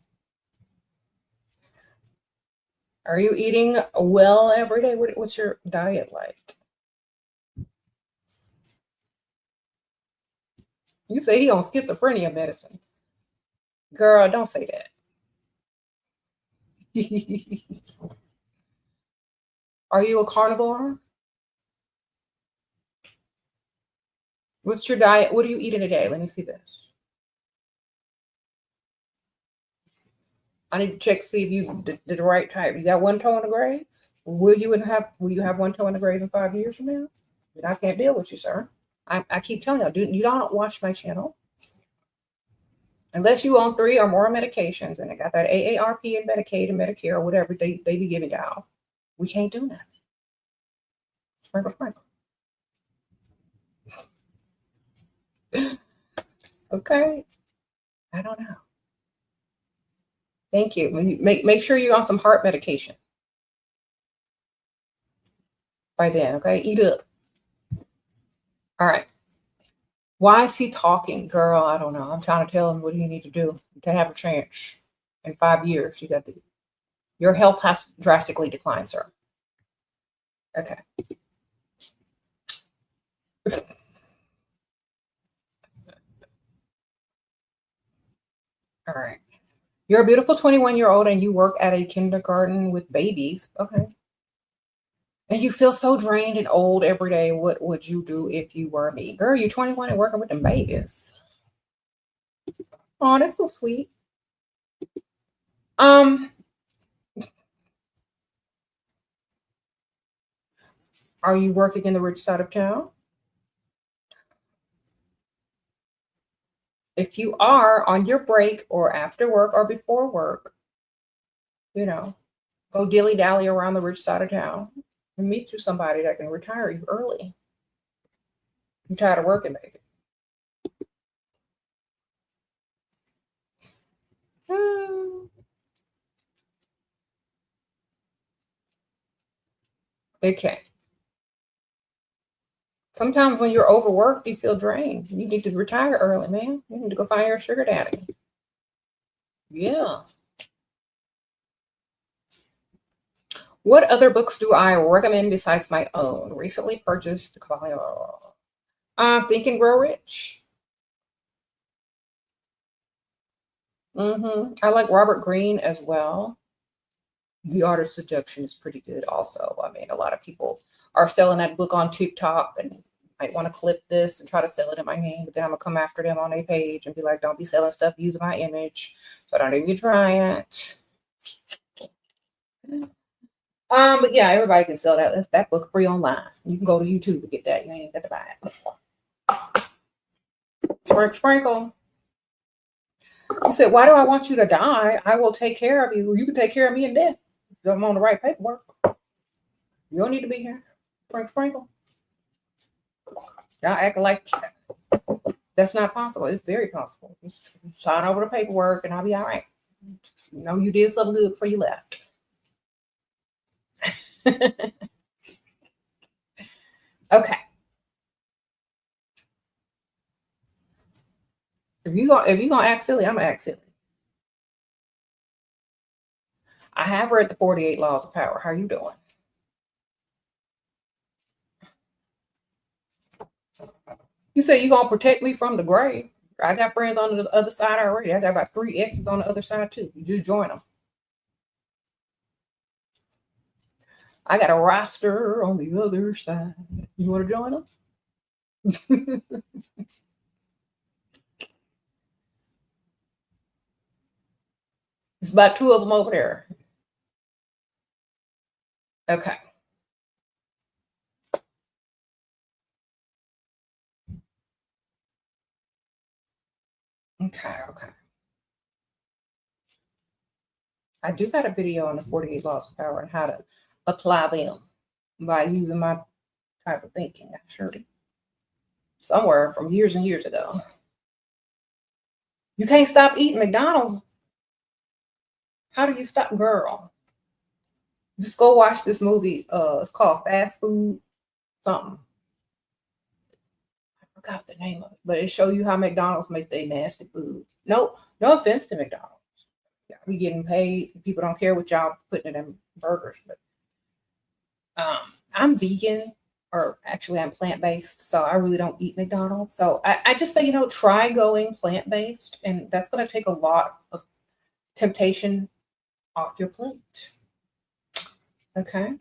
Are you eating well every day? What's your diet like? You say he on schizophrenia medicine. Girl, don't say that. Are you a carnivore? What's your diet? What do you eat in a day? Let me see this. I need to check to see if you did the right type. You got one toe in the grave? Will you have one toe in the grave in 5 years from now? Then I can't deal with you, sir. I keep telling you don't watch my channel. Unless you own 3 or more medications and I got that AARP and Medicaid and Medicare or whatever they be giving y'all, we can't do nothing. Sprinkle. Okay. I don't know. Thank you. Make sure you're on some heart medication by then, okay? Eat up. All right. Why is he talking? Girl, I don't know. I'm trying to tell him what do you need to do to have a chance in 5 years. Your health has drastically declined, sir. Okay. All right. You're a beautiful 21-year-old and you work at a kindergarten with babies. Okay. And you feel so drained and old every day. What would you do if you were me? Girl, you're 21 and working with them babies. Oh, that's so sweet. Are you working in the rich side of town? If you are on your break or after work or before work, go dilly-dally around the rich side of town and meet you somebody that can retire you early. You tired of working, baby. Okay. Sometimes when you're overworked, you feel drained. You need to retire early, man. You need to go find your sugar daddy. Yeah. What other books do I recommend besides my own? Recently purchased Think and Grow Rich. I like Robert Greene as well. The Art of Seduction is pretty good also. I mean, a lot of people are selling that book on TikTok and might want to clip this and try to sell it in my name, but then I'm gonna come after them on their page and be like, don't be selling stuff using my image. So don't even try it. But yeah, everybody can sell that book free online. You can go to YouTube to get that. You ain't got to buy it. Sprinkle, sprinkle. You said, why do I want you to die? I will take care of you. You can take care of me in death. If I'm on the right paperwork. You don't need to be here. Sprinkle, sprinkle. Y'all acting like that's not possible. It's very possible. Just sign over the paperwork and I'll be all right. Just know you did something good before you left. Okay. If you gonna act silly, I'm gonna act silly. I have read the 48 Laws of Power. How you doing? You say you gonna protect me from the grave. I got friends on the other side already. I got about 3 exes on the other side too. You just join them. I got a roster on the other side. You want to join them? It's about 2 of them over there. Okay. Okay. I do got a video on the 48 Laws of Power and how to apply them by using my type of thinking. I'm sure somewhere from years and years ago. You can't stop eating McDonald's. How do you stop, girl? Just go watch this movie. It's called Fast Food something. I forgot the name of it, but it show you how McDonald's make their nasty food. No offense to McDonald's. Yeah, we getting paid. People don't care what y'all putting in burgers, but I'm vegan, or actually I'm plant-based, so I really don't eat McDonald's. So I just say, try going plant-based, and that's going to take a lot of temptation off your plate. Okay.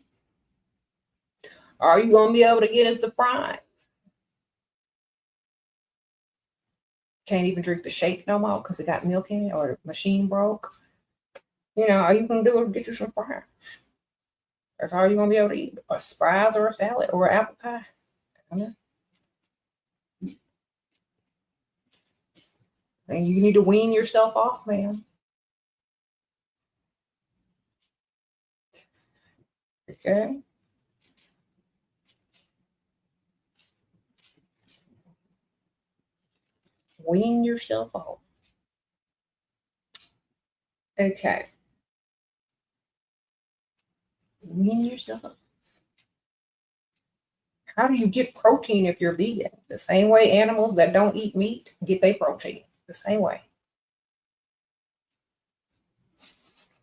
Are you going to be able to get us the fries? Can't even drink the shake no more because it got milk in it or the machine broke. Are you going to do is get you some fries? That's all you're going to be able to eat. A fries or a salad or an apple pie. And you need to wean yourself off, ma'am. Okay. Wean yourself off. Okay. Wean yourself off. How do you get protein if you're vegan? The same way animals that don't eat meat get their protein. The same way.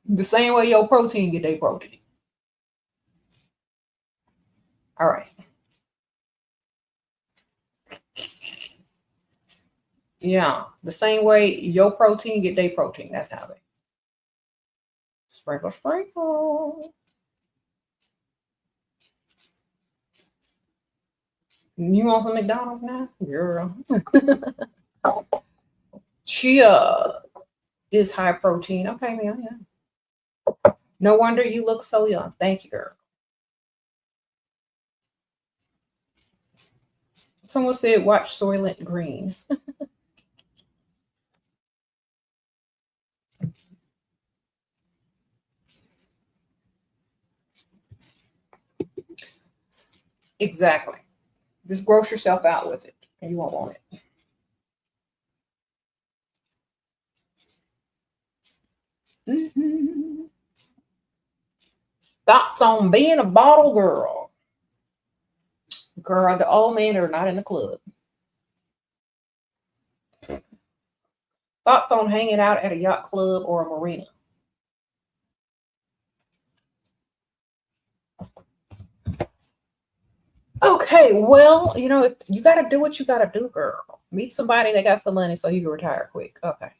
The same way your protein get their protein. All right. Yeah. The same way your protein get their protein. That's how they. Sprinkle, sprinkle. You want some McDonald's now? Girl. Chia is high protein. Okay, ma'am. Yeah. No wonder you look so young. Thank you, girl. Someone said watch Soylent Green. Exactly. Just gross yourself out with it and you won't want it. Mm-hmm. Thoughts on being a bottle girl? Girl, the old men are not in the club. Thoughts on hanging out at a yacht club or a marina? Okay, well, if you got to do what you got to do, girl. Meet somebody that got some money so you can retire quick. Okay.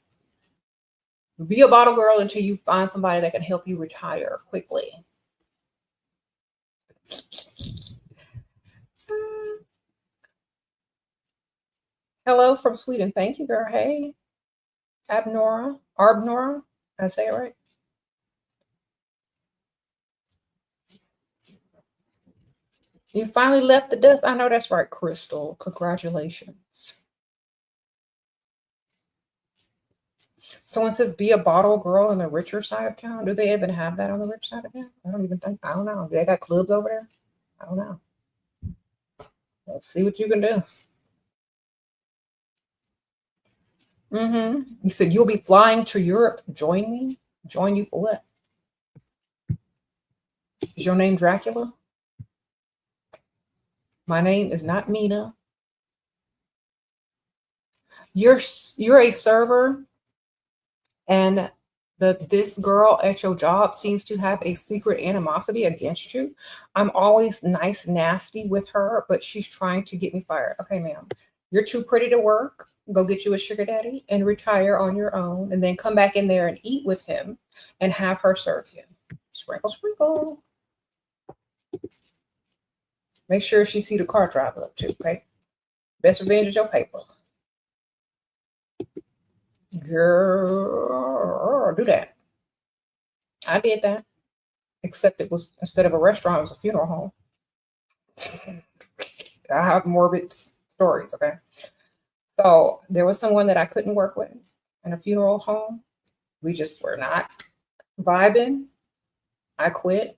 Be a bottle girl until you find somebody that can help you retire quickly. Hello from Sweden. Thank you, girl. Hey, Arbnora. I say it right. You finally left the dust. I know that's right, Crystal. Congratulations. Someone says, be a bottle girl on the richer side of town. Do they even have that on the rich side of town? I don't know. Do they got clubs over there? I don't know. Let's see what you can do. You said you'll be flying to Europe. Join me? Join you for what? Is your name Dracula? My name is not Mina. You're a server, and this girl at your job seems to have a secret animosity against you. I'm always nice, nasty with her, but she's trying to get me fired. Okay, ma'am, you're too pretty to work. Go get you a sugar daddy and retire on your own, and then come back in there and eat with him and have her serve you. Sprinkle, sprinkle. Make sure she see the car drive up too, okay? Best revenge is your paper. Girl, do that. I did that. Except it was, instead of a restaurant, it was a funeral home. I have morbid stories, okay? So there was someone that I couldn't work with in a funeral home. We just were not vibing. I quit.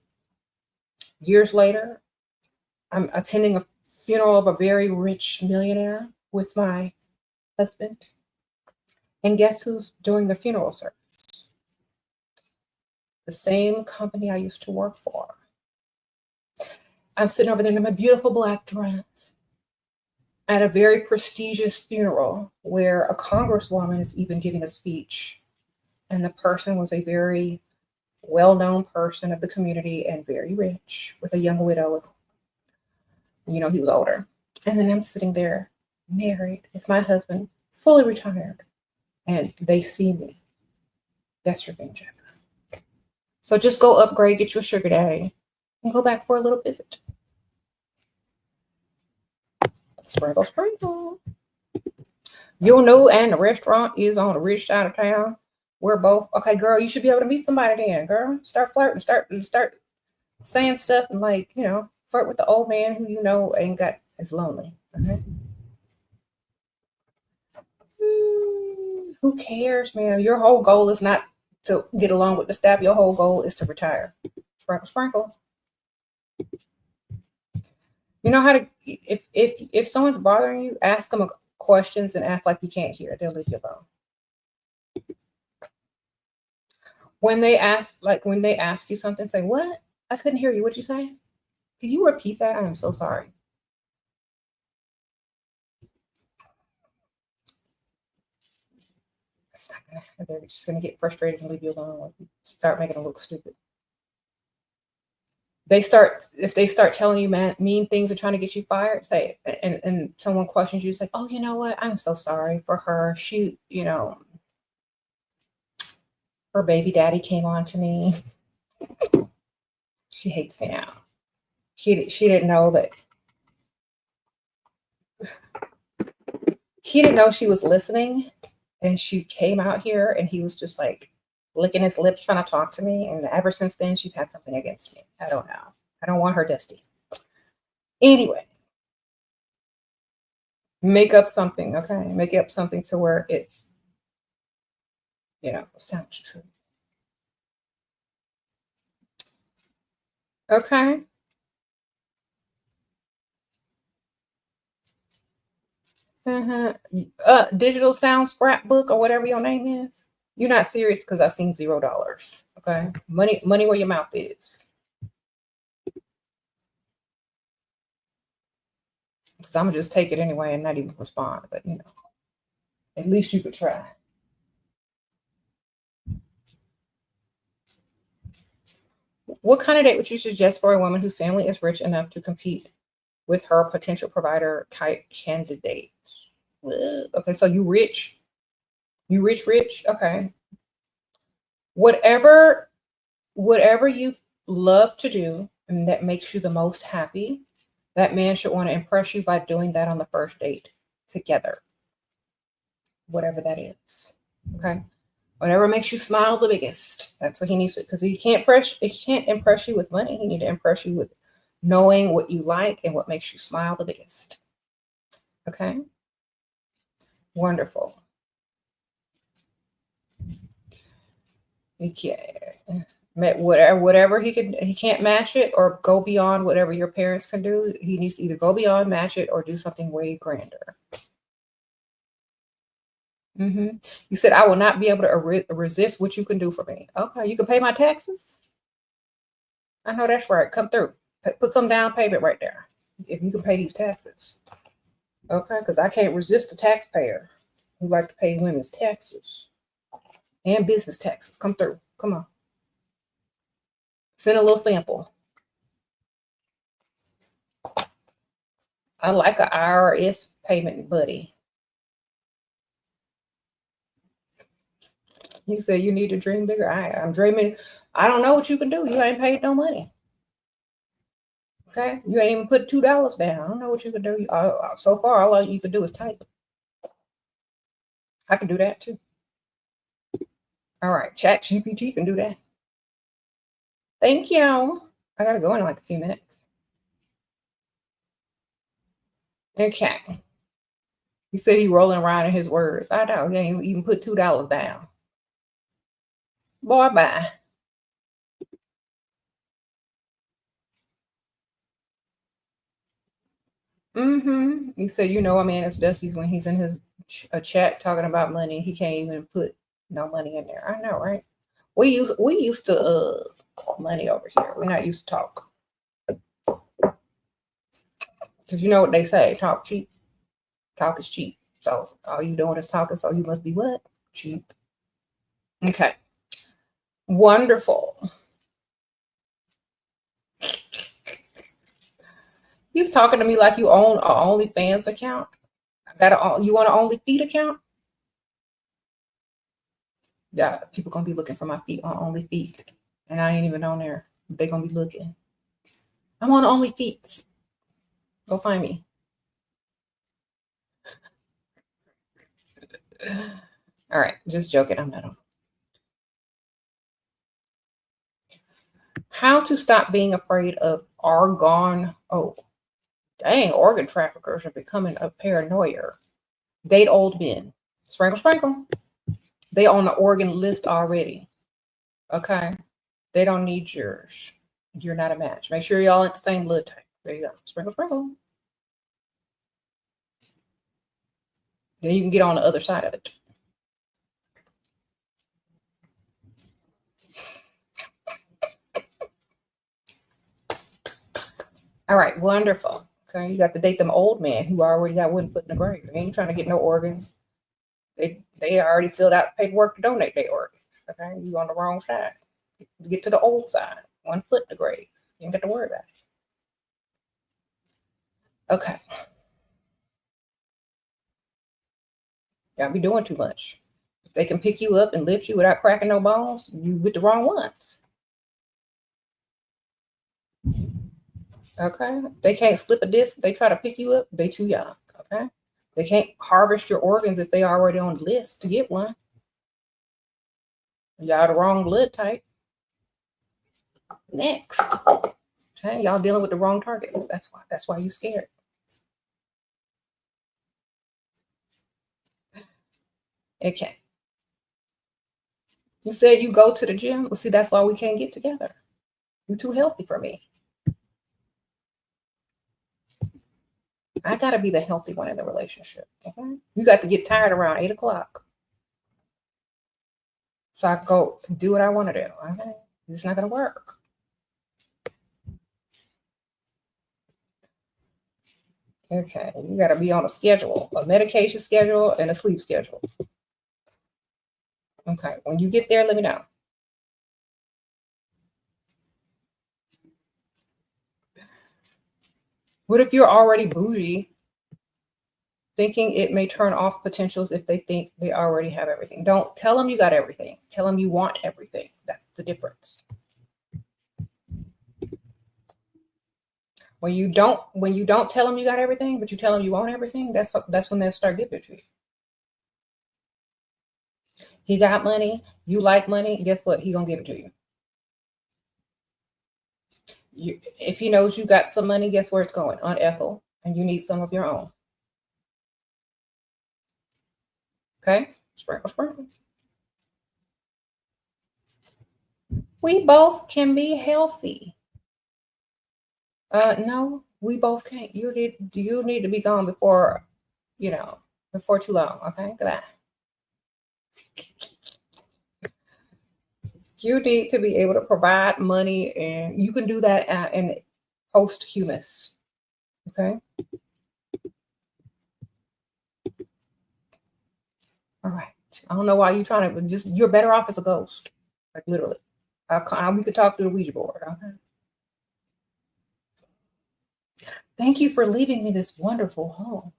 Years later, I'm attending a funeral of a very rich millionaire with my husband. And guess who's doing the funeral service? The same company I used to work for. I'm sitting over there in my beautiful black dress at a very prestigious funeral where a congresswoman is even giving a speech. And the person was a very well-known person of the community and very rich with a young widow. You know, he was older. And then I'm sitting there married with my husband, fully retired. And they see me. That's revenge ever. So just go upgrade, get you a sugar daddy, and go back for a little visit. Sprinkle, sprinkle. You'll know, and the restaurant is on the rich side of town. We're both okay, girl. You should be able to meet somebody then, girl. Start flirting, start saying stuff, and like, you know, flirt with the old man who you know ain't got is lonely. Okay. Who cares, man? Your whole goal is not to get along with the staff. Your whole goal is to retire. Sprinkle, sprinkle. You know how to, if someone's bothering you, ask them questions and act like you can't hear. They'll leave you alone. When they ask you something, say, "What? I couldn't hear you. What'd you say? Can you repeat that? I am so sorry." It's not gonna. They're just gonna get frustrated and leave you alone. Like, you start making them look stupid. If they start telling you mean things and trying to get you fired, say it. And someone questions you, say, "Oh, you know what? I'm so sorry for her. She, you know, her baby daddy came on to me. She hates me now. She didn't know that he didn't know she was listening, and she came out here and he was just like licking his lips trying to talk to me, and ever since then she's had something against me. I don't know. I don't want her dusty. Anyway, make up something, okay? Make up something to where it's, you know, sounds true. Okay. Digital sound scrapbook or whatever your name is. You're not serious because I seen $0. Okay. Money where your mouth is. Because I'm gonna just take it anyway and not even respond. But you know, at least you could try. What kind of date would you suggest for a woman whose family is rich enough to compete with her potential provider type candidates? Okay, so you rich. You rich. Okay. Whatever you love to do and that makes you the most happy, that man should want to impress you by doing that on the first date together. Whatever that is. Okay. Whatever makes you smile the biggest. That's what he needs to, because he can't impress you with money. He need to impress you with knowing what you like and what makes you smile the biggest. Okay. Wonderful. He can't. Whatever he can't match it or go beyond whatever your parents can do. He needs to either go beyond, match it, or do something way grander. You said, I will not be able to resist what you can do for me. Okay, you can pay my taxes. I know that's right. Come through. Put some down payment right there. If you can pay these taxes. Okay, because I can't resist a taxpayer who like to pay women's taxes and business taxes. Come through. Come on. Send a little sample. I like an IRS payment buddy. He said you need to dream bigger. I'm dreaming. I don't know what you can do. You ain't paid no money. Okay, you ain't even put $2 down. I don't know what you can do. So far, all you can do is type. I can do that too. All right, ChatGPT can do that. Thank you. I gotta go in like a few minutes. Okay. He said he rolling around in his words. I know. He ain't even put $2 down. Boy, bye. He said, a man is Dusty's when he's in his chat talking about money. He can't even put no money in there. I know, right? We used to money over here. We're not used to talk. Because you know what they say, talk cheap. Talk is cheap. So all you doing is talking, so you must be what? Cheap. Okay. Wonderful. He's talking to me like you own an OnlyFans account. You want an OnlyFeet account? Yeah, people gonna be looking for my feet on OnlyFeet, and I ain't even on there. They gonna be looking. I'm on OnlyFeet. Go find me. All right, just joking. I'm not on. How to stop being afraid of argon? Oh, dang! Organ traffickers are becoming a paranoia. Date old men. Sprinkle, sprinkle. They on the organ list already. Okay. They don't need yours. You're not a match. Make sure y'all at the same blood type. There you go. Sprinkle, sprinkle. Then you can get on the other side of it. All right, wonderful. Okay, you got to date them old men who already got one foot in the grave. They ain't trying to get no organs. They already filled out paperwork to donate their organs. Okay, you on the wrong side. Get to the old side. 1 foot in the grave. You ain't got to worry about it. Okay. Y'all be doing too much. If they can pick you up and lift you without cracking no bones, you with the wrong ones. Okay. They can't slip a disc. They try to pick you up. They too young. Okay. They can't harvest your organs if they already on the list to get one. Y'all the wrong blood type. Next. Okay. Y'all dealing with the wrong targets. That's why you scared. Okay. You said you go to the gym. Well, see, that's why we can't get together. You're too healthy for me. I got to be the healthy one in the relationship. Okay? You got to get tired around 8 o'clock. So I go do what I want to do. Okay? It's not going to work. Okay. You got to be on a schedule, a medication schedule and a sleep schedule. Okay. When you get there, let me know. What if you're already bougie, thinking it may turn off potentials if they think they already have everything? Don't tell them you got everything. Tell them you want everything. That's the difference. When you don't tell them you got everything, but you tell them you want everything, that's when they'll start giving it to you. He got money, you like money, guess what? He gonna give it to you. If he knows you got some money, guess where it's going? On Ethel, and you need some of your own. Okay? Sprinkle, sprinkle. We both can be healthy. No, we both can't. You need to be gone before, before too long. Okay, goodbye. You need to be able to provide money, and you can do that in posthumous. Okay. All right. I don't know why you're trying to just. You're better off as a ghost, like literally. We could talk through the Ouija board. Okay. Thank you for leaving me this wonderful home.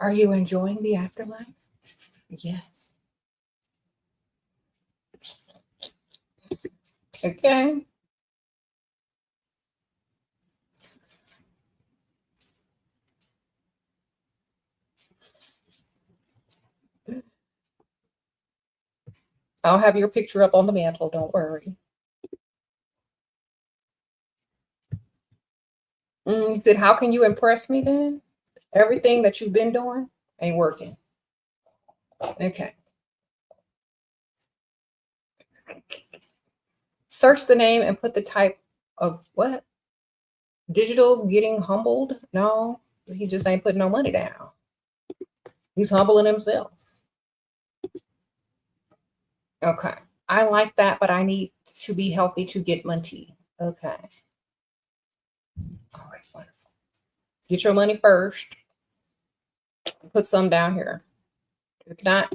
Are you enjoying the afterlife? Yes. Okay. I'll have your picture up on the mantle. Don't worry. You said, how can you impress me then? Everything that you've been doing ain't working. Okay. Search the name and put the type of what? Digital getting humbled? No, he just ain't putting no money down. He's humbling himself. Okay. I like that, but I need to be healthy to get money. Okay. All right, wonderful. Get your money first. Put some down here. If not,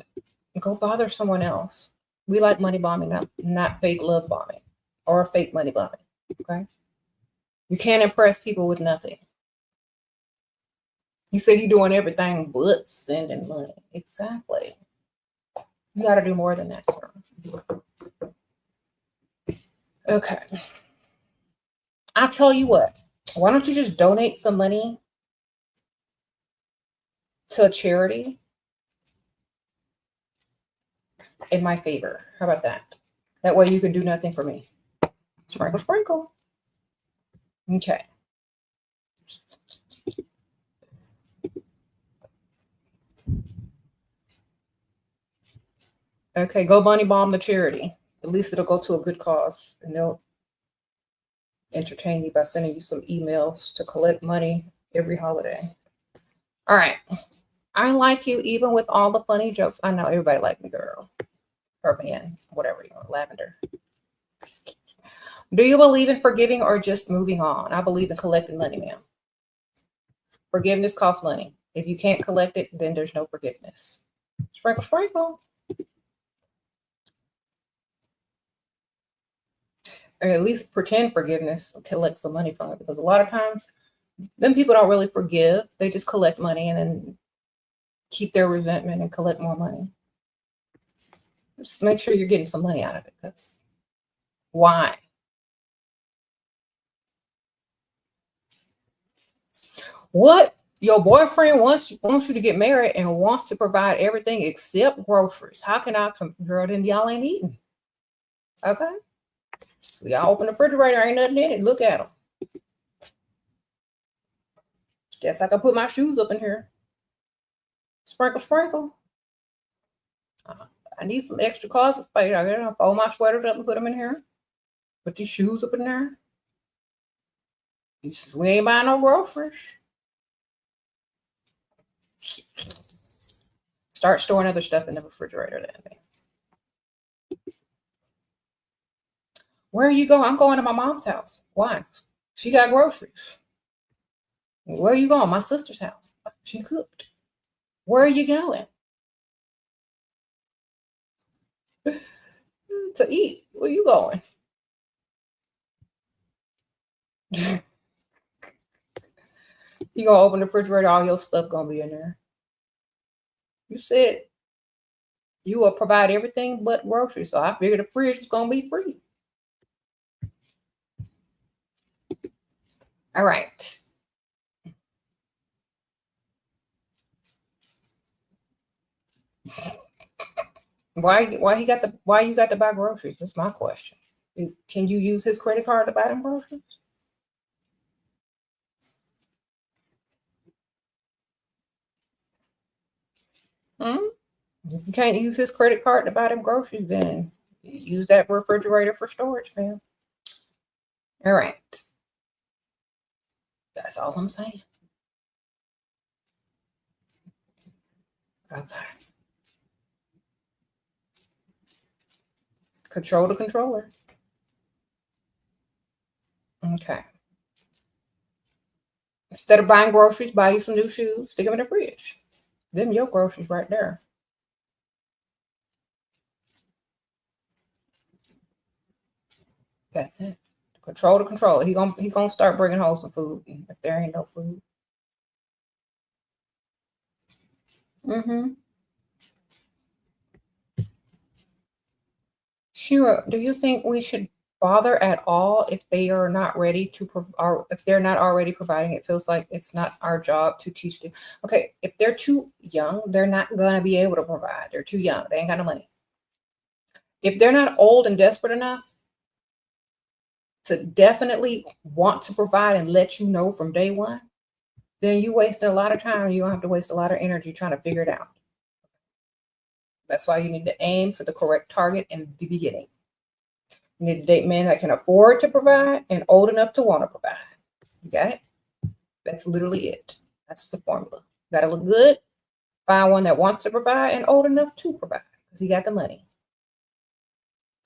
go bother someone else. We like money bombing, not fake love bombing or fake money bombing. Okay. You can't impress people with nothing. You say you're doing everything but sending money. Exactly. You got to do more than that, sir. Okay. I'll tell you what. Why don't you just donate some money to a charity in my favor? How about that? That way you can do nothing for me. Sprinkle, sprinkle. Okay. Okay, go money bomb the charity. At least it'll go to a good cause, and they'll entertain you by sending you some emails to collect money every holiday. All right. I like you even with all the funny jokes. I know everybody like me, girl. Or man, whatever you want, lavender. Do you believe in forgiving or just moving on? I believe in collecting money, ma'am. Forgiveness costs money. If you can't collect it, then there's no forgiveness. Sprinkle, sprinkle. Or at least pretend forgiveness, collect some money from it. Because a lot of times, then people don't really forgive. They just collect money and then keep their resentment and collect more money. Just make sure you're getting some money out of it. Because why? What? Your boyfriend wants you to get married and wants to provide everything except groceries. How can I girl, then y'all ain't eating? Okay. So y'all open the refrigerator, ain't nothing in it. Look at them. Guess I can put my shoes up in here. Sprinkle, sprinkle. I need some extra closet space. I gotta fold my sweaters up and put them in here. Put these shoes up in there. We ain't buying no groceries. Start storing other stuff in the refrigerator then. Where are you going? I'm going to my mom's house. Why? She got groceries. Where are you going? My sister's house. She cooked. Where are you going? To eat. Where you going? You gonna open the refrigerator, all your stuff gonna be in there. You said you will provide everything but groceries, so I figured the fridge was gonna be free. All right. Why you got to buy groceries? That's my question. Can you use his credit card to buy them groceries? Hmm? If you can't use his credit card to buy them groceries, then use that refrigerator for storage, man. All right. That's all I'm saying. Okay. Control the controller. Okay. Instead of buying groceries, buy you some new shoes, stick them in the fridge. Them your groceries right there. That's it. Control the controller. He gonna start bringing home some food if there ain't no food. Mm-hmm. Shira, do you think we should bother at all if they are not ready to or if they're not already providing? It feels like it's not our job to teach them. Okay, if they're too young, they're not gonna be able to provide. They're too young. They ain't got no money. If they're not old and desperate enough to definitely want to provide and let you know from day one, then you wasted a lot of time. You don't have to waste a lot of energy trying to figure it out. That's why you need to aim for the correct target in the beginning. You need to date men that can afford to provide and old enough to want to provide. You got it? That's literally it. That's the formula. You got to look good, find one that wants to provide and old enough to provide because he got the money.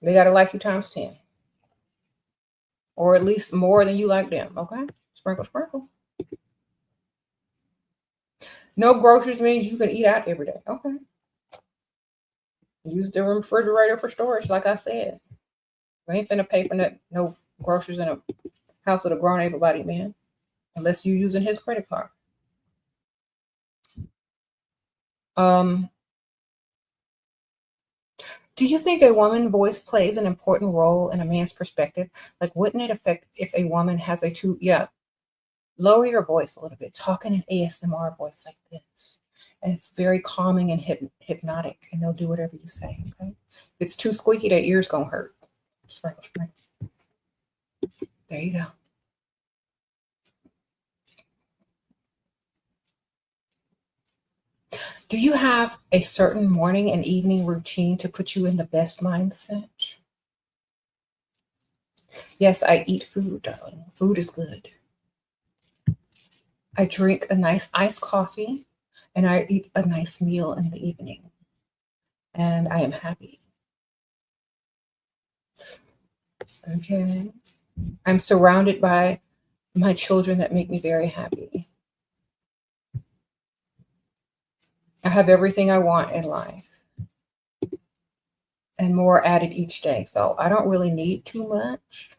They got to like you times 10. Or at least more than you like them. Okay? Sprinkle, sprinkle. No groceries means you can eat out every day. Okay. Use the refrigerator for storage, like I said. We ain't finna pay for no groceries in a house with a grown able-bodied man, unless you're using his credit card. Do you think a woman's voice plays an important role in a man's perspective? Like, wouldn't it affect if a woman has lower your voice a little bit, talk in an ASMR voice like this. And it's very calming and hypnotic, and they'll do whatever you say, okay? If it's too squeaky, their ears gonna hurt. Sprinkle, sprinkle. There you go. Do you have a certain morning and evening routine to put you in the best mindset? Yes, I eat food, darling. Food is good. I drink a nice iced coffee and I eat a nice meal in the evening. And I am happy. Okay. I'm surrounded by my children that make me very happy. I have everything I want in life and more added each day. So I don't really need too much.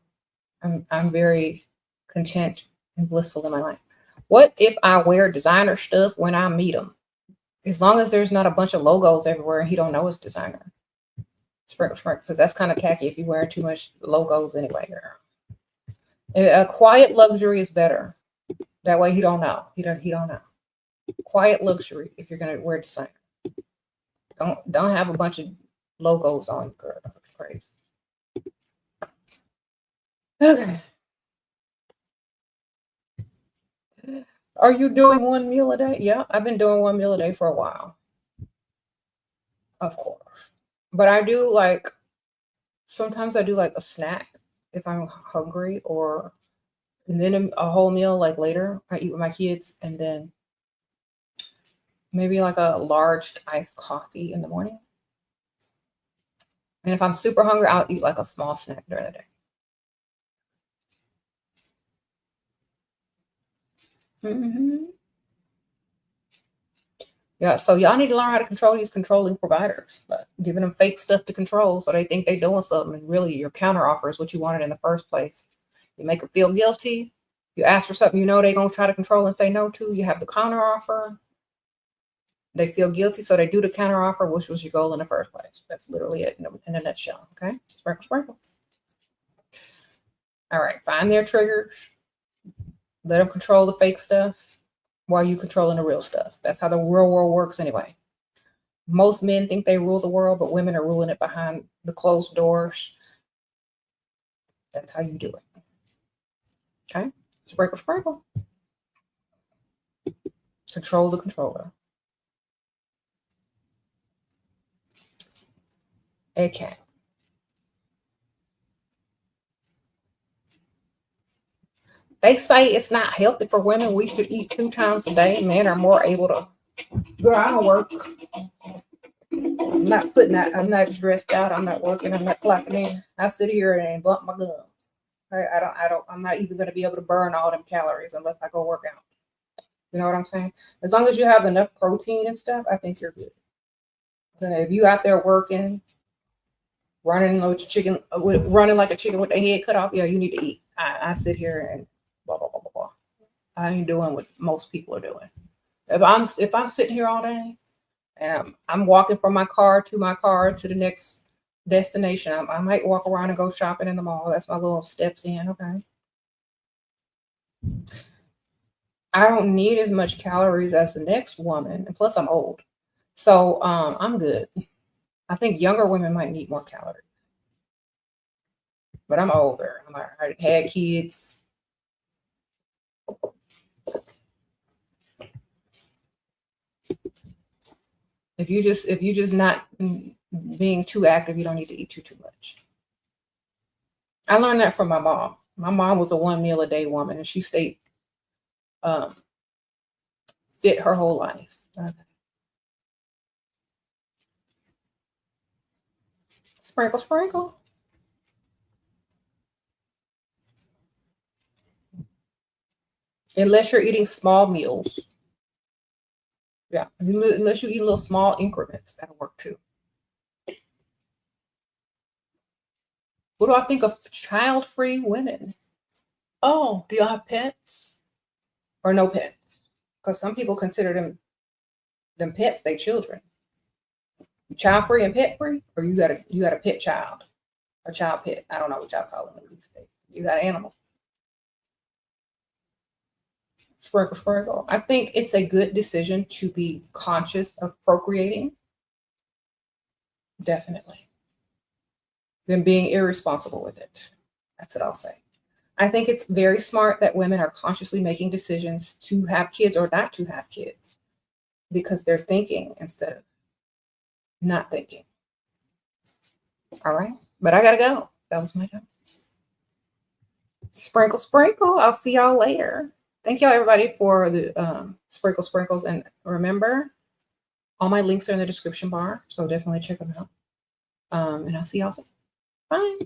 I'm very content and blissful in my life. What if I wear designer stuff when I meet him? As long as there's not a bunch of logos everywhere and he don't know it's designer. Sprinkle, sprinkle, because that's kind of tacky if you're wearing too much logos anyway. A quiet luxury is better. That way he don't know. He don't know. Quiet luxury if you're gonna wear designer. Don't have a bunch of logos on you, girl. That's crazy. Okay. Are you doing one meal a day? Yeah, I've been doing one meal a day for a while. Of course. But I do like sometimes I do like a snack if I'm hungry and then a whole meal like later. I eat with my kids and then maybe like a large iced coffee in the morning. And if I'm super hungry, I'll eat like a small snack during the day. Mm-hmm. Yeah, so y'all need to learn how to control these controlling providers, giving them fake stuff to control so they think they're doing something. And really, your counter offer is what you wanted in the first place. You make them feel guilty. You ask for something you know they're going to try to control and say no to. You have the counter offer. They feel guilty, so they do the counter offer, which was your goal in the first place. That's literally it in a nutshell. Okay, sprinkle, sprinkle. All right, find their triggers. Let them control the fake stuff while you controlling the real stuff. That's how the real world works anyway. Most men think they rule the world, but women are ruling it behind the closed doors. That's how you do it. Okay? Sprinkle, sprinkle. Control the controller. It can. They say it's not healthy for women. We should eat 2 times a day. Men are more able to. Girl, I don't work. I'm not putting that. I'm not stressed out. I'm not working. I'm not clocking in. I sit here and bump my gums. I'm not even going to be able to burn all them calories unless I go work out. You know what I'm saying? As long as you have enough protein and stuff, I think you're good. Okay, if you out there working, running like a chicken with their head cut off, yeah, you need to eat. I sit here and blah blah blah blah blah. I ain't doing what most people are doing. If I'm sitting here all day and I'm walking from my car to the next destination, I might walk around and go shopping in the mall. That's my little steps in. Okay. I don't need as much calories as the next woman, and plus I'm old, so I'm good. I think younger women might need more calories, but I'm older. I had kids. If you just not being too active, you don't need to eat too much. I learned that from my mom. My mom was a 1 meal a day woman, and she stayed fit her whole life. Okay. Sprinkle, sprinkle. Unless you're eating small meals. Yeah, unless you eat little small increments, that'll work too. What do I think of child-free women? Oh, do y'all have pets or no pets? Because some people consider them pets, they children. You child-free and pet-free, or you got a pet child, a child pet. I don't know what y'all call them these days. You got an animal. Sprinkle, sprinkle. I think it's a good decision to be conscious of procreating. Definitely. Than being irresponsible with it. That's what I'll say. I think it's very smart that women are consciously making decisions to have kids or not to have kids because they're thinking instead of not thinking. All right. But I got to go. That was my time. Sprinkle, sprinkle. I'll see y'all later. Thank y'all, everybody, for the sprinkle sprinkles. And remember, all my links are in the description bar. So definitely check them out. And I'll see y'all soon. Bye.